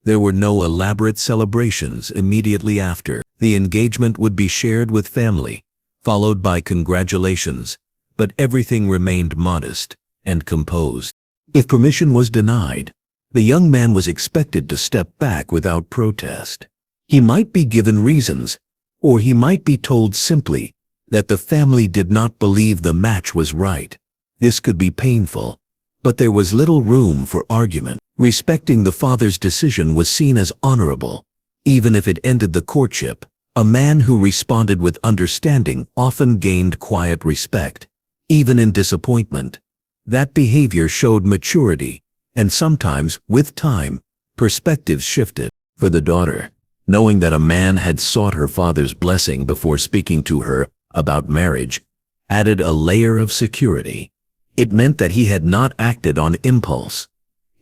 Speaker 1: There were no elaborate celebrations immediately after. The engagement would be shared with family, followed by congratulations, but everything remained modest and composed. If permission was denied, the young man was expected to step back without protest. He might be given reasons, or he might be told simply that the family did not believe the match was right. This could be painful, but there was little room for argument. Respecting the father's decision was seen as honorable. Even if it ended the courtship, a man who responded with understanding often gained quiet respect. Even in disappointment, that behavior showed maturity, and sometimes, with time, perspectives shifted. For the daughter, knowing that a man had sought her father's blessing before speaking to her about marriage added a layer of security. It meant that he had not acted on impulse.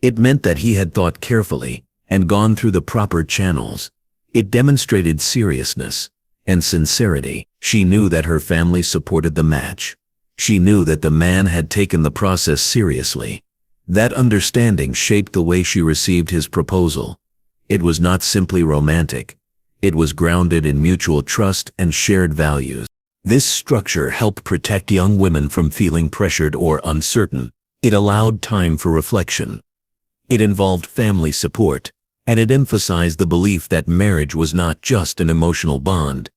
Speaker 1: It meant that he had thought carefully and gone through the proper channels. It demonstrated seriousness and sincerity. She knew that her family supported the match. She knew that the man had taken the process seriously. That understanding shaped the way she received his proposal. It was not simply romantic. It was grounded in mutual trust and shared values. This structure helped protect young women from feeling pressured or uncertain. It allowed time for reflection. It involved family support, and it emphasized the belief that marriage was not just an emotional bond.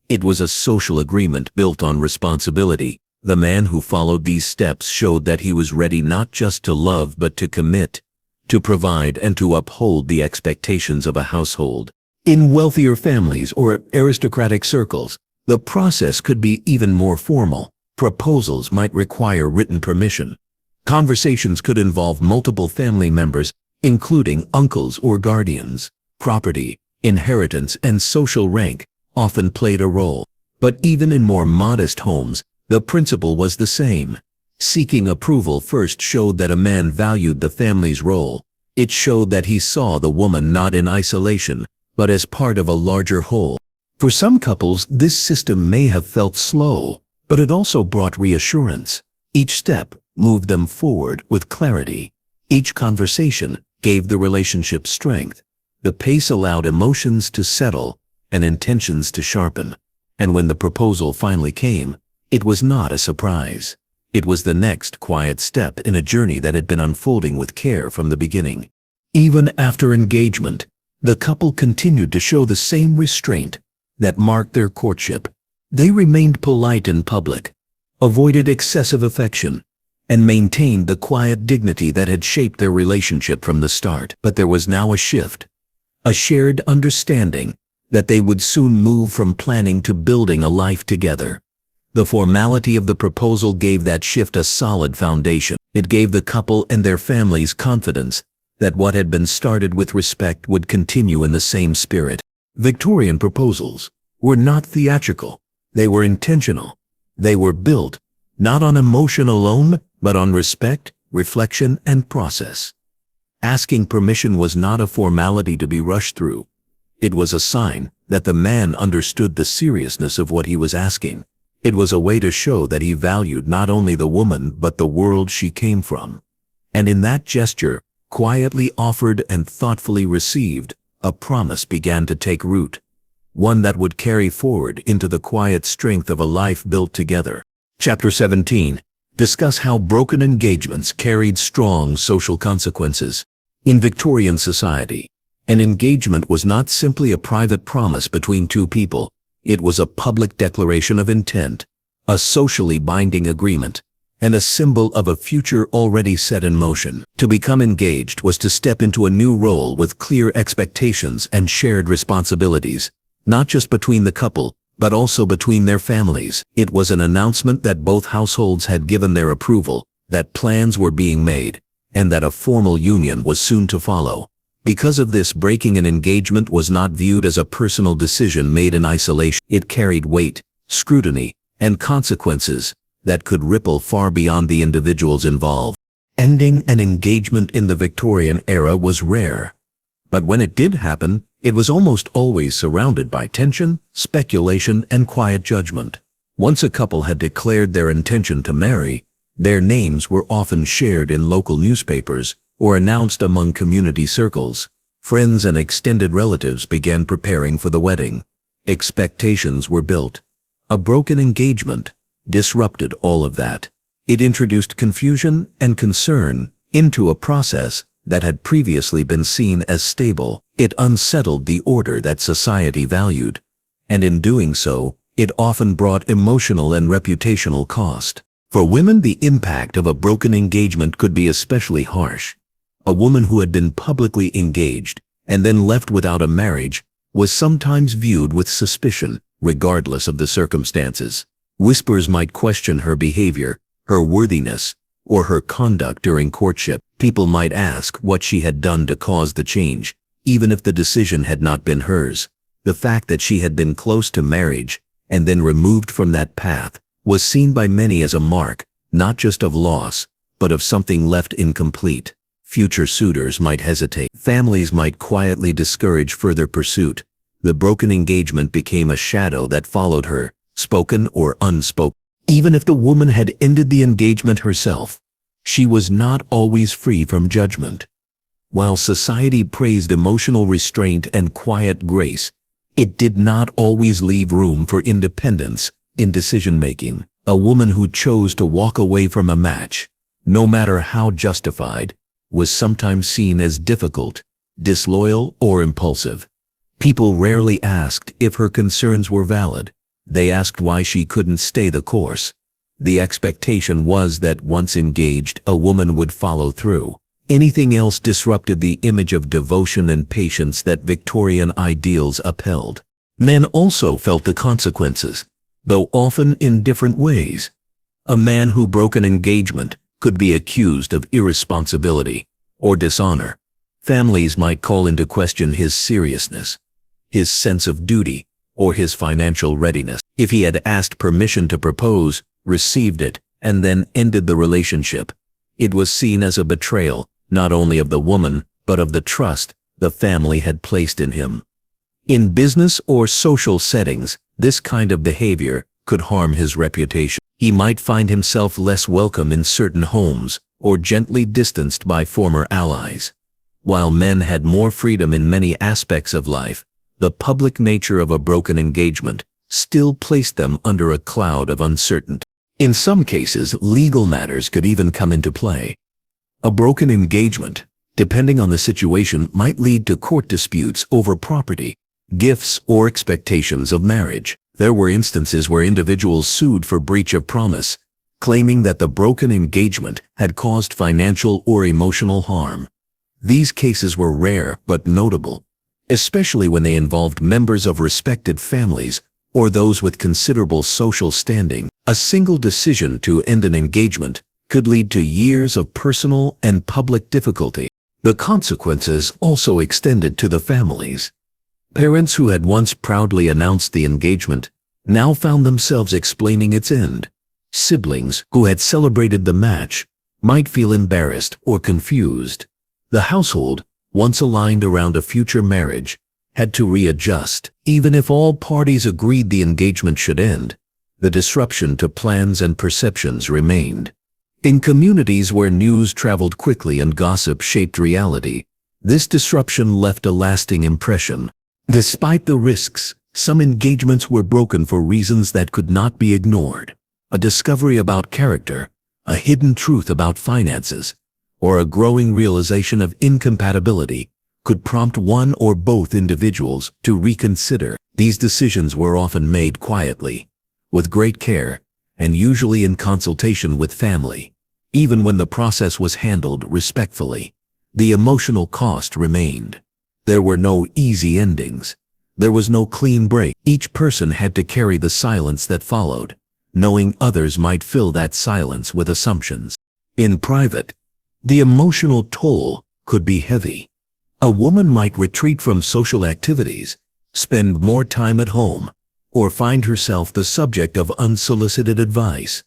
Speaker 1: It was a social agreement built on responsibility. The man who followed these steps showed that he was ready not just to love but to commit, to provide and to uphold the expectations of a household. In wealthier families or aristocratic circles, the process could be even more formal. Proposals might require written permission. Conversations could involve multiple family members, including uncles or guardians. Property, inheritance, and social rank often played a role. But even in more modest homes, the principle was the same. Seeking approval first showed that a man valued the family's role. It showed that he saw the woman not in isolation, but as part of a larger whole. For some couples, this system may have felt slow, but it also brought reassurance. Each step moved them forward with clarity. Each conversation gave the relationship strength. The pace allowed emotions to settle and intentions to sharpen. And when the proposal finally came, it was not a surprise. It was the next quiet step in a journey that had been unfolding with care from the beginning. Even after engagement, the couple continued to show the same restraint that marked their courtship. They remained polite in public, avoided excessive affection, and maintained the quiet dignity that had shaped their relationship from the start. But there was now a shift, a shared understanding that they would soon move from planning to building a life together. The formality of the proposal gave that shift a solid foundation. It gave the couple and their families confidence that what had been started with respect would continue in the same spirit. Victorian proposals were not theatrical. They were intentional. They were built not on emotion alone, but on respect, reflection, and process. Asking permission was not a formality to be rushed through. It was a sign that the man understood the seriousness of what he was asking. It was a way to show that he valued not only the woman but the world she came from. And in that gesture, quietly offered and thoughtfully received, a promise began to take root. One that would carry forward into the quiet strength of a life built together. Chapter 17. Discuss how broken engagements carried strong social consequences. In Victorian society, an engagement was not simply a private promise between two people. It was a public declaration of intent, a socially binding agreement, and a symbol of a future already set in motion. To become engaged was to step into a new role with clear expectations and shared responsibilities, not just between the couple, but also between their families. It was an announcement that both households had given their approval, that plans were being made, and that a formal union was soon to follow. Because of this, breaking an engagement was not viewed as a personal decision made in isolation. It carried weight, scrutiny, and consequences that could ripple far beyond the individuals involved. Ending an engagement in the Victorian era was rare. But when it did happen, it was almost always surrounded by tension, speculation, and quiet judgment. Once a couple had declared their intention to marry, Their names were often shared in local newspapers or announced among community circles. Friends and extended relatives began preparing for the wedding. Expectations were built. A broken engagement disrupted all of that. It introduced confusion and concern into a process that had previously been seen as stable. It unsettled the order that society valued, and in doing so, it often brought emotional and reputational cost. For women, the impact of a broken engagement could be especially harsh. A woman who had been publicly engaged and then left without a marriage was sometimes viewed with suspicion, regardless of the circumstances. Whispers might question her behavior, her worthiness, or her conduct during courtship. People might ask what she had done to cause the change, even if the decision had not been hers. The fact that she had been close to marriage and then removed from that path was seen by many as a mark, not just of loss, but of something left incomplete. Future suitors might hesitate. Families might quietly discourage further pursuit. The broken engagement became a shadow that followed her, spoken or unspoken. Even if the woman had ended the engagement herself, she was not always free from judgment. While society praised emotional restraint and quiet grace, it did not always leave room for independence in decision-making. A woman who chose to walk away from a match, no matter how justified, was sometimes seen as difficult, disloyal, or impulsive. People rarely asked if her concerns were valid. They asked why she couldn't stay the course. The expectation was that once engaged, a woman would follow through. Anything else disrupted the image of devotion and patience that Victorian ideals upheld. Men also felt the consequences, though often in different ways. A man who broke an engagement could be accused of irresponsibility or dishonor. Families might call into question his seriousness, his sense of duty, or his financial readiness. If he had asked permission to propose, received it, and then ended the relationship, it was seen as a betrayal, not only of the woman, but of the trust the family had placed in him. In business or social settings, this kind of behavior could harm his reputation. He might find himself less welcome in certain homes or gently distanced by former allies. While men had more freedom in many aspects of life, the public nature of a broken engagement still placed them under a cloud of uncertainty. In some cases, legal matters could even come into play. A broken engagement, depending on the situation, might lead to court disputes over property, gifts, or expectations of marriage. There were instances where individuals sued for breach of promise, claiming that the broken engagement had caused financial or emotional harm. These cases were rare but notable, especially when they involved members of respected families or those with considerable social standing. A single decision to end an engagement could lead to years of personal and public difficulty. The consequences also extended to the families. Parents who had once proudly announced the engagement now found themselves explaining its end. Siblings who had celebrated the match might feel embarrassed or confused. The household, once aligned around a future marriage, had to readjust. Even if all parties agreed the engagement should end, the disruption to plans and perceptions remained. In communities where news traveled quickly and gossip shaped reality, this disruption left a lasting impression. Despite the risks, some engagements were broken for reasons that could not be ignored. A discovery about character, a hidden truth about finances, or a growing realization of incompatibility could prompt one or both individuals to reconsider. These decisions were often made quietly, with great care, and usually in consultation with family. Even when the process was handled respectfully, the emotional cost remained. There were no easy endings. There was no clean break. Each person had to carry the silence that followed, knowing others might fill that silence with assumptions. In private, the emotional toll could be heavy. A woman might retreat from social activities, spend more time at home, or find herself the subject of unsolicited advice.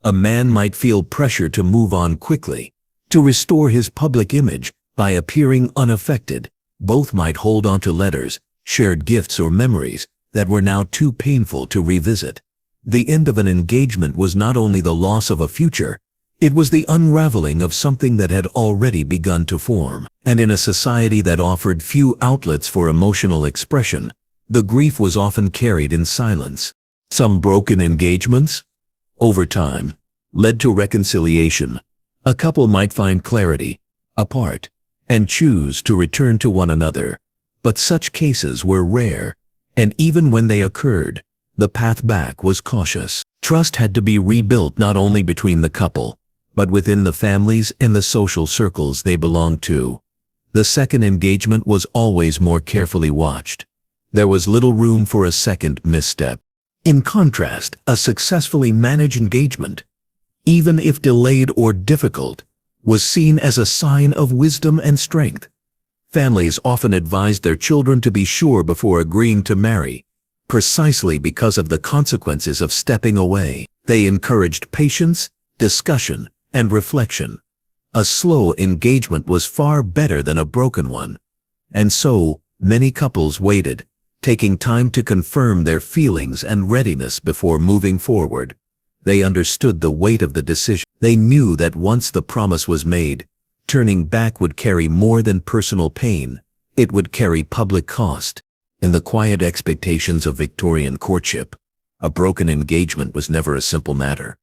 Speaker 1: A man might feel pressure to move on quickly, to restore his public image by appearing unaffected. Both might hold on to letters, shared gifts, or memories that were now too painful to revisit. The end of an engagement was not only the loss of a future, It was the unraveling of something that had already begun to form. And in a society that offered few outlets for emotional expression, the grief was often carried in silence. Some broken engagements, over time, led to reconciliation. A couple might find clarity, apart, and choose to return to one another. But such cases were rare, and even when they occurred, the path back was cautious. Trust had to be rebuilt not only between the couple, but within the families and the social circles they belonged to. The second engagement was always more carefully watched. There was little room for a second misstep. In contrast, a successfully managed engagement, even if delayed or difficult, was seen as a sign of wisdom and strength. Families often advised their children to be sure before agreeing to marry, precisely because of the consequences of stepping away. They encouraged patience, discussion, and reflection. A slow engagement was far better than a broken one. And so, many couples waited, taking time to confirm their feelings and readiness before moving forward. They understood the weight of the decision. They knew that once the promise was made, turning back would carry more than personal pain. It would carry public cost. In the quiet expectations of Victorian courtship, a broken engagement was never a simple matter.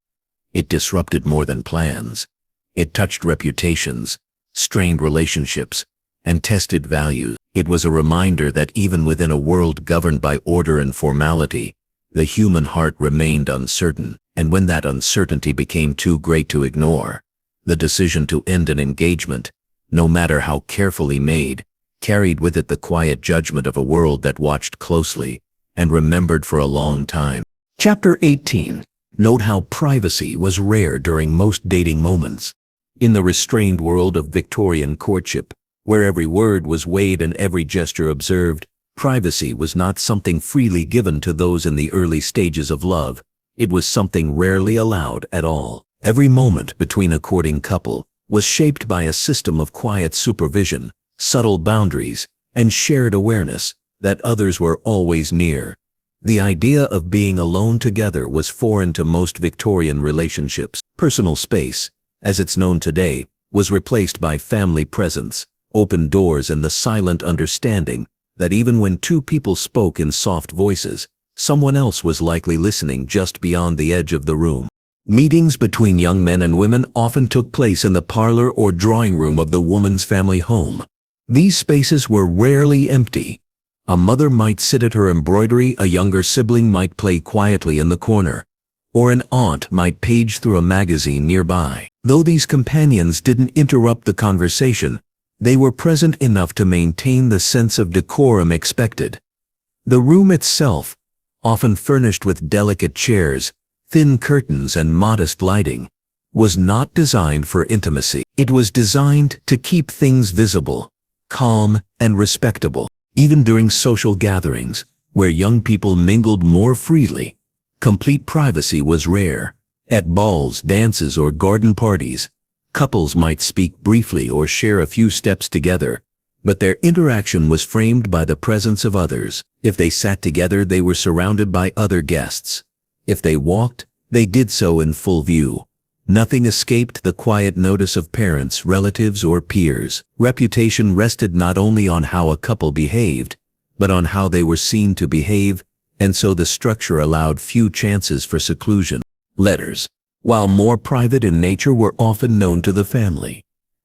Speaker 1: It disrupted more than plans. It touched reputations, strained relationships, and tested values. It was a reminder that even within a world governed by order and formality, the human heart remained uncertain. And when that uncertainty became too great to ignore, the decision to end an engagement, no matter how carefully made, carried with it the quiet judgment of a world that watched closely and remembered for a long time. Chapter 18. Note how privacy was rare during most dating moments. In the restrained world of Victorian courtship, where every word was weighed and every gesture observed, privacy was not something freely given to those in the early stages of love. It was something rarely allowed at all. Every moment between a courting couple was shaped by a system of quiet supervision, subtle boundaries, and shared awareness that others were always near. The idea of being alone together was foreign to most Victorian relationships. Personal space, as it's known today, was replaced by family presence, open doors, and the silent understanding that even when two people spoke in soft voices, someone else was likely listening just beyond the edge of the room. Meetings between young men and women often took place in the parlor or drawing room of the woman's family home. These spaces were rarely empty. A mother might sit at her embroidery, a younger sibling might play quietly in the corner, or an aunt might page through a magazine nearby. Though these companions didn't interrupt the conversation, they were present enough to maintain the sense of decorum expected. The room itself, often furnished with delicate chairs, thin curtains, and modest lighting, was not designed for intimacy. It was designed to keep things visible, calm, and respectable. Even during social gatherings, where young people mingled more freely, complete privacy was rare. At balls, dances, or garden parties, couples might speak briefly or share a few steps together, but their interaction was framed by the presence of others. If they sat together, they were surrounded by other guests. If they walked, they did so in full view. Nothing escaped the quiet notice of parents, relatives, or peers. Reputation rested not only on how a couple behaved, but on how they were seen to behave, and so the structure allowed few chances for seclusion. Letters, while more private in nature, were often known to the family.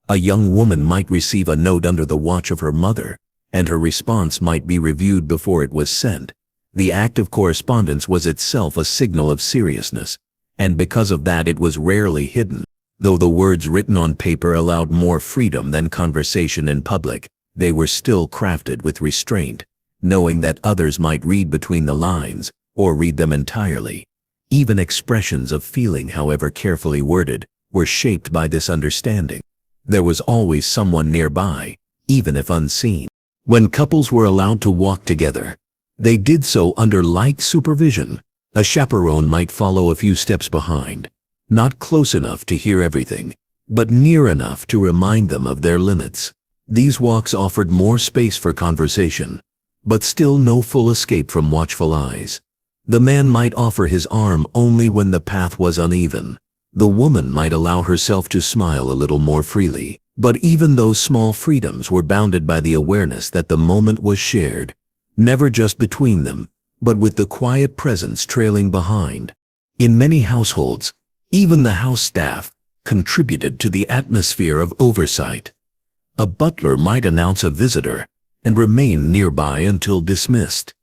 Speaker 1: A young woman might receive a note under the watch of her mother, and her response might be reviewed before it was sent. The act of correspondence was itself a signal of seriousness, and because of that it was rarely hidden. Though the words written on paper allowed more freedom than conversation in public, they were still crafted with restraint, knowing that others might read between the lines, or read them entirely. Even expressions of feeling, however carefully worded, were shaped by this understanding. There was always someone nearby, even if unseen. When couples were allowed to walk together, they did so under light supervision. A chaperone might follow a few steps behind, not close enough to hear everything, but near enough to remind them of their limits. These walks offered more space for conversation, but still no full escape from watchful eyes. The man might offer his arm only when the path was uneven, The woman might allow herself to smile a little more freely, but even those small freedoms were bounded by the awareness that the moment was shared, never just between them, but with the quiet presence trailing behind. In many households, even the house staff contributed to the atmosphere of oversight. A butler might announce a visitor and remain nearby until dismissed.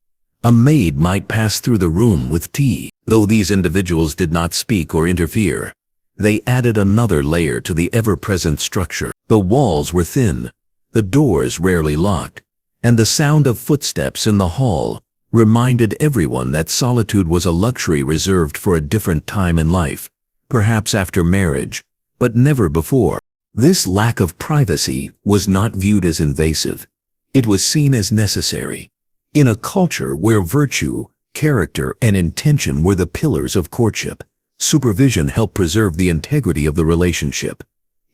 Speaker 1: A maid might pass through the room with tea. Though these individuals did not speak or interfere, they added another layer to the ever-present structure. The walls were thin, the doors rarely locked, and the sound of footsteps in the hall reminded everyone that solitude was a luxury reserved for a different time in life, perhaps after marriage, but never before. This lack of privacy was not viewed as invasive. It was seen as necessary. In a culture where virtue, character, and intention were the pillars of courtship, supervision helped preserve the integrity of the relationship.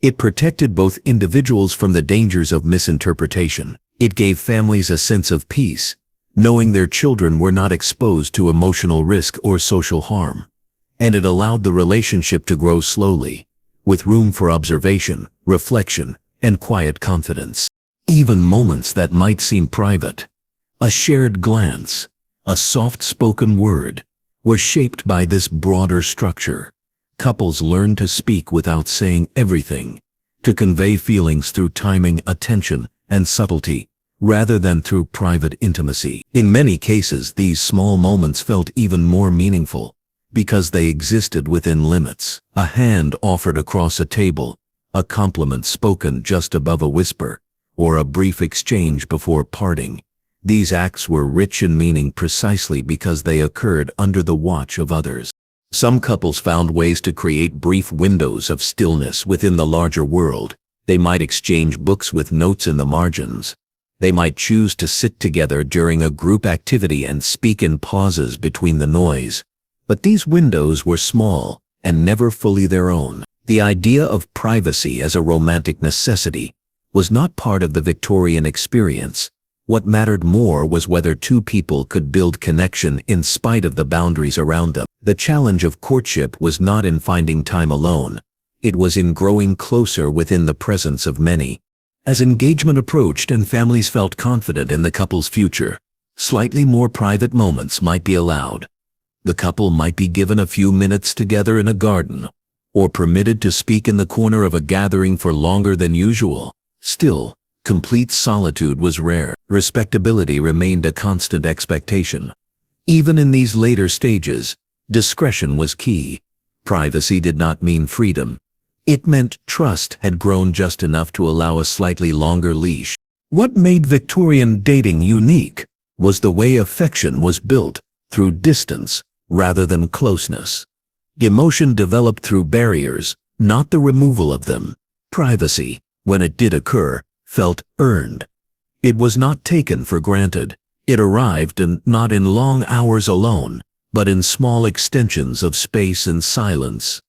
Speaker 1: It protected both individuals from the dangers of misinterpretation. It gave families a sense of peace, knowing their children were not exposed to emotional risk or social harm. And it allowed the relationship to grow slowly, with room for observation, reflection, and quiet confidence. Even moments that might seem private, a shared glance, a soft-spoken word, were shaped by this broader structure. Couples learned to speak without saying everything, to convey feelings through timing, attention, and subtlety, rather than through private intimacy. In many cases, these small moments felt even more meaningful, because they existed within limits. A hand offered across a table, a compliment spoken just above a whisper, or a brief exchange before parting. These acts were rich in meaning precisely because they occurred under the watch of others. Some couples found ways to create brief windows of stillness within the larger world. They might exchange books with notes in the margins. They might choose to sit together during a group activity and speak in pauses between the noise. But these windows were small and never fully their own. The idea of privacy as a romantic necessity was not part of the Victorian experience. What mattered more was whether two people could build connection in spite of the boundaries around them. The challenge of courtship was not in finding time alone. It was in growing closer within the presence of many. As engagement approached and families felt confident in the couple's future, slightly more private moments might be allowed. The couple might be given a few minutes together in a garden, or permitted to speak in the corner of a gathering for longer than usual. Still, complete solitude was rare. Respectability remained a constant expectation. Even in these later stages, discretion was key. Privacy did not mean freedom. It meant trust had grown just enough to allow a slightly longer leash. What made Victorian dating unique was the way affection was built, through distance rather than closeness. Emotion developed through barriers, not the removal of them. Privacy, when it did occur, felt earned. It was not taken for granted. It arrived not in long hours alone, but in small extensions of space and silence.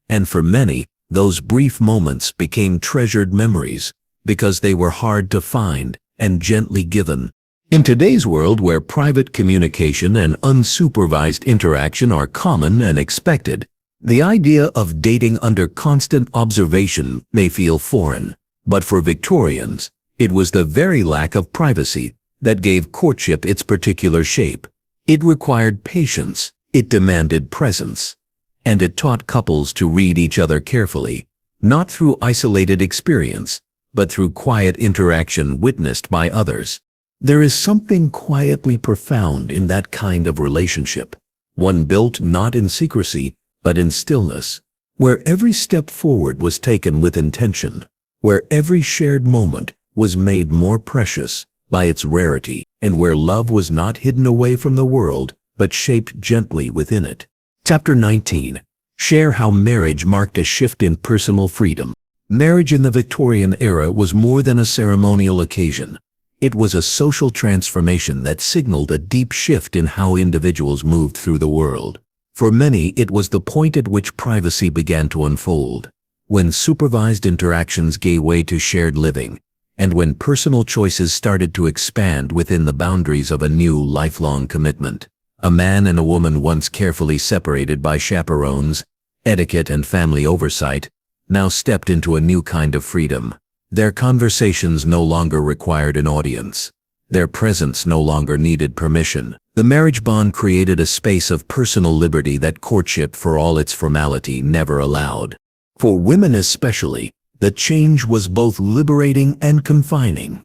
Speaker 1: And for many, those brief moments became treasured memories, because they were hard to find and gently given. In today's world where private communication and unsupervised interaction are common and expected, the idea of dating under constant observation may feel foreign. But for Victorians, it was the very lack of privacy that gave courtship its particular shape. It required patience, it demanded presence, and it taught couples to read each other carefully, not through isolated experience, but through quiet interaction witnessed by others. There is something quietly profound in that kind of relationship, one built not in secrecy, but in stillness, where every step forward was taken with intention, where every shared moment was made more precious by its rarity, and where love was not hidden away from the world, but shaped gently within it. Chapter 19. Share how marriage marked a shift in personal freedom. Marriage in the Victorian era was more than a ceremonial occasion. It was a social transformation that signaled a deep shift in how individuals moved through the world. For many, it was the point at which privacy began to unfold, when supervised interactions gave way to shared living, and when personal choices started to expand within the boundaries of a new lifelong commitment. A man and a woman once carefully separated by chaperones etiquette and family oversight, now stepped into a new kind of freedom. Their conversations no longer required an audience. Their presence no longer needed permission. The marriage bond created a space of personal liberty that courtship, for all its formality, never allowed. For women especially, the change was both liberating and confining.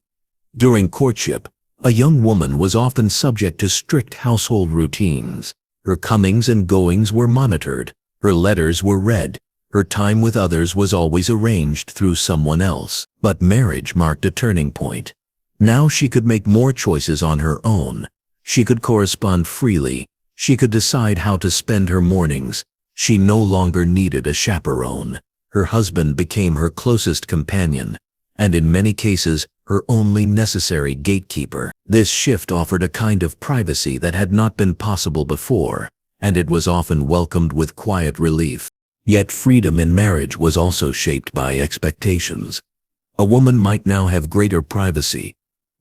Speaker 1: During courtship, a young woman was often subject to strict household routines. Her comings and goings were monitored. Her letters were read. Her time with others was always arranged through someone else. But marriage marked a turning point. Now she could make more choices on her own. She could correspond freely. She could decide how to spend her mornings. She no longer needed a chaperone. Her husband became her closest companion, and in many cases, her only necessary gatekeeper. This shift offered a kind of privacy that had not been possible before, and it was often welcomed with quiet relief. Yet freedom in marriage was also shaped by expectations. A woman might now have greater privacy,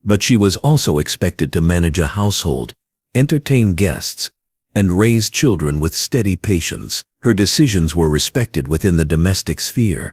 Speaker 1: but she was also expected to manage a household, entertain guests, and raise children with steady patience. Her decisions were respected within the domestic sphere,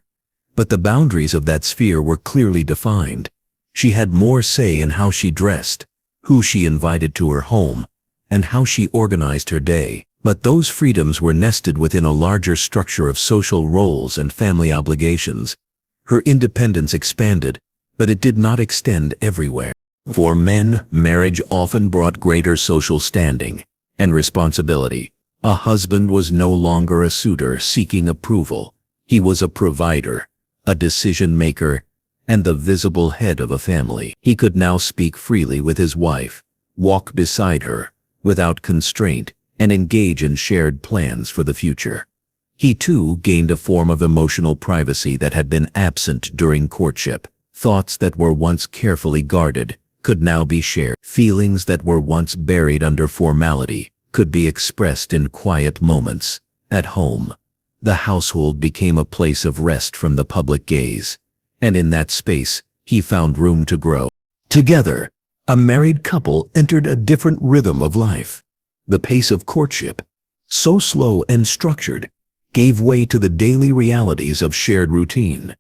Speaker 1: but the boundaries of that sphere were clearly defined. She had more say in how she dressed, who she invited to her home, and how she organized her day. But those freedoms were nested within a larger structure of social roles and family obligations. Her independence expanded, but it did not extend everywhere. For men, marriage often brought greater social standing and responsibility. A husband was no longer a suitor seeking approval. He was a provider, a decision-maker, and the visible head of a family. He could now speak freely with his wife, walk beside her without constraint, and engage in shared plans for the future. He too gained a form of emotional privacy that had been absent during courtship. Thoughts that were once carefully guarded could now be shared. Feelings that were once buried under formality could be expressed in quiet moments. At home, the household became a place of rest from the public gaze, and in that space, he found room to grow. Together, a married couple entered a different rhythm of life. The pace of courtship, so slow and structured, gave way to the daily realities of shared routine.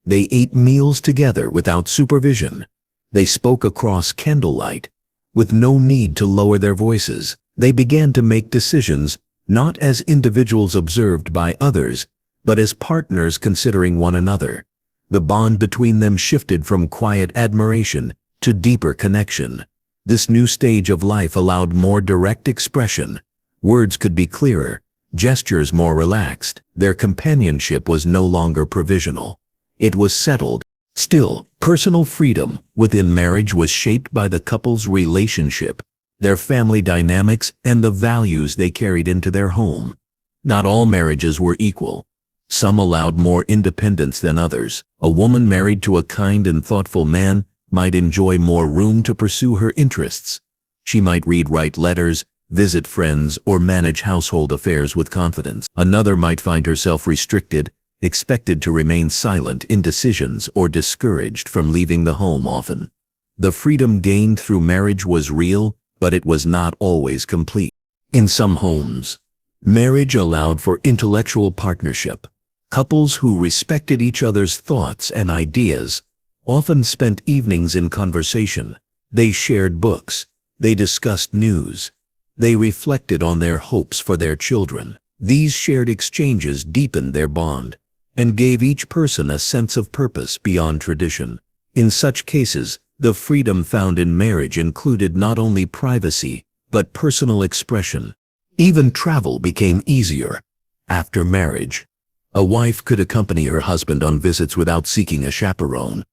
Speaker 1: They ate meals together without supervision. They spoke across candlelight, with no need to lower their voices. They began to make decisions not as individuals observed by others, but as partners considering one another. The bond between them shifted from quiet admiration to deeper connection. This new stage of life allowed more direct expression. Words could be clearer, gestures more relaxed. Their companionship was no longer provisional. It was settled. Still, personal freedom within marriage was shaped by the couple's relationship, their family dynamics, and the values they carried into their home. Not all marriages were equal. Some allowed more independence than others. A woman married to a kind and thoughtful man might enjoy more room to pursue her interests. She might write letters, visit friends, or manage household affairs with confidence. Another might find herself restricted, expected to remain silent in decisions, or discouraged from leaving the home often. The freedom gained through marriage was real, but it was not always complete. In some homes, marriage allowed for intellectual partnership. Couples who respected each other's thoughts and ideas often spent evenings in conversation. They shared books. They discussed news. They reflected on their hopes for their children. These shared exchanges deepened their bond and gave each person a sense of purpose beyond tradition. In such cases, the freedom found in marriage included not only privacy, but personal expression. Even travel became easier. After marriage, a wife could accompany her husband on visits without seeking a chaperone.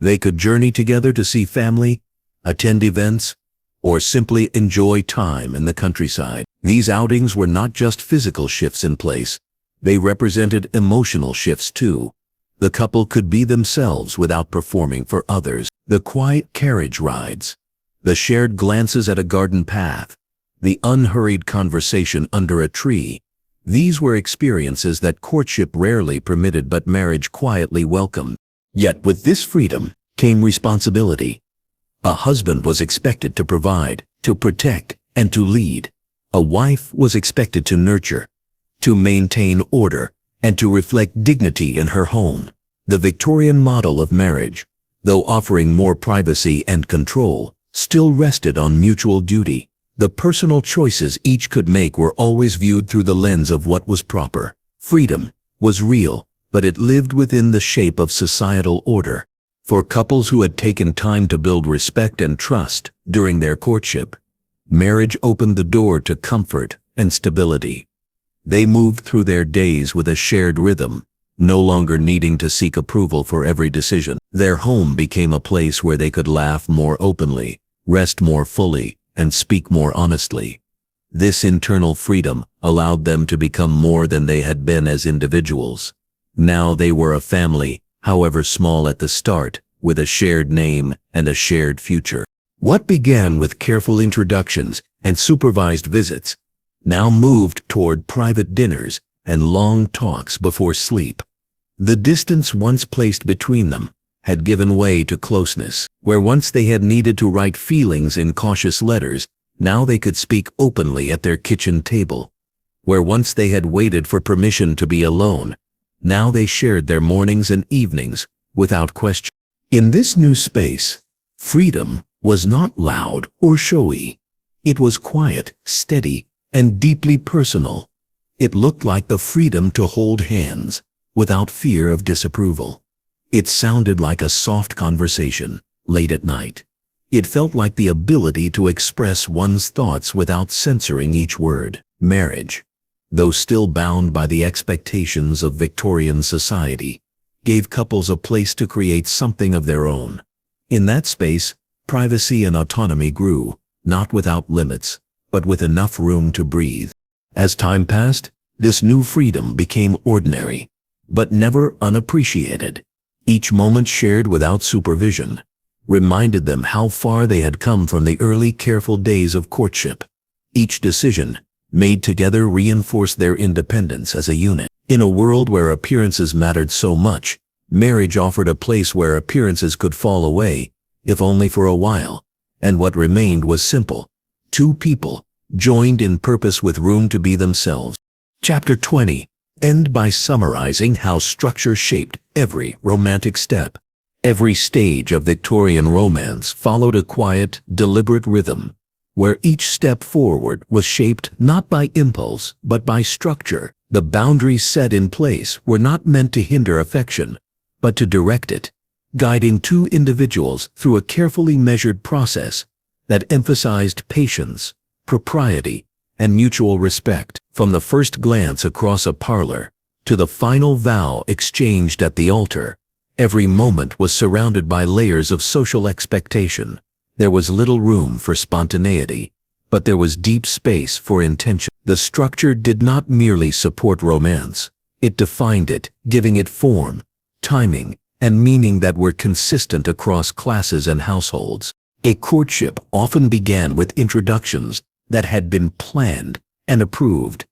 Speaker 1: They could journey together to see family, attend events, or simply enjoy time in the countryside. These outings were not just physical shifts in place. They represented emotional shifts too. The couple could be themselves without performing for others. The quiet carriage rides, the shared glances at a garden path, the unhurried conversation under a tree. These were experiences that courtship rarely permitted but marriage quietly welcomed. Yet with this freedom came responsibility. A husband was expected to provide, to protect, and to lead. A wife was expected to nurture, to maintain order, and to reflect dignity in her home. The Victorian model of marriage, though offering more privacy and control, still rested on mutual duty. The personal choices each could make were always viewed through the lens of what was proper. Freedom was real, but it lived within the shape of societal order. For couples who had taken time to build respect and trust during their courtship, marriage opened the door to comfort and stability. They moved through their days with a shared rhythm, no longer needing to seek approval for every decision. Their home became a place where they could laugh more openly, rest more fully, and speak more honestly. This internal freedom allowed them to become more than they had been as individuals. Now they were a family, however small at the start, with a shared name and a shared future. What began with careful introductions and supervised visits now moved toward private dinners and long talks before sleep. The distance once placed between them had given way to closeness. Where once they had needed to write feelings in cautious letters, now they could speak openly at their kitchen table. Where once they had waited for permission to be alone, now they shared their mornings and evenings without question. In this new space, freedom was not loud or showy. It was quiet, steady, and deeply personal. It looked like the freedom to hold hands without fear of disapproval. It sounded like a soft conversation late at night. It felt like the ability to express one's thoughts without censoring each word. Marriage, though still bound by the expectations of Victorian society, gave couples a place to create something of their own. In that space, privacy and autonomy grew, not without limits, but with enough room to breathe. As time passed, this new freedom became ordinary, but never unappreciated. Each moment shared without supervision reminded them how far they had come from the early careful days of courtship. Each decision, made together, reinforced their independence as a unit. In a world where appearances mattered so much, marriage offered a place where appearances could fall away, if only for a while, and what remained was simple. Two people, joined in purpose with room to be themselves. Chapter 20. End by summarizing how structure shaped every romantic step. Every stage of Victorian romance followed a quiet, deliberate rhythm, where each step forward was shaped not by impulse but by structure. The boundaries set in place were not meant to hinder affection, but to direct it, guiding two individuals through a carefully measured process that emphasized patience, propriety, and mutual respect. From the first glance across a parlor to the final vow exchanged at the altar, every moment was surrounded by layers of social expectation. There was little room for spontaneity, but there was deep space for intention. The structure did not merely support romance, it defined it, giving it form, timing, and meaning that were consistent across classes and households. A courtship often began with introductions that had been planned and approved.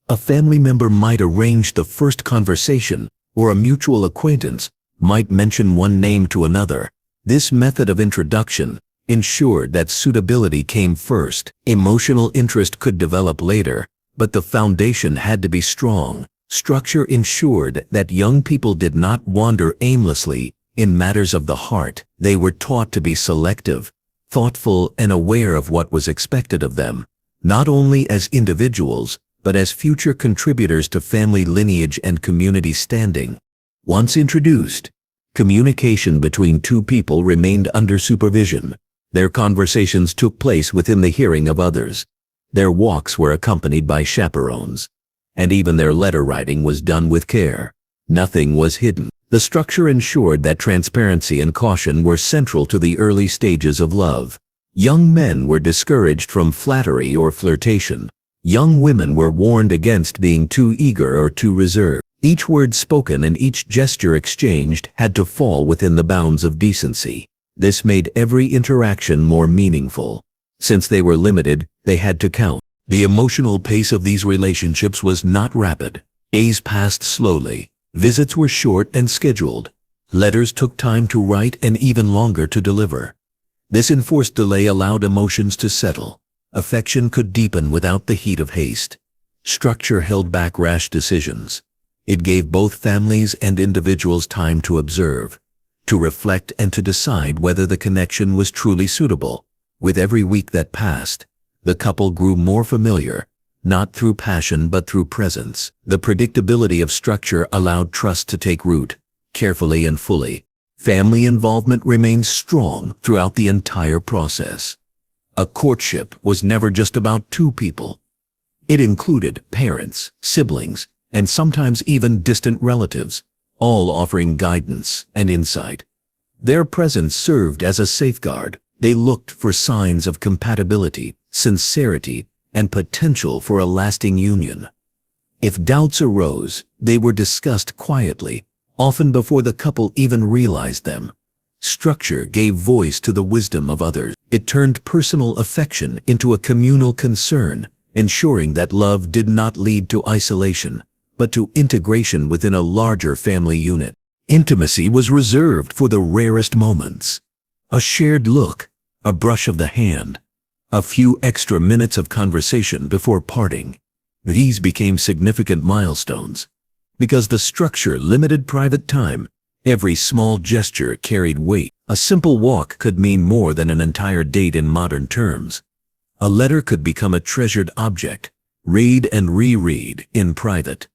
Speaker 1: A family member might arrange the first conversation, or a mutual acquaintance might mention one name to another. This method of introduction ensured that suitability came first. Emotional interest could develop later, but the foundation had to be strong. Structure ensured that young people did not wander aimlessly in matters of the heart. They were taught to be selective, thoughtful, and aware of what was expected of them, not only as individuals, but as future contributors to family lineage and community standing. Once introduced, communication between two people remained under supervision. Their conversations took place within the hearing of others. Their walks were accompanied by chaperones, and even their letter writing was done with care. Nothing was hidden. The structure ensured that transparency and caution were central to the early stages of love. Young men were discouraged from flattery or flirtation. Young women were warned against being too eager or too reserved. Each word spoken and each gesture exchanged had to fall within the bounds of decency. This made every interaction more meaningful. Since they were limited, they had to count. The emotional pace of these relationships was not rapid. Days passed slowly. Visits were short and scheduled. Letters took time to write and even longer to deliver. This enforced delay allowed emotions to settle. Affection could deepen without the heat of haste. Structure held back rash decisions. It gave both families and individuals time to observe, to reflect, and to decide whether the connection was truly suitable. With every week that passed, the couple grew more familiar, not through passion but through presence. The predictability of structure allowed trust to take root, carefully and fully. Family involvement remained strong throughout the entire process. A courtship was never just about two people. It included parents, siblings, and sometimes even distant relatives, all offering guidance and insight. Their presence served as a safeguard. They looked for signs of compatibility, sincerity, and potential for a lasting union. If doubts arose, they were discussed quietly, often before the couple even realized them. Structure gave voice to the wisdom of others. It turned personal affection into a communal concern, ensuring that love did not lead to isolation, but to integration within a larger family unit. Intimacy was reserved for the rarest moments. A shared look, a brush of the hand, a few extra minutes of conversation before parting. These became significant milestones. Because the structure limited private time, every small gesture carried weight. A simple walk could mean more than an entire date in modern terms. A letter could become a treasured object, read and reread in private.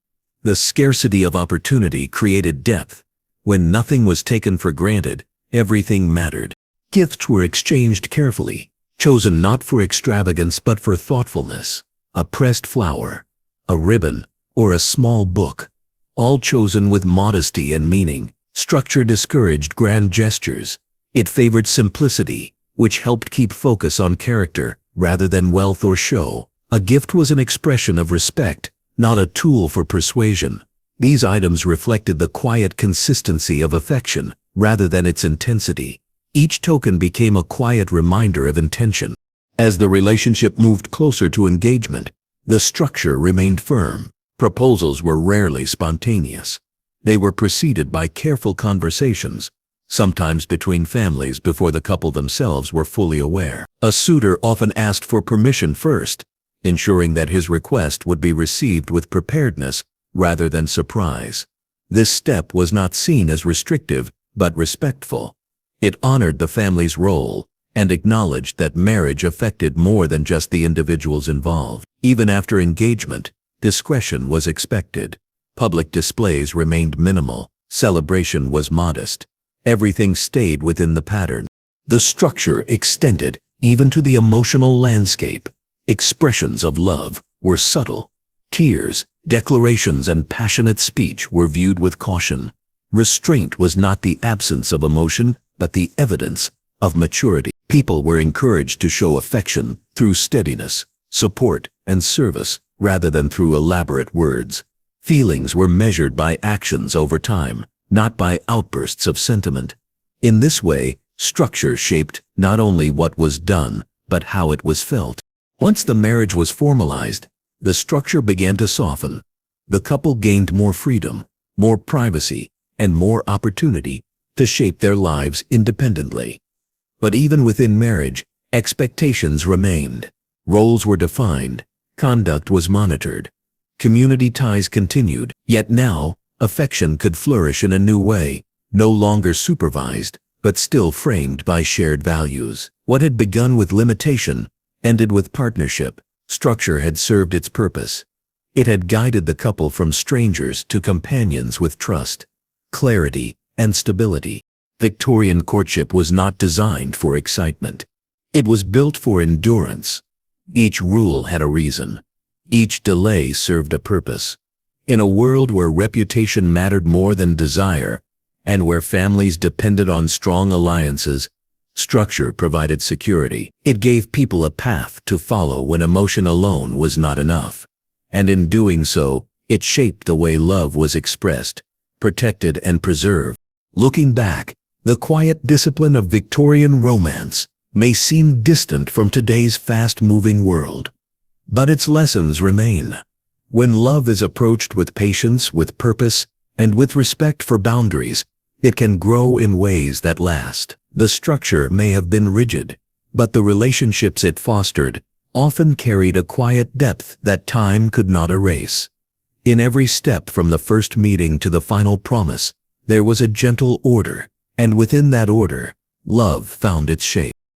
Speaker 1: The scarcity of opportunity created depth. When nothing was taken for granted, everything mattered. Gifts were exchanged carefully, chosen not for extravagance but for thoughtfulness. A pressed flower, a ribbon, or a small book, all chosen with modesty and meaning. Structure discouraged grand gestures. It favored simplicity, which helped keep focus on character rather than wealth or show. A gift was an expression of respect, not a tool for persuasion. These items reflected the quiet consistency of affection rather than its intensity. Each token became a quiet reminder of intention. As the relationship moved closer to engagement, the structure remained firm. Proposals were rarely spontaneous. They were preceded by careful conversations, sometimes between families before the couple themselves were fully aware. A suitor often asked for permission first, ensuring that his request would be received with preparedness rather than surprise. This step was not seen as restrictive, but respectful. It honored the family's role and acknowledged that marriage affected more than just the individuals involved. Even after engagement, discretion was expected. Public displays remained minimal. Celebration was modest. Everything stayed within the pattern. The structure extended even to the emotional landscape. Expressions of love were subtle. Tears, declarations, and passionate speech were viewed with caution. Restraint was not the absence of emotion, but the evidence of maturity. People were encouraged to show affection through steadiness, support, and service, rather than through elaborate words. Feelings were measured by actions over time, not by outbursts of sentiment. In this way, structure shaped not only what was done, but how it was felt. Once the marriage was formalized, the structure began to soften. The couple gained more freedom, more privacy, and more opportunity to shape their lives independently. But even within marriage, expectations remained. Roles were defined. Conduct was monitored. Community ties continued. Yet now, affection could flourish in a new way, no longer supervised, but still framed by shared values. What had begun with limitation ended with partnership. Structure had served its purpose. It had guided the couple from strangers to companions with trust, clarity, and stability. Victorian courtship was not designed for excitement. It was built for endurance. Each rule had a reason. Each delay served a purpose. In a world where reputation mattered more than desire, and where families depended on strong alliances, structure provided security. It gave people a path to follow when emotion alone was not enough. And in doing so, it shaped the way love was expressed, protected, and preserved. Looking back, the quiet discipline of Victorian romance may seem distant from today's fast-moving world. But its lessons remain. When love is approached with patience, with purpose, and with respect for boundaries, it can grow in ways that last. The structure may have been rigid, but the relationships it fostered, often carried a quiet depth that time could not erase. In every step from the first meeting to the final promise, there was a gentle order, and within that order, love found its shape.